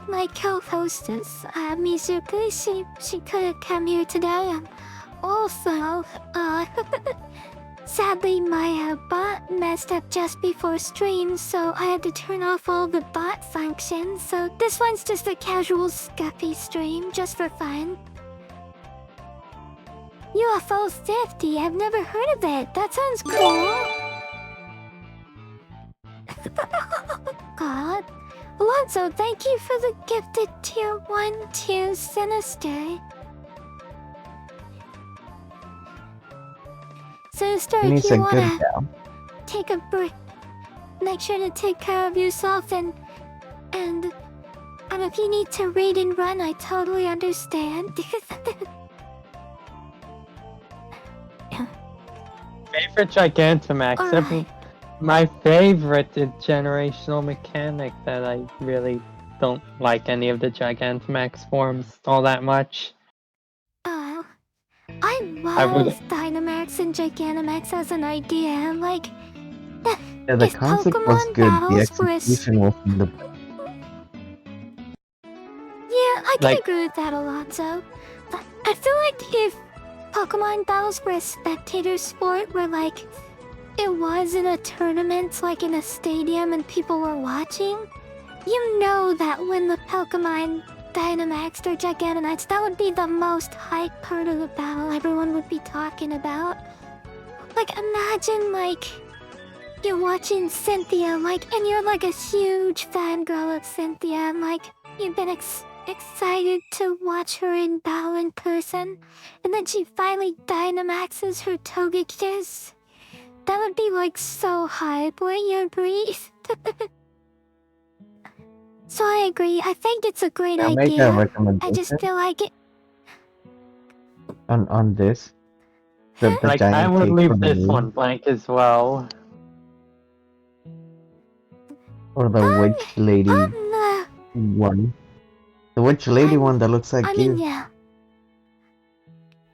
my co-hostess Mizuki, she couldn't come here today, and also sadly my bot messed up just before stream, so I had to turn off all the bot functions. So this one's just a casual scuffy stream, just for fun. UFO 50, I've never heard of it. That sounds cool. God. Alonso, thank you for the gifted tier 1 tier Sinister. Sinister, He if needs you a good wanna gal. take a break, make sure to take care of yourself, and if you need to read and run, I totally understand. Favorite Gigantamax. Alright. My favorite generational mechanic that I really don't like any of the Gigantamax forms all that much. I I would- love Dynamax and Gigantamax as an idea. Like, Yeah, the if concept was Pokemon good. The battles were execution wasn't the. Yeah, I can Like- agree with that, Alonso. But I feel like if Pokemon battles were a spectator sport where, like, it was in a tournament, like in a stadium, and people were watching, you know that when the Pokemon Dynamaxed or Gigantamaxed, that would be the most hype part of the battle everyone would be talking about. Like, imagine, like, you're watching Cynthia, like, and you're like a huge fangirl of Cynthia, and like, you've been excited to watch her in battle in person, and then she finally Dynamaxes her Togekiss. That would be like so hype, wouldn't you agree? So I agree, I think it's a great Can I make a idea. I recommendation just feel like it. on this? The Like, I giant would cake leave from the this moon one blank as well. or the witch lady No. one? The witch lady one that looks like I you. mean, yeah.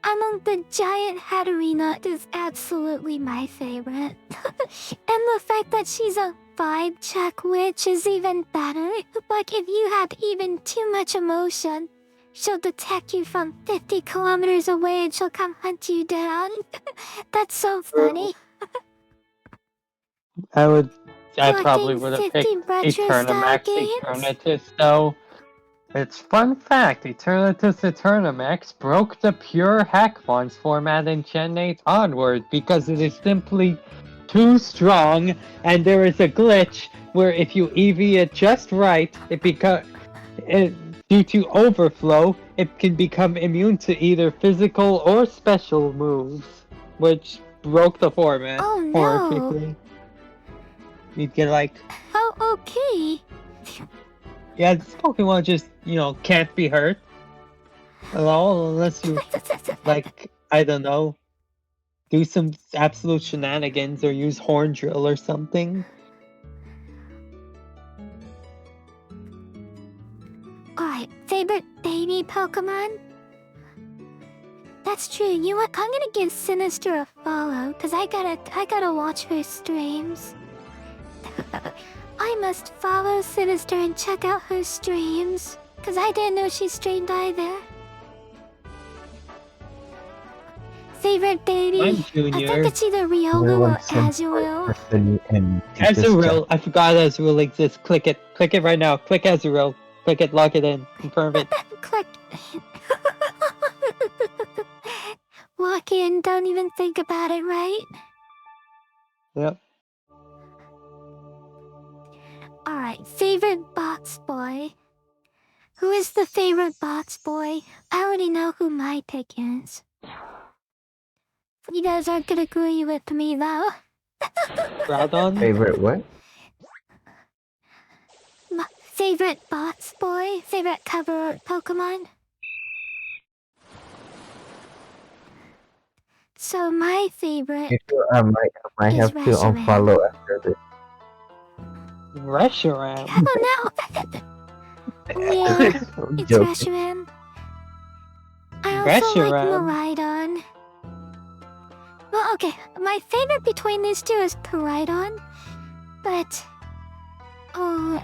Among the giant Hatterena is absolutely my favorite. And the fact that she's a vibe check witch is even better. Like, if you have even too much emotion, she'll detect you from 50 kilometers away and she'll come hunt you down. That's so funny. I probably Fucking would have 50 picked retro style Eternamax games. Eternatus, though. It's fun fact, Eternatus Eternamax broke the pure hack fonts format in Gen 8 onward because it is simply too strong, and there is a glitch where if you EV it just right, due to overflow, it can become immune to either physical or special moves, which broke the format Oh no. horrifically. You'd get like, Oh, okay. yeah, this Pokemon just, can't be hurt at all unless you, like, I don't know, do some absolute shenanigans or use Horn Drill or something. Alright, favorite baby Pokemon? That's true. You know what? I'm gonna give Sinister a follow, cause I gotta watch her streams. I must follow Sinister and check out her streams, cause I didn't know she streamed either. Favorite baby? I'm I Junior. think it's either Riolu or Azurill. Azurill. I forgot Azurill exists. Click it right now. Click Azurill. Click it, log it in, confirm it. Click. Walk in, don't even think about it, right? Yep. Alright, favorite box boy. Who is the favorite box boy? I already know who my pick is. You guys aren't gonna agree with me though. Groudon? Favorite what? My favorite box boy? Favorite cover art Pokemon? So my favorite I might is have to Reshiram. unfollow after this. Reshiram? I don't know. Yeah, I'm it's joking. Reshiram. I also like Reshiram. Miraidon. Well, okay, my favorite between these two is Pyridon, but I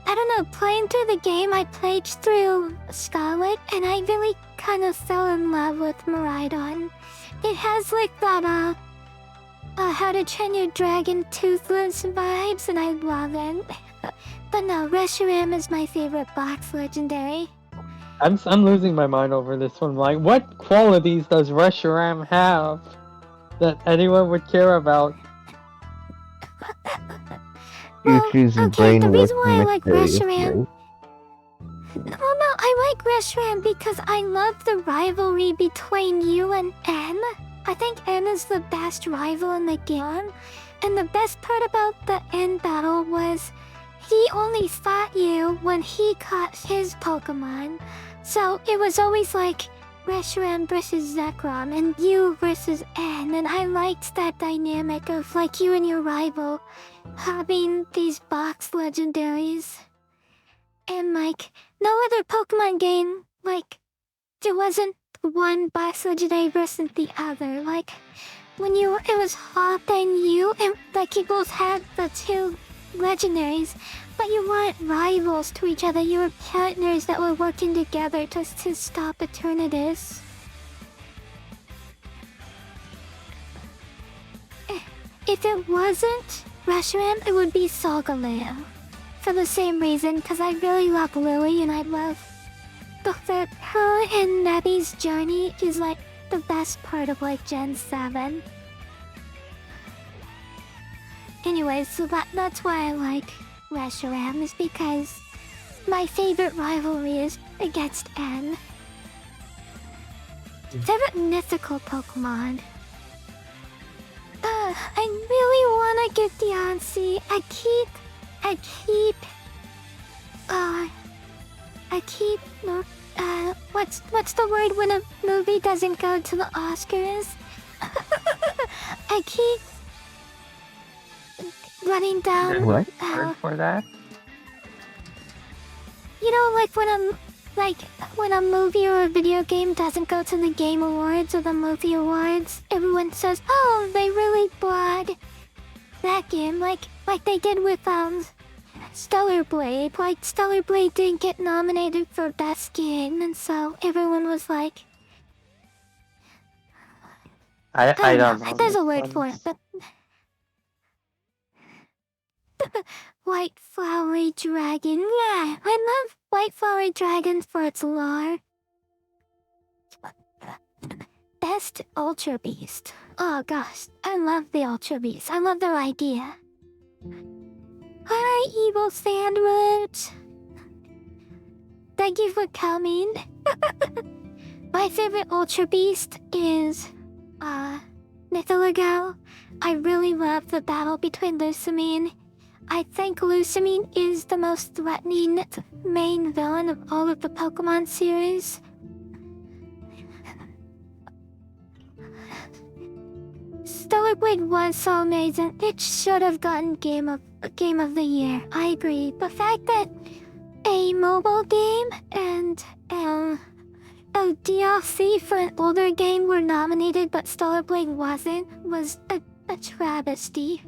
don't know, playing through the game, I played through Scarlet, and I really kind of fell in love with Miraidon. It has like that, How to Train Your Dragon Toothless vibes, and I love it. But no, Reshiram is my favorite box legendary. I'm losing my mind over this one. Like, what qualities does Reshiram have that anyone would care about? You Well, choose okay, the brain reason why I like mysteriously. Reshiram... Well, no, I like Reshiram because I love the rivalry between you and N. I think N is the best rival in the game. And the best part about the N battle was he only fought you when he caught his Pokemon. So it was always like Reshiram versus Zekrom and you versus N. And I liked that dynamic of like you and your rival having these box legendaries. And like, no other Pokemon game, like, there wasn't one box legendary versus the other. Like, when it was Hop and you, and like you both had the two legendaries, but you weren't rivals to each other, you were partners that were working together to stop Eternatus. if it wasn't Reshiram, it would be Solgaleo. For the same reason, because I really love Lily and I love that her and Nebby's journey is like the best part of like Gen 7. Anyway, so that's why I like Reshiram, is because my favorite rivalry is against N. Favorite mythical Pokemon. I really wanna get Deontay. I keep, what's the word when a movie doesn't go to the Oscars? I keep running down. What? Word for that? You know, when a movie or a video game doesn't go to the Game Awards or the Movie Awards, everyone says, "Oh, they really brought that game," like they did with Stellar Blade. Like Stellar Blade didn't get nominated for Best Game, and so everyone was like, I don't know. There's a this word one. for it, but White Flowery Dragon. Yeah, I love White Flowery Dragon for its lore. Best Ultra Beast. Oh gosh, I love the Ultra Beast. I love their idea. Hi, Evil Sandwich. Thank you for coming. My favorite Ultra Beast is, Nithilagel. I really love the battle between Lusamine. I think Lusamine is the most threatening main villain of all of the Pokemon series. Stellar Blade was so amazing. It should have gotten Game of the Year. I agree. The fact that a mobile game and a DLC for an older game were nominated but Stellar Blade wasn't was a travesty.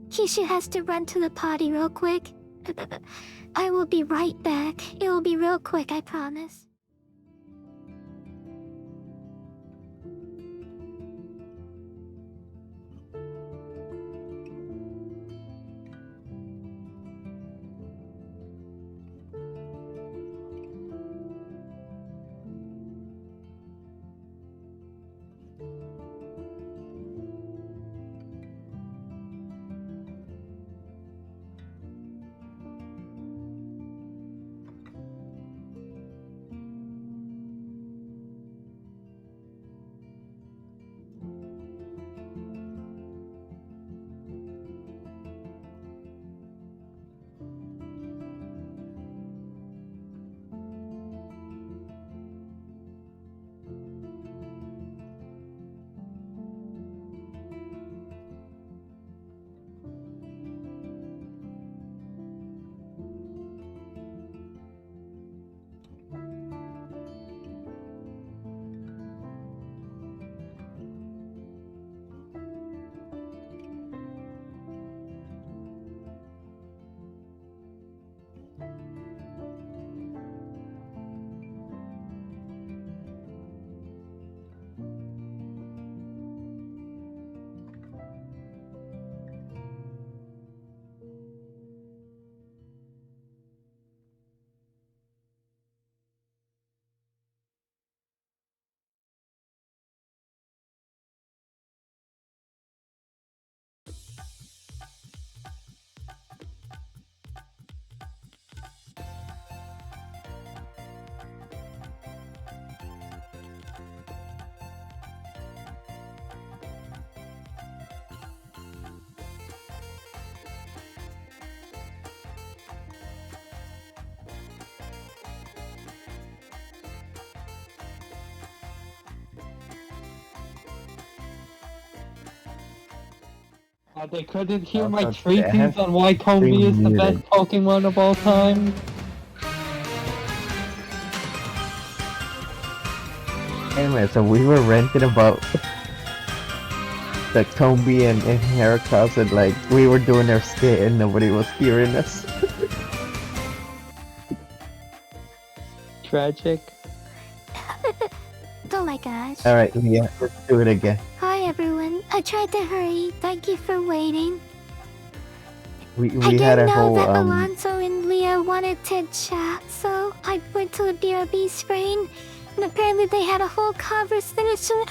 Kishi has to run to the potty real quick. I will be right back. It will be real quick, I promise. They couldn't hear my It treatise has on why Combi is the best muted. Pokemon of all time. Anyway, so we were ranting about the Combi and Heracross, and like we were doing our skit and nobody was hearing us. Tragic. Don't like gosh. Alright, Leah, let's do it again. Hi everyone. I tried to hurry. Thank you for waiting. We I had didn't a know whole that Alonso and Leah wanted to chat, so I went to the BRB screen, and apparently they had a whole conversation.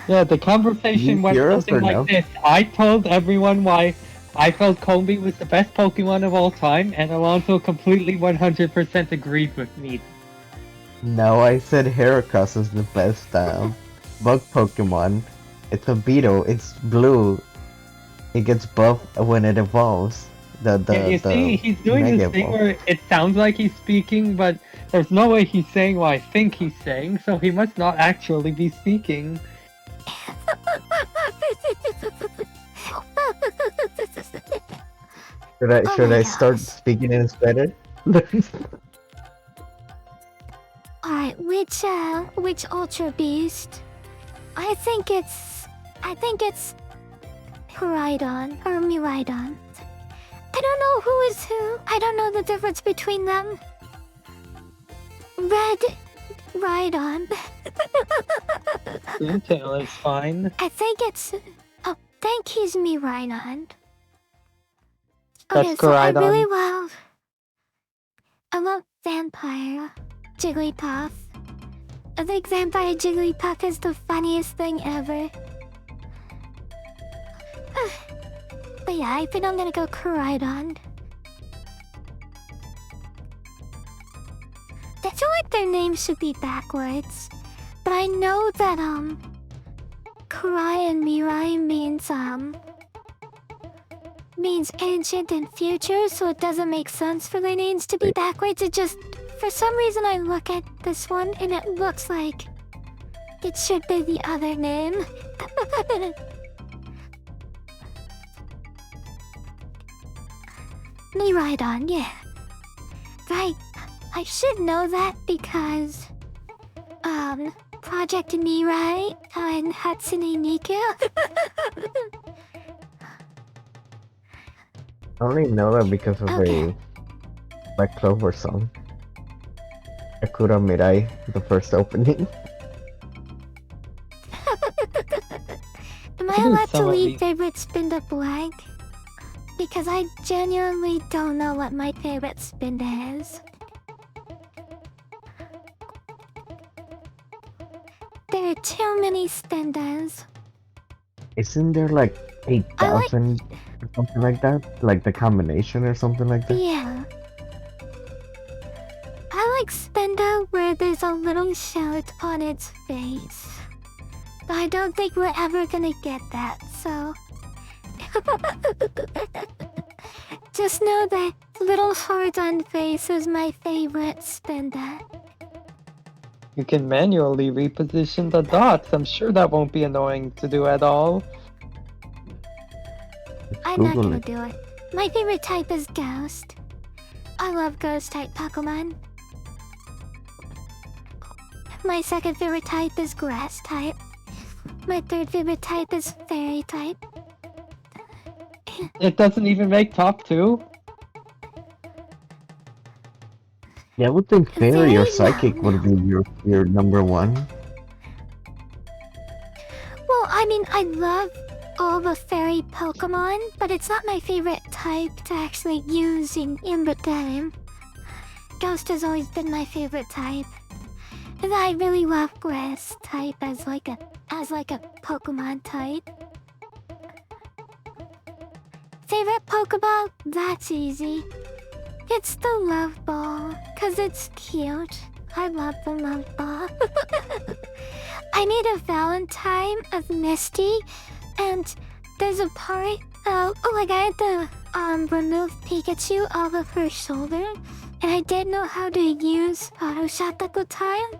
Yeah, the conversation You went hear us something or like no? this. I told everyone why I felt Combi was the best Pokemon of all time, and Alonso completely 100% agreed with me. No, I said Heracross is the best bug Pokemon. It's a beetle, it's blue. It gets buffed when it evolves. Yeah, you see, he's doing Mega this thing Evolve. where it sounds like he's speaking, but there's no way he's saying what I think he's saying, so he must not actually be speaking. Oh Should my I start gosh. speaking in Spanish? Alright, which Ultra Beast? I think it's Miraidon, or Miraidon. I don't know who is who. I don't know the difference between them. Red Rhydon. Toontail is fine. I think it's... Oh, thank he's Miraidon. That's Okay, so I really Koraidon. love... I love Vampire Jigglypuff. I think Vampire Jigglypuff is the funniest thing ever. But yeah, I think I'm gonna go Koraidon. I feel like their names should be backwards. But I know that, Kurai and Mirai means ancient and future, so it doesn't make sense for their names to be backwards. It just, for some reason I look at this one and it looks like it should be the other name. Miraidon, yeah. Right. I should know that because, Project Mirai and Hatsune Miku. I only know that because of Okay. a Black Clover song. Akura Mirai, the first opening. Am I I do allowed to some of leave these. favorite spin to blank? Because I genuinely don't know what my favorite spin is. There are too many spindas. Isn't there like I like... 8,000 or something like that? Like the combination or something like that? Yeah. I like Spinda where there's a little shout on its face. But I don't think we're ever gonna get that, so... Just know that little heart on face is my favorite Spinda. You can manually reposition the dots. I'm sure that won't be annoying to do at all. I'm not Google gonna it. do it. My favorite type is Ghost. I love Ghost type Pokemon. My second favorite type is Grass type. My third favorite type is Fairy type. It doesn't even make top 2. Yeah, I would think Fairy or Fairy? Psychic No, would be your number one. Well, I mean, I love all the fairy Pokemon, but it's not my favorite type to actually use in the game. Ghost has always been my favorite type. And I really love Grass type as like a Pokemon type. Favorite Pokeball? That's easy. It's the Love Ball, cause it's cute. I love the Love Ball. I made a Valentine of Misty, and there's a part, like I had to, remove Pikachu off of her shoulder, and I didn't know how to use Photoshop at the time,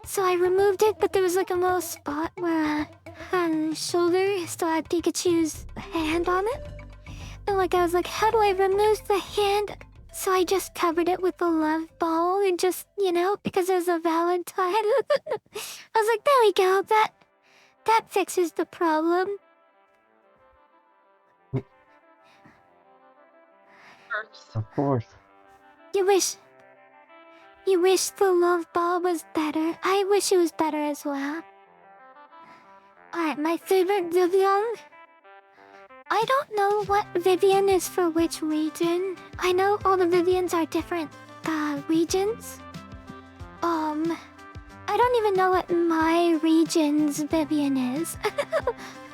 so I removed it, but there was like a little spot where her shoulder still had Pikachu's hand on it. And like I was like, how do I remove the hand? So I just covered it with the love ball and just, because it was a Valentine. I was like, there we go, that fixes the problem. Of course. You wish You wish the love ball was better. I wish it was better as well. Alright, my favorite Vivian. I don't know what Vivian is for which region. I know all the Vivians are different regions. I don't even know what my region's Vivian is.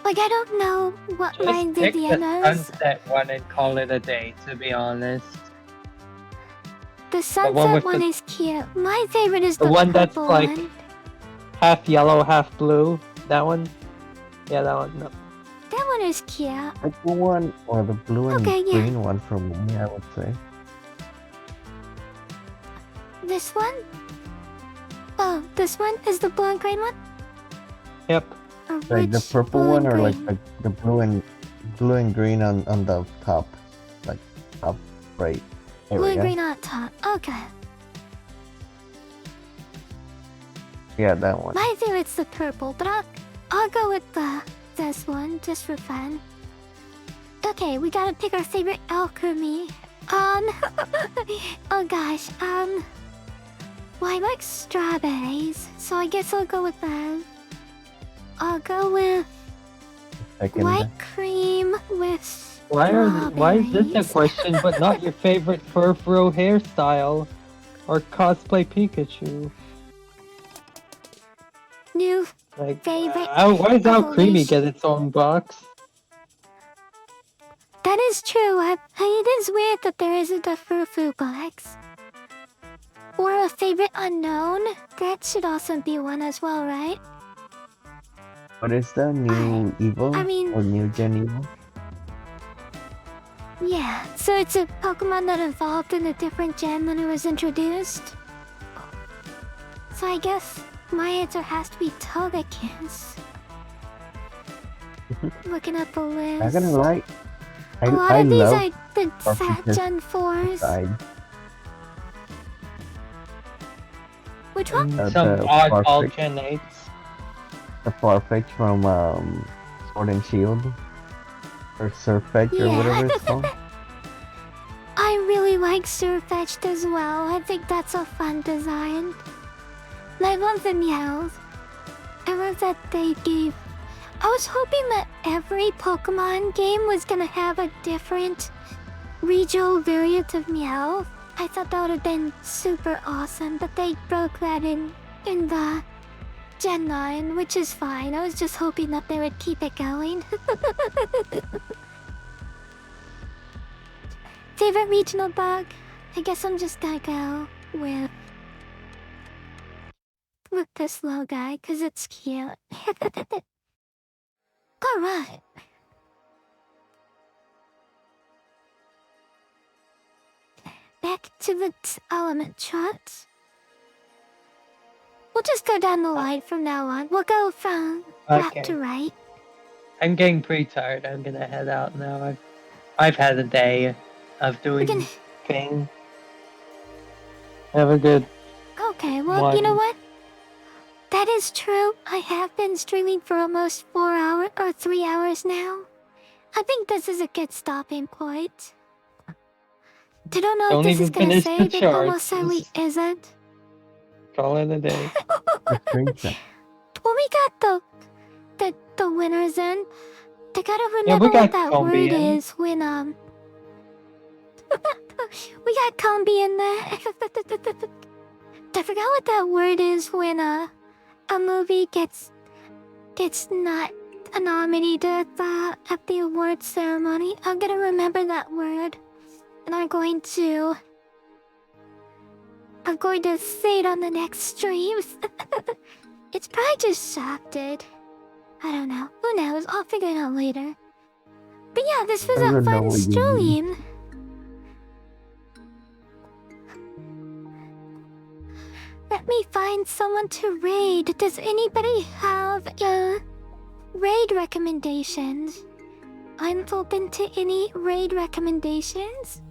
Like, I don't know what my Just pick Vivian the is. sunset one and call it a day, to be honest. The one sunset with one the- is cute. My favorite is The the one that's purple like one. half yellow, half blue. That one? Yeah, that one. No. That one is cute. Purple one or the blue and Okay, yeah. green one for me, I would say. This one? Oh, this one is the blue and green one? Yep. Or Like the which purple blue one and or like green? the blue and green on the top. Like top right Blue and area. green on top. Okay. Yeah, that one. My favorite's the purple, but I'll go with this one just for fun. Okay, we gotta pick our favorite alchemy. Oh gosh, well, I like strawberries, so I guess I'll go with that. I'll go with Second. white cream with Why is this a strawberries. question, but not your favorite fur-fro hairstyle or cosplay Pikachu? New Like, favorite why does Al Creamy evolution. get its own box? That is true. It is weird that there isn't a Fufu box. Or a favorite unknown. That should also be one as well, right? What is the new evil I mean- or new gen evil? Yeah, so it's a Pokemon that evolved in a different gen than it was introduced. So I guess my answer has to be Togekiss. Looking at the list. Not gonna lie, A lot I of these love are the fat Togekiss Gen 4s. side. Which one? Some The odd Farfetch. alternates. The Farfetch from Sword and Shield or Surfetch or Yeah. whatever it's called. I really like Surfetched as well. I think that's a fun design. And I love the meows. I love that they gave... I was hoping that every Pokemon game was gonna have a different regional variant of meow. I thought that would have been super awesome, but they broke that in the Gen 9, which is fine. I was just hoping that they would keep it going. Favorite regional bug? I guess I'm just gonna go with this little guy, cause it's cute. Alright. Back to the element charts. We'll just go down the line from now on. We'll go from left Okay. to right. I'm getting pretty tired. I'm gonna head out now. I've had a day of doing can- things. Have a good Okay, well, you know one. what? That is true. I have been streaming for almost 4 hours or 3 hours now. I think this is a good stopping point. I don't know Don't if this is even gonna finish save the it, charts. almost certainly isn't. Call it a day. The screenshot. When we got the winners in, they gotta Yeah, remember we got what that Combi word in. is when we got Combi in there. I forgot what that word is when a movie gets not nominated at the awards ceremony. I'm gonna remember that word, and I'm going to say it on the next streams. It's probably just shafted. I don't know. Who knows? I'll figure it out later. But yeah, this was I a don't know fun what you mean. stream. Let me find someone to raid. Does anybody have raid recommendations? I'm open to any raid recommendations.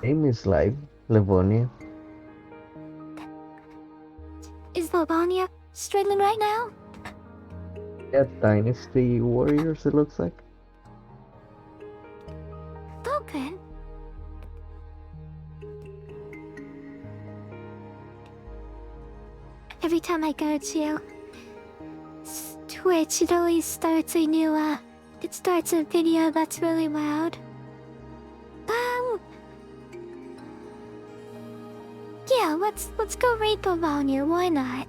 Name is live, Livonia. Is Lobania streaming right now? Yeah, Dynasty Warriors it looks like. Okay. time I go to Twitch, it always starts a new, it starts a video that's really loud. Yeah, let's go rate the volume, why not?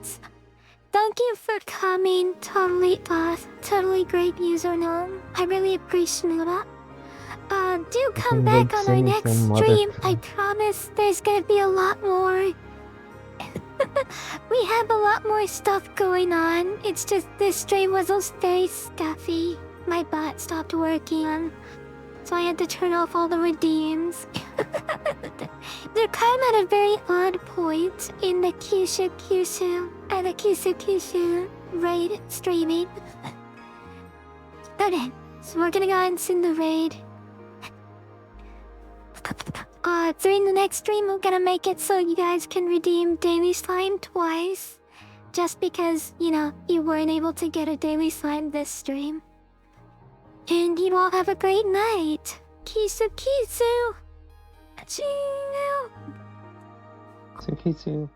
Thank you for coming, totally great username. I really appreciate it. Do come can back on our sing next some mother stream. I tongue. promise there's gonna be a lot more. We have a lot more stuff going on. It's just this stream was very stuffy. My bot stopped working, so I had to turn off all the redeems. They come at a very odd point in the Kyushu raid streaming. Okay, so we're gonna go ahead and send the raid. During the next stream, we're gonna make it so you guys can redeem Daily Slime twice. Just because, you know, you weren't able to get a Daily Slime this stream. And you all have a great night. Kisu kisu. Achoo. Tsukitsu.